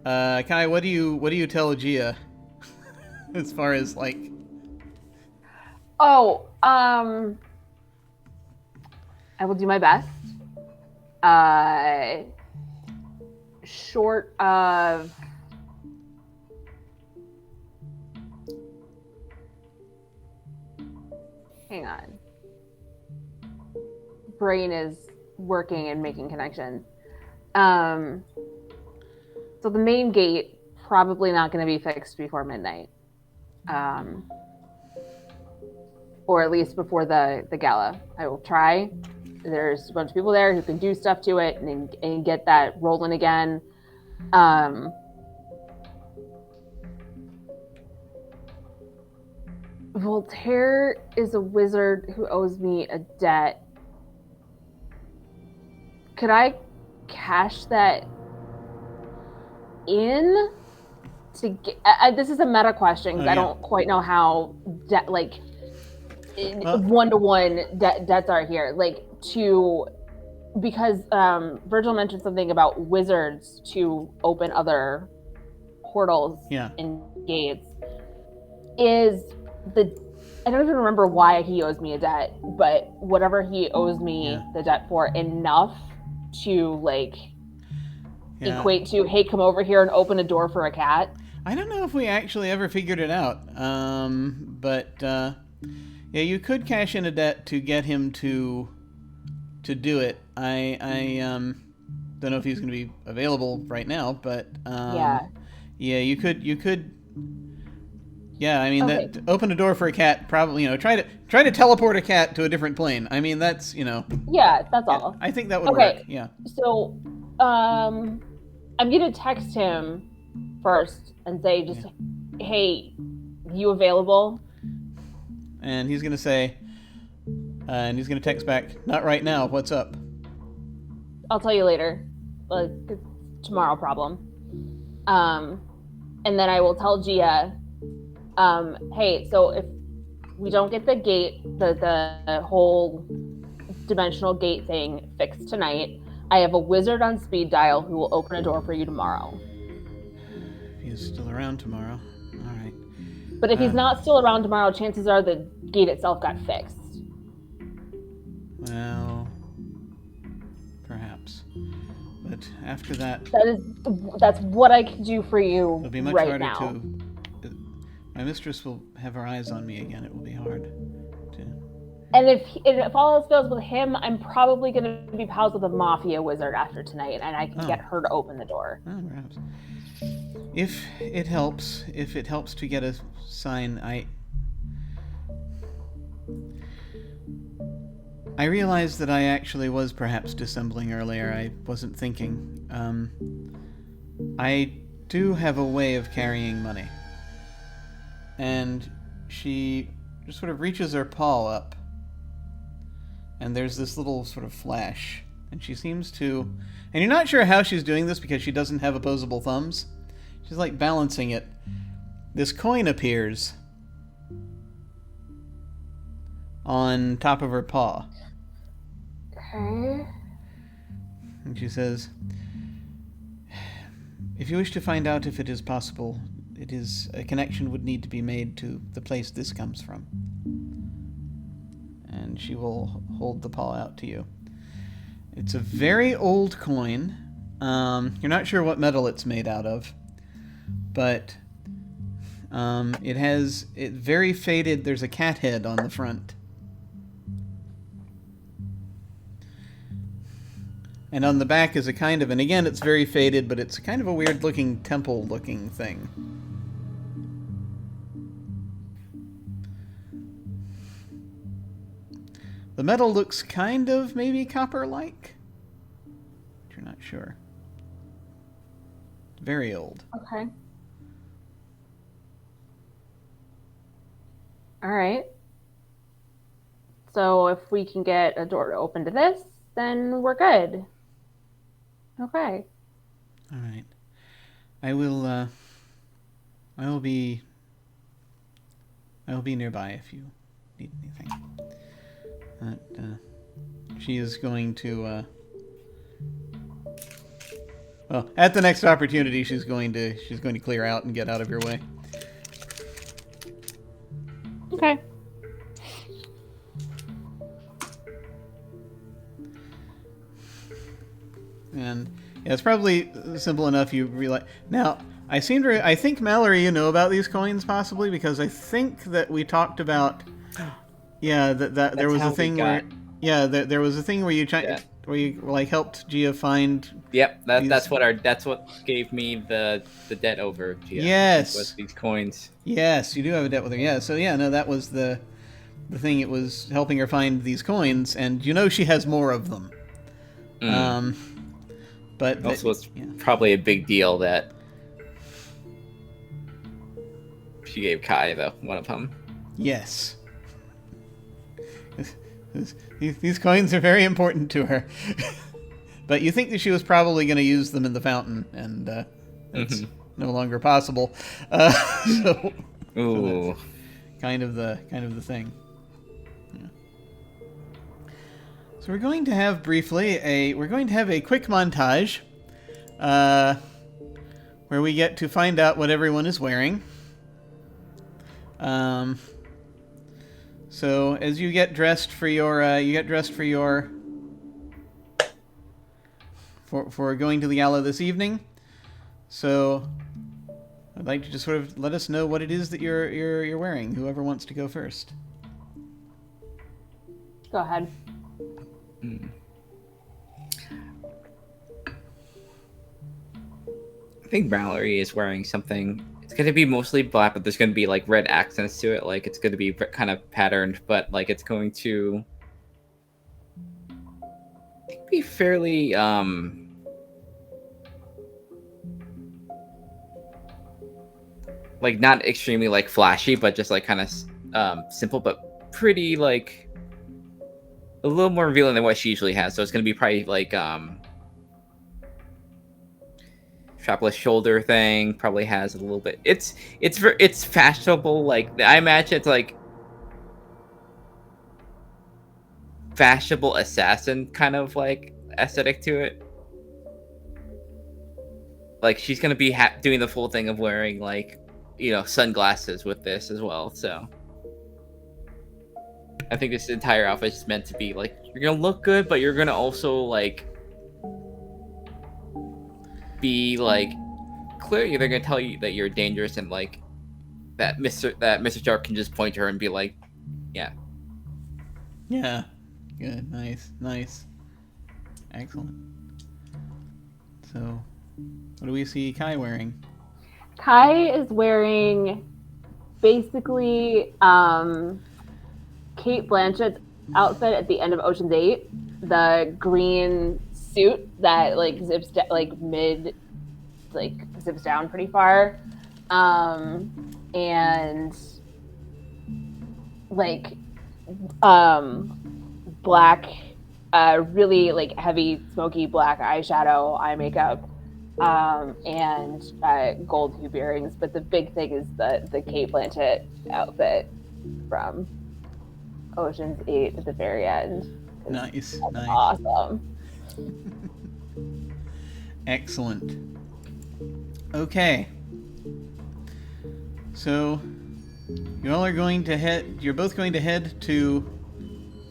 Kai, what do you tell Gia, as far as like? Oh, I will do my best. Short of hang on. Brain is working and making connections. So the main gate probably not going to be fixed before midnight. Or at least before the gala. I will try. There's a bunch of people there who can do stuff to it and get that rolling again. Voltaire is a wizard who owes me a debt. Could I cash that in to get? This is a meta question because I don't quite know how one-to-one debts are here. Because Virgil mentioned something about wizards to open other portals and gates. I don't even remember why he owes me a debt, but whatever he owes me the debt for enough to equate to, hey, come over here and open a door for a cat. I don't know if we actually ever figured it out, but you could cash in a debt to get him to do it. I don't know if he's going to be available right now, but you could. Yeah, I mean, that open a door for a cat. Probably, try to teleport a cat to a different plane. I mean, that's Yeah, that's all. I think that would work. Yeah. So, I'm gonna text him first and say hey, you available? And he's gonna say, and he's gonna text back, not right now. What's up? I'll tell you later. Tomorrow problem. And then I will tell Gia. Hey, so if we don't get the gate, the whole dimensional gate thing fixed tonight, I have a wizard on speed dial who will open a door for you tomorrow. If he's still around tomorrow. All right. But if he's not still around tomorrow, chances are the gate itself got fixed. Well, perhaps. But after that... That's what I can do for you it'll be much right harder now. My mistress will have her eyes on me again. It will be hard to... And if all else fails with him, I'm probably going to be pals with a mafia wizard after tonight, and I can get her to open the door. Oh, perhaps. If it helps to get a sign, I realized that I actually was perhaps dissembling earlier. I wasn't thinking. I do have a way of carrying money. And she just sort of reaches her paw up. And there's this little sort of flash. And she seems to... And you're not sure how she's doing this because she doesn't have opposable thumbs. She's like balancing it. This coin appears. on top of her paw. Okay. And she says, "If you wish to find out if it is possible, a connection would need to be made to the place this comes from." And she will hold the paw out to you. It's a very old coin. You're not sure what metal it's made out of, but it very faded. There's a cat head on the front. And on the back is a kind of, and again, it's very faded, but it's kind of a weird-looking temple-looking thing. The metal looks kind of maybe copper-like. But you're not sure. Very old. Okay. All right. So if we can get a door to open to this, then we're good. Okay. All right. I will be nearby if you need anything. She is going to well, at the next opportunity she's going to clear out and get out of your way. Okay. And yeah, it's probably simple enough you realize. Now, I think Mallory, you know about these coins possibly, because I think that we talked about that there was a thing where there was a thing where you where you like helped Gia find. Yep, that's what gave me the debt over Gia. Yes, was these coins. Yes, you do have a debt with her. Yeah, so that was the thing. It was helping her find these coins, and she has more of them. But also, it's probably a big deal that she gave Kai one of them. Yes. These coins are very important to her. But you think that she was probably going to use them in the fountain, and it's no longer possible. So that's kind of the thing. Yeah. So we're going to have a quick montage, where we get to find out what everyone is wearing. So as you get dressed for for going to the gala this evening. So I'd like you to sort of let us know what it is that you're wearing. Whoever wants to go first. Go ahead. I think Mallory is wearing something. It's going to be mostly black, but there's going to be like red accents to it. Like it's going to be kind of patterned, but like it's going to be fairly like not extremely like flashy, but just like kind of simple, but pretty like a little more revealing than what she usually has. So it's going to be probably like strapless shoulder thing. Probably has a little bit. It's fashionable. Like I imagine it's like fashionable assassin kind of like aesthetic to it. Like she's gonna be doing the full thing of wearing like sunglasses with this as well. So I think this entire outfit is meant to be like you're gonna look good, but you're gonna also like be like clearly they're gonna tell you that you're dangerous and like that Mr. Shark can just point to her and be like, yeah, good, nice, excellent. So what do we see Kai wearing? Kai is wearing basically Kate Blanchett's outfit at the end of Ocean's 8, the green suit that like zips zips down pretty far, and like black, really like heavy smoky black eyeshadow, eye makeup, and gold hoop earrings. But the big thing is the Kate Blanchett outfit from Ocean's 8 at the very end. Nice. Awesome. Excellent. Okay. So, you all are going to head. You're both going to head to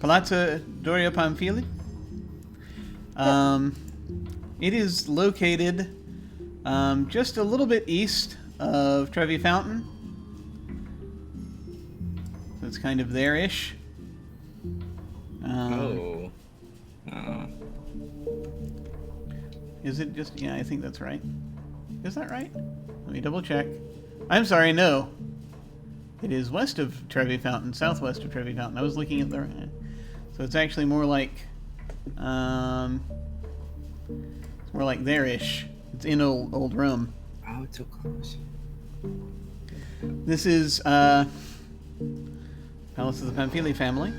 Palazzo Doria Pamphili. It is located just a little bit east of Trevi Fountain. So it's kind of there-ish. Is it just... Yeah, I think that's right. Is that right? Let me double check. I'm sorry, no. It is west of Trevi Fountain, southwest of Trevi Fountain. I was looking at the... So it's actually more like... it's more like there-ish. It's in old Rome. Oh, it's so close. This is Palace of the Pamphili family.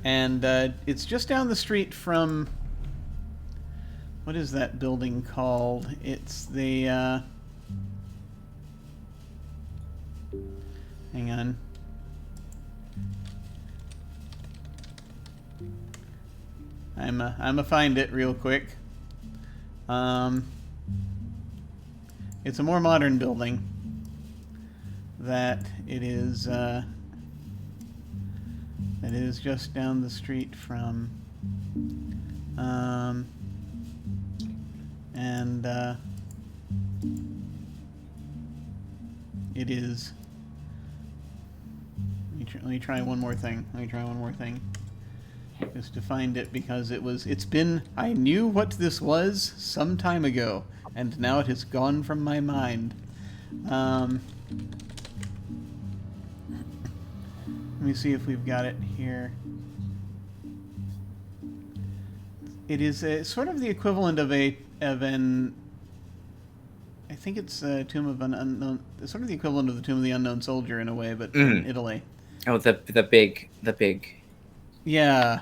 And it's just down the street from... What is that building called? It's the... hang on. I'm a find it real quick. It's a more modern building. That it is just down the street from. It is. Let me try one more thing. Just to find it, because I knew what this was some time ago, and now it has gone from my mind. Let me see if we've got it here. It is sort of the equivalent of an. I think it's a Tomb of an Unknown. It's sort of the equivalent of the Tomb of the Unknown Soldier in a way, but in Italy. Oh, the big. Yeah,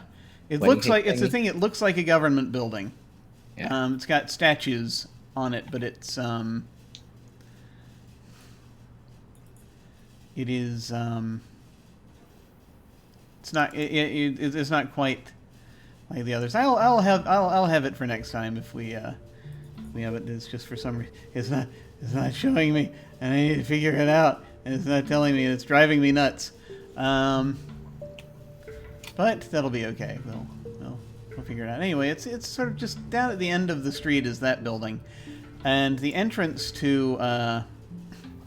it looks like it's a thing. It looks like a government building. Yeah. It's got statues on it, but it's it is it's not it's not quite like the others. I'll have it for next time if we have it. It's just for some reason it's not showing me, and I need to figure it out, and it's not telling me, and it's driving me nuts. But that'll be okay. We'll figure it out. Anyway, it's sort of just down at the end of the street is that building, and the entrance to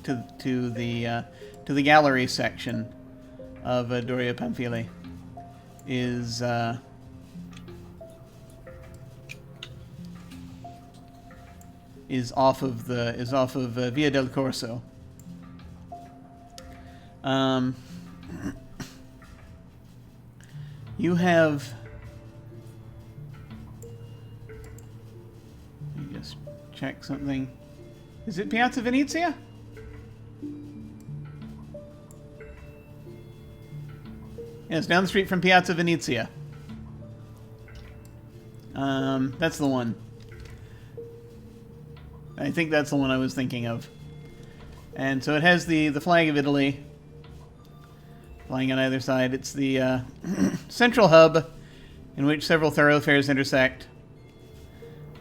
the gallery section of Doria Pamphili is off of Via del Corso. You have... Let me just check something. Is it Piazza Venezia? Yeah, it's down the street from Piazza Venezia. That's the one. I think that's the one I was thinking of. And so it has the flag of Italy flying on either side. It's the central hub in which several thoroughfares intersect,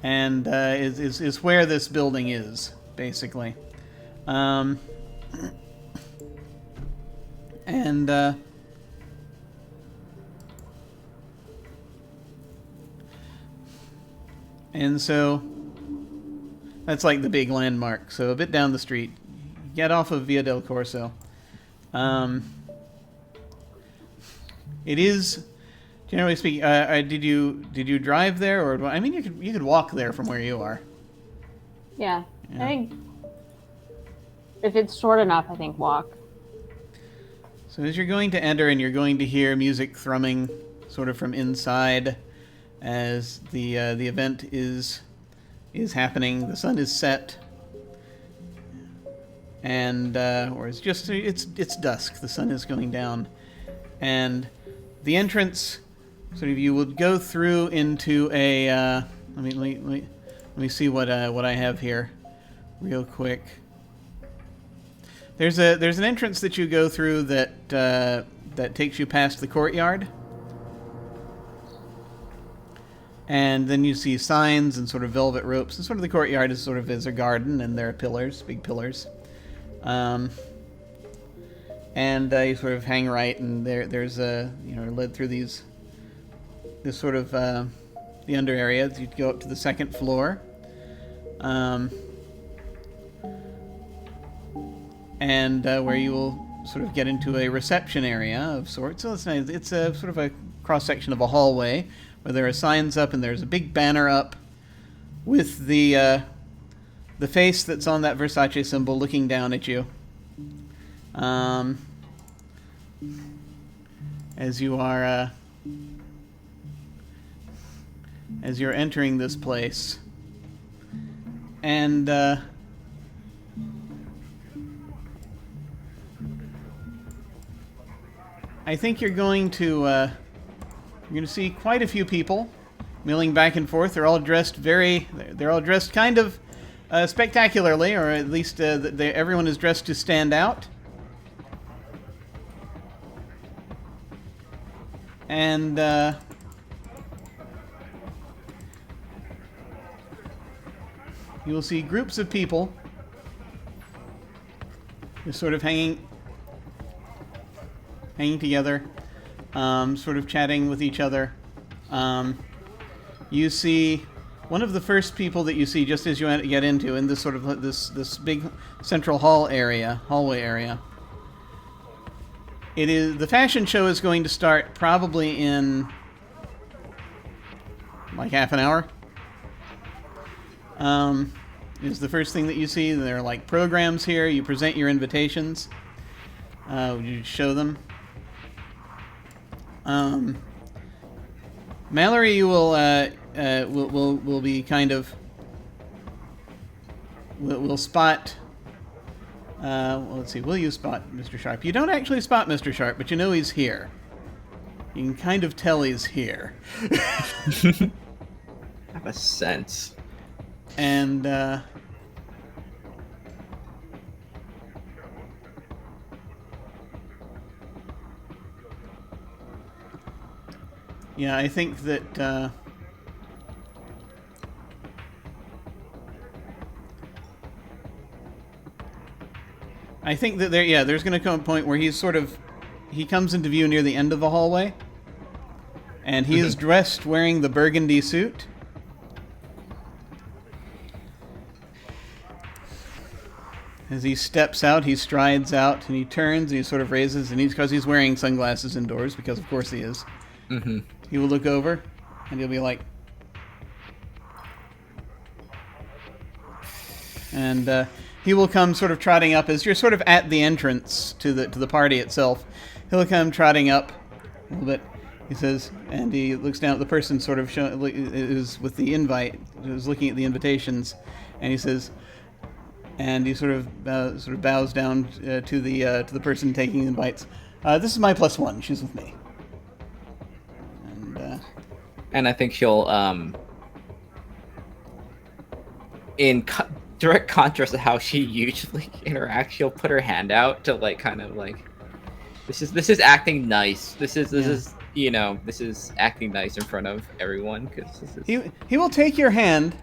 and is where this building is, basically. And so that's like the big landmark. So a bit down the street, get off of Via del Corso. It is, generally speaking. Did you drive there, or I mean, you could walk there from where you are. Yeah. I think if it's short enough, I think walk. So as you're going to enter, and you're going to hear music thrumming, sort of from inside, as the event is happening. The sun is set, and or it's just it's dusk. The sun is going down, and the entrance, sort of, you would go through into a. Let me see what I have here, real quick. There's an entrance that you go through that takes you past the courtyard. And then you see signs and sort of velvet ropes. And sort of the courtyard is sort of as a garden, and there are pillars, big pillars. And you sort of hang right, and there's led through this sort of the under area. You go up to the second floor. And where you will sort of get into a reception area of sorts. So it's nice. It's a sort of a cross section of a hallway where there are signs up, and there's a big banner up with the face that's on that Versace symbol looking down at you. As you're entering this place, and I think you're going to see quite a few people milling back and forth. They're all dressed kind of spectacularly, or at least everyone is dressed to stand out. And you will see groups of people just sort of hanging together, sort of chatting with each other. You see one of the first people that you see just as you get into in this sort of this big central hallway area. It is the fashion show is going to start probably in like half an hour. Is the first thing that you see. There are like programs here. You present your invitations. You show them. Mallory, you will be kind of will spot. Let's see. Will you spot Mr. Sharp? You don't actually spot Mr. Sharp, but you know he's here. You can kind of tell he's here. I have a sense. And yeah, I think that there's going to come a point where he comes into view near the end of the hallway, and he is dressed wearing the burgundy suit. As he steps out, he strides out, and he turns, and he sort of raises, and because he's wearing sunglasses indoors, because of course he is. Mm-hmm. He will look over, and he'll be like, and he will come sort of trotting up as you're sort of at the entrance to the party itself. He'll come trotting up a little bit. He says, and he looks down at the person sort of is with the invite, who's looking at the invitations, and he says, and he sort of bows down to the person taking the invites. This is my +1. She's with me. And I think she'll, in direct contrast to how she usually interacts, she'll put her hand out to kind of this is acting nice. This is acting nice in front of everyone, because he will take your hand.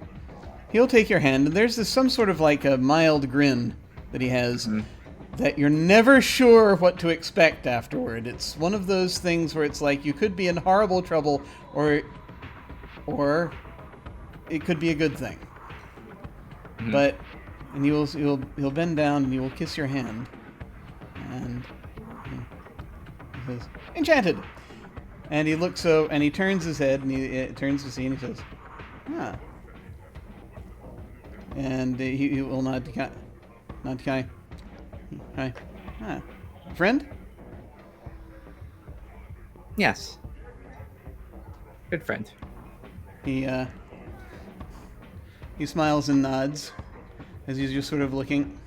He'll take your hand, and there's some sort of a mild grin that he has that you're never sure what to expect afterward. It's one of those things where it's like you could be in horrible trouble, or it could be a good thing. Mm-hmm. And he'll bend down and he will kiss your hand, and he says, "Enchanted." And he looks and he turns his head and he turns to see, and he says, "Ah." And he will nod to Kai. Hi. Ah. Friend? Yes. Good friend. He smiles and nods as he's just sort of looking.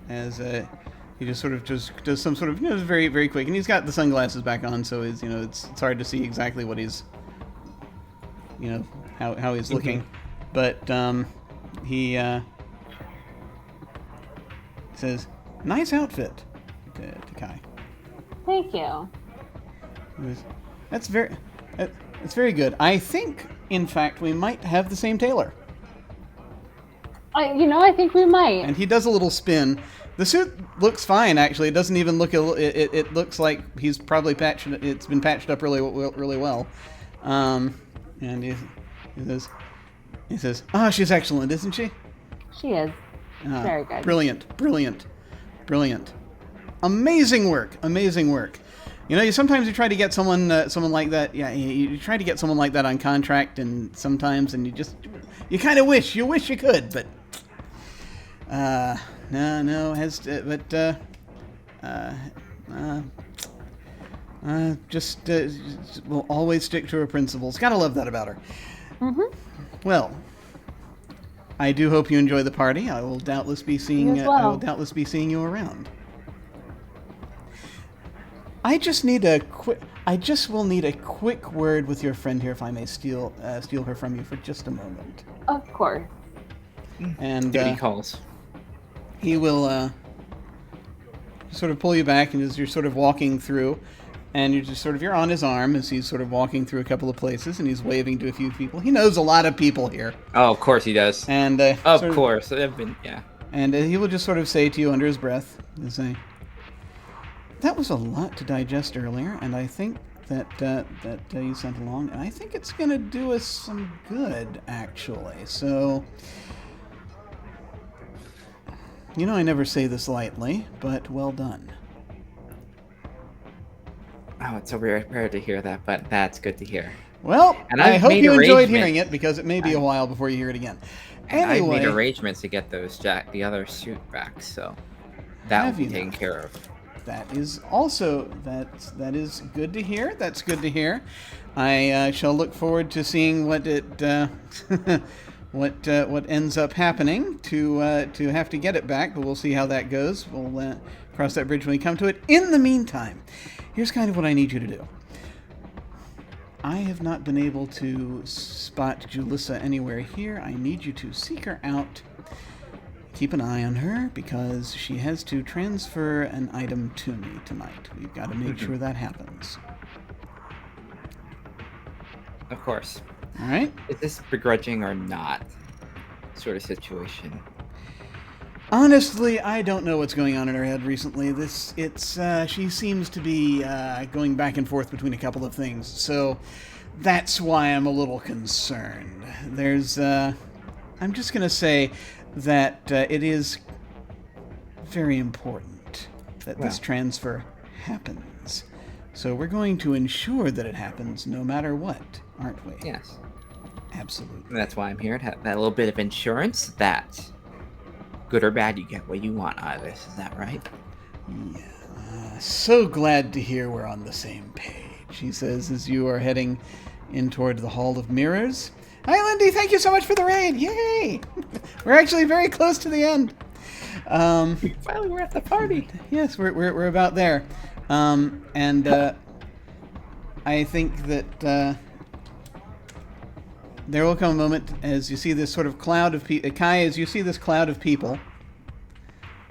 As he just sort of does some sort of very, very quick, and he's got the sunglasses back on, so it's hard to see exactly what he's how he's looking. But he says, "Nice outfit," to Kai. Thank you. That's very good. I think, in fact, we might have the same tailor. I think we might. And he does a little spin. The suit looks fine, actually. It doesn't even look. It looks like he's probably patched. It's been patched up really well. And he says, "Oh, she's excellent, isn't she?" She is. Very good. Brilliant. Amazing work. You sometimes you try to get someone like that. Yeah, you try to get someone like that on contract, and sometimes, and you kind of wish you could, but no, will always stick to her principles. Gotta love that about her. Mm-hmm. Well, I do hope you enjoy the party. I will doubtless be seeing. You as well. I will doubtless be seeing you around. I just will need a quick word with your friend here, if I may steal her from you for just a moment. Of course. And Duty calls. He will sort of pull you back, and as you're sort of walking through, and you're on his arm as he's sort of walking through a couple of places, and he's waving to a few people. He knows a lot of people here. Oh, of course he does. And of course, yeah. And he will just sort of say to you under his breath, and say, "That was a lot to digest earlier, and I think that you sent along, and I think it's going to do us some good, actually. So, I never say this lightly, but well done." Oh, it's so rare to hear that, but that's good to hear. Well, and I hope you enjoyed hearing it, because it may be a while before you hear it again. And anyway, I've made arrangements to get the other suit back, so that will be taken care of. That is also that is good to hear. That's good to hear. I shall look forward to seeing what what ends up happening to have to get it back, but we'll see how that goes. We'll cross that bridge when we come to it. In the meantime, here's kind of what I need you to do. I have not been able to spot Julissa anywhere here. I need you to seek her out. Keep an eye on her, because she has to transfer an item to me tonight. We've got to make sure that happens. Of course. All right? Is this begrudging or not sort of situation? Honestly, I don't know what's going on in her head recently. She seems to be going back and forth between a couple of things, so that's why I'm a little concerned. I'm just going to say that it is very important that this transfer happens. So we're going to ensure that it happens no matter what, aren't we? Yes. Absolutely. And that's why I'm here, to have that little bit of insurance that, good or bad, you get what you want out of this. Is that right? Yeah. So glad to hear we're on the same page, he says, as you are heading in toward the Hall of Mirrors. Hi, Lindy. Thank you so much for the raid. Yay! We're actually very close to the end. Finally, we're at the party. Yes, we're about there. And I think that there will come a moment as you see this sort of cloud of people. Kai, as you see this cloud of people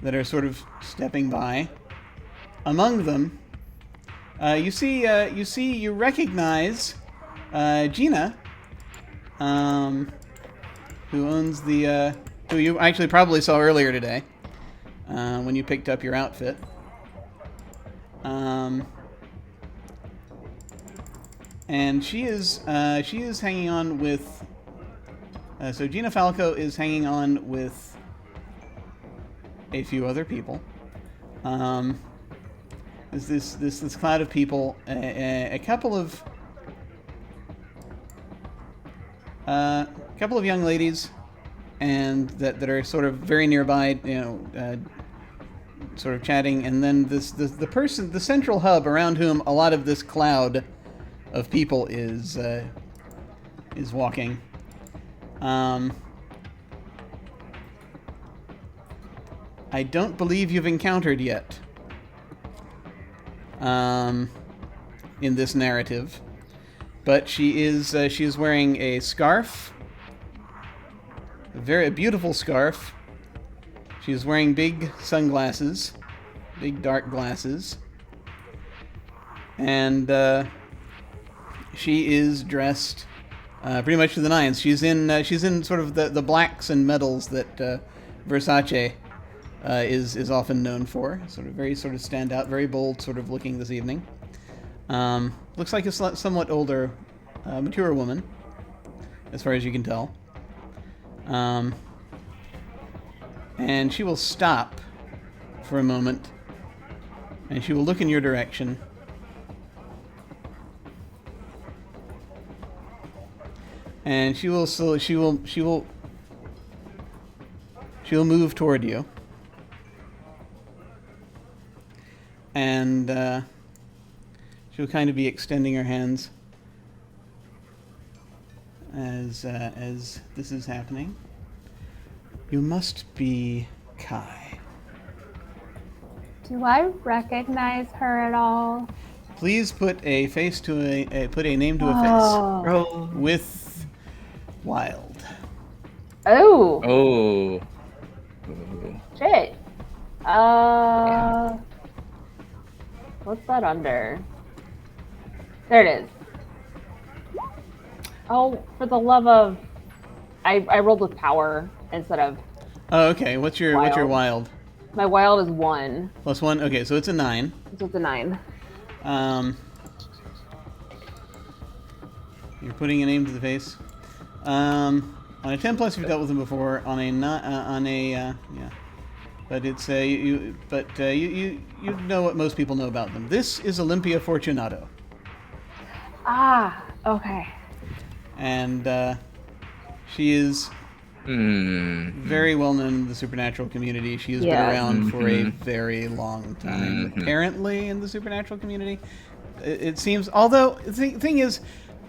that are sort of stepping by. Among them, you recognize Gina. Who owns who you actually probably saw earlier today, when you picked up your outfit. And she is hanging on with, so Gina Falco is hanging on with a few other people. There's this cloud of people, a couple of young ladies, and that are sort of very nearby, sort of chatting, and then the central hub around whom a lot of this cloud of people is walking. I don't believe you've encountered yet in this narrative. But she is wearing a scarf very beautiful scarf. She's wearing big sunglasses, big dark glasses, and she is dressed pretty much to the nines. She's in sort of the blacks and metals that Versace is often known for. Very stand out, very bold sort of looking this evening. Looks like a somewhat older, mature woman, as far as you can tell. And she will stop for a moment, and she will look in your direction. And she will move toward you. And she'll kind of be extending her hands as this is happening. You must be Kai. Do I recognize her at all? Please put a face to put a name to a face with Wild. Oh. Oh. Shit. Yeah. What's that under? There it is. Oh, for the love of... I rolled with power instead of... Oh, okay. What's your wild? My wild is 1. Plus 1? Okay, so it's a 9. So it's a 9. You're putting a name to the face. On a 10 plus, you've dealt with them before. On a yeah. But it's you know what most people know about them. This is Olympia Fortunato. Ah, okay. And she is very well known in the supernatural community. She has been around for a very long time, apparently, in the supernatural community. It seems, although the thing is,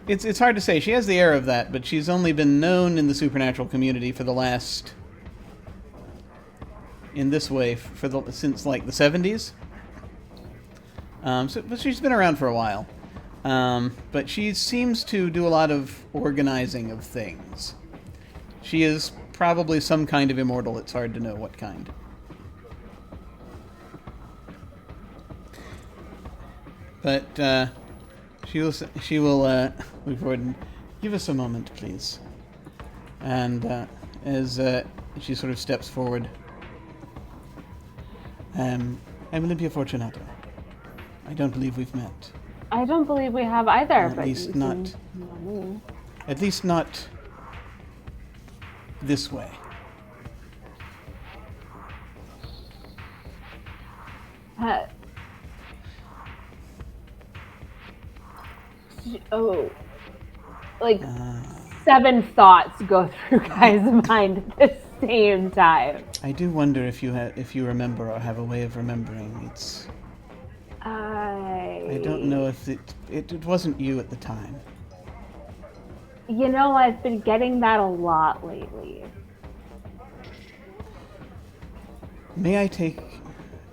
it's hard to say. She has the air of that, but she's only been known in the supernatural community for the last, in this way, since like the 70s. But she's been around for a while. But she seems to do a lot of organizing of things. She is probably some kind of immortal. It's hard to know what kind. But she will move forward and give us a moment, please. And as she sort of steps forward, I'm Olympia Fortunato. I don't believe we've met. I don't believe we have either. At least not. At least not this way. Like 7 thoughts go through Kai's mind at the same time. I do wonder if you remember or have a way of remembering. I don't know if it wasn't you at the time. You know, I've been getting that a lot lately. May I take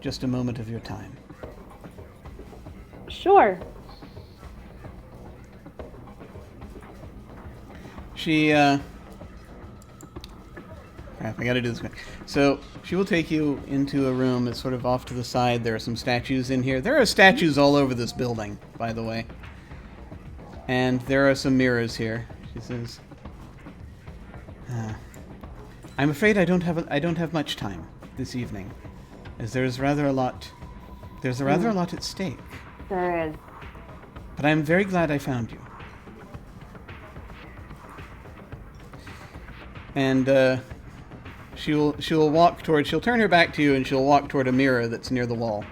just a moment of your time? Sure. Crap, I gotta do this quick. So, she will take you into a room that's sort of off to the side. There are some statues in here. There are statues all over this building, by the way. And there are some mirrors here. She says, I'm afraid I don't have much time this evening, as there's rather a lot at stake. There is. But I'm very glad I found you. And she'll turn her back to you and she'll walk toward a mirror that's near the wall.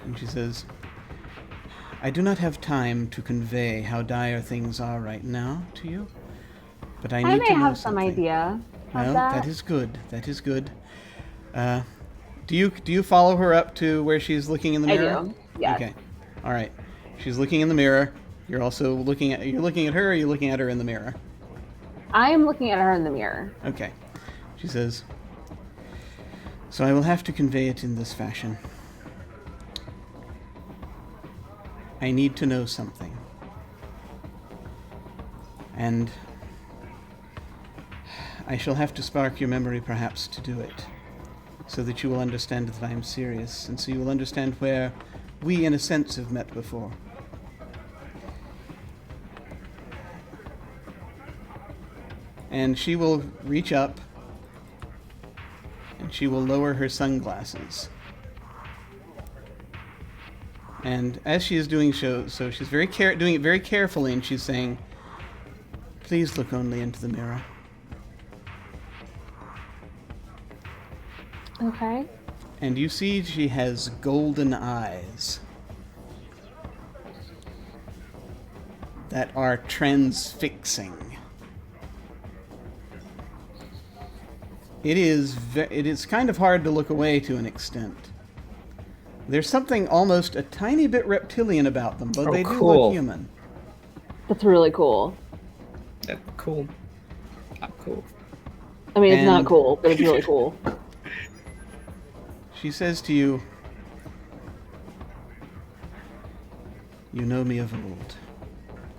And she says, I do not have time to convey how dire things are right now to you, but I need to know may have something. some idea of Well, that. that is good. That is good. Do you follow her up to where she's looking in the mirror? I do. Yes. Okay. All right. She's looking in the mirror. You're also looking at her, or are you looking at her in the mirror? I am looking at her in the mirror. Okay. She says, so I will have to convey it in this fashion. I need to know something. I shall have to spark your memory perhaps to do it, so that you will understand that I am serious, and so you will understand where we in a sense have met before. And she will reach up, and she will lower her sunglasses. And as she is doing so she's doing it very carefully, and she's saying, "Please look only into the mirror." Okay. And you see she has golden eyes that are transfixing. It is kind of hard to look away to an extent. There's something almost a tiny bit reptilian about them, but they do look human. That's really cool. That's cool. Not cool. I mean, it's not cool, but it's really cool. She says to you, "You know me of old,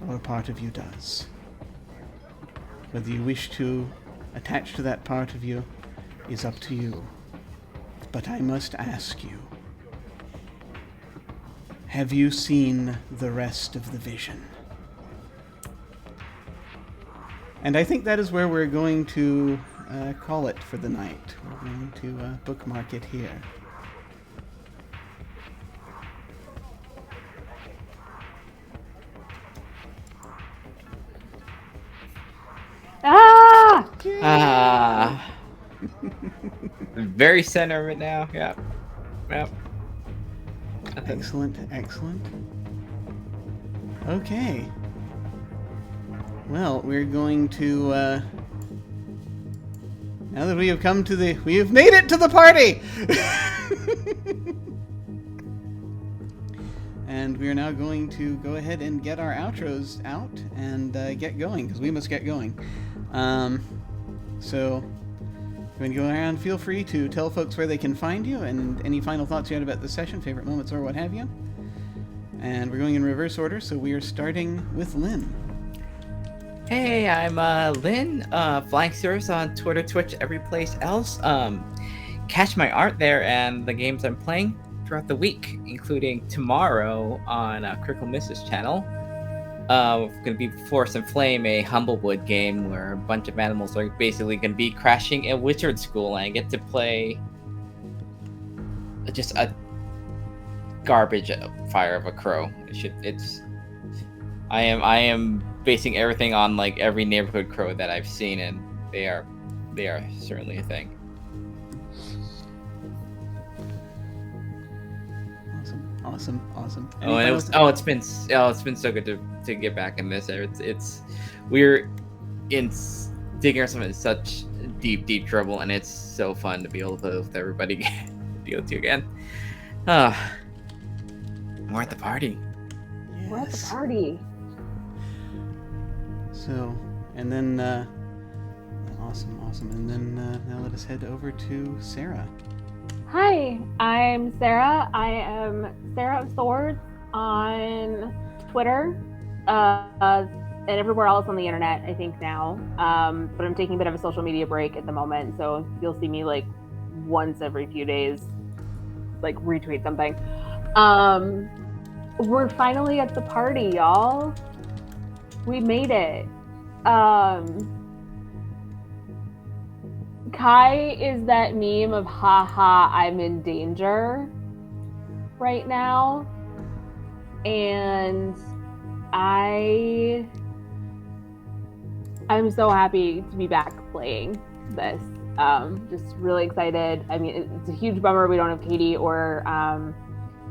or a part of you does. Whether you wish to attach to that part of you is up to you. But I must ask you, have you seen the rest of the vision?" And I think that is where we're going to call it for the night. We're going to bookmark it here. Ah! Ah. Very center of it now. Yeah. Yep. Excellent, excellent. Okay. Well, we're going to, now that we have made it to the party! And we are now going to go ahead and get our outros out and get going, because we must get going. So, going to go around, feel free to tell folks where they can find you and any final thoughts you had about the session, favorite moments or what have you. And we're going in reverse order, so we are starting with Lynn. Hey, I'm Lynn, Flying Cirrus on Twitter, Twitch, every place else. Catch my art there and the games I'm playing throughout the week, including tomorrow on Critical Misses channel. Going to be Force and Flame, a Humblewood game where a bunch of animals are basically going to be crashing a wizard school, and I get to play just a garbage fire of a crow. I am basing everything on like every neighborhood crow that I've seen, and they are certainly a thing. Awesome. It's been so good to get back in this. We're digging ourselves in such deep trouble, and it's so fun to be able to play with everybody deal to again. We're at the party. We're at the party. So, and then awesome. And then now let us head over to Sara. Hi, I'm Sara. I am Sara of Swords on Twitter and everywhere else on the internet, I think now. But I'm taking a bit of a social media break at the moment, so you'll see me like once every few days, like retweet something. We're finally at the party, y'all. We made it. Kai is that meme of haha, I'm in danger right now. And I'm so happy to be back playing this. Just really excited. I mean, it's a huge bummer we don't have Katie or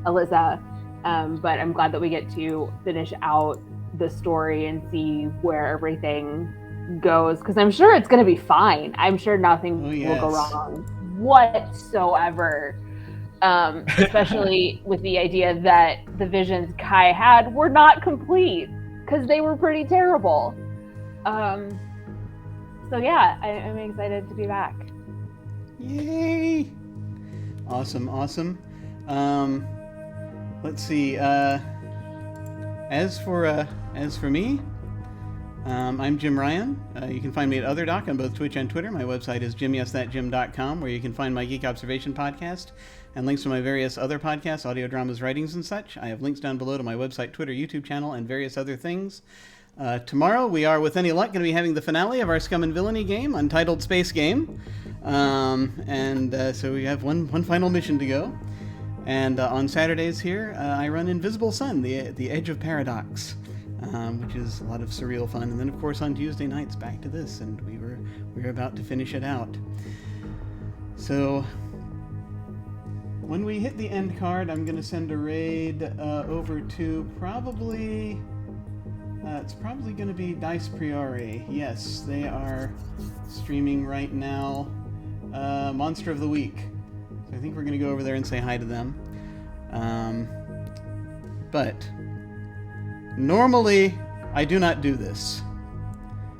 Alyssa, but I'm glad that we get to finish out the story and see where everything goes, because I'm sure it's going to be fine. I'm sure nothing will go wrong whatsoever, especially with the idea that the visions Kai had were not complete, because they were pretty terrible. So yeah, I'm excited to be back. Yay! Awesome. Let's see. As for me, I'm Jim Ryan. You can find me at OtherDoc on both Twitch and Twitter. My website is jimyesthatjim.com, where you can find my Geek Observation podcast and links to my various other podcasts, audio dramas, writings, and such. I have links down below to my website, Twitter, YouTube channel, and various other things. Tomorrow, we are, with any luck, going to be having the finale of our Scum and Villainy game, Untitled Space Game. So we have one final mission to go. And on Saturdays here, I run Invisible Sun, the Edge of Paradox. Which is a lot of surreal fun. And then, of course, on Tuesday nights, back to this, and we were about to finish it out. So, when we hit the end card, I'm going to send a raid over to probably... it's probably going to be Dice Priori. Yes, they are streaming right now Monster of the Week. So I think we're going to go over there and say hi to them. But... normally, I do not do this.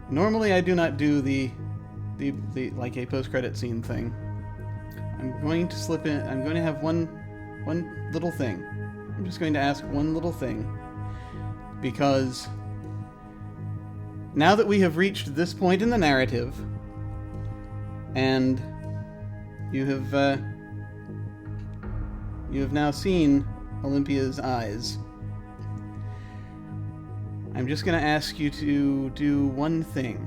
Normally, I do not do the like a post-credit scene thing. I'm going to slip in. I'm going to have one little thing. I'm just going to ask one little thing, because now that we have reached this point in the narrative, and you have now seen Olympia's eyes. I'm just going to ask you to do one thing.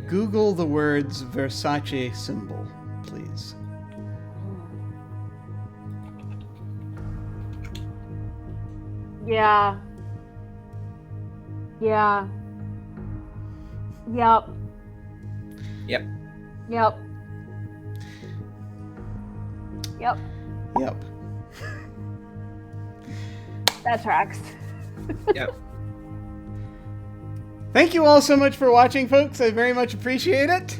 Google the words Versace symbol, please. Yeah. Yeah. Yep. Yep. Yep. Yep. Yep. That tracks. Yep. Thank you all so much for watching, folks. I very much appreciate it.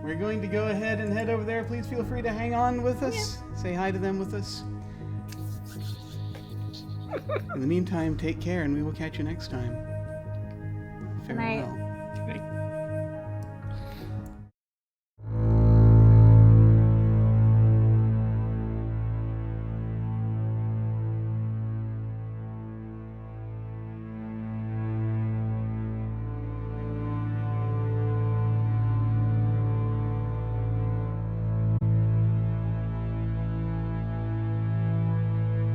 We're going to go ahead and head over there. Please feel free to hang on with us. Yeah. Say hi to them with us. In the meantime, take care, and we will catch you next time. Farewell. Thank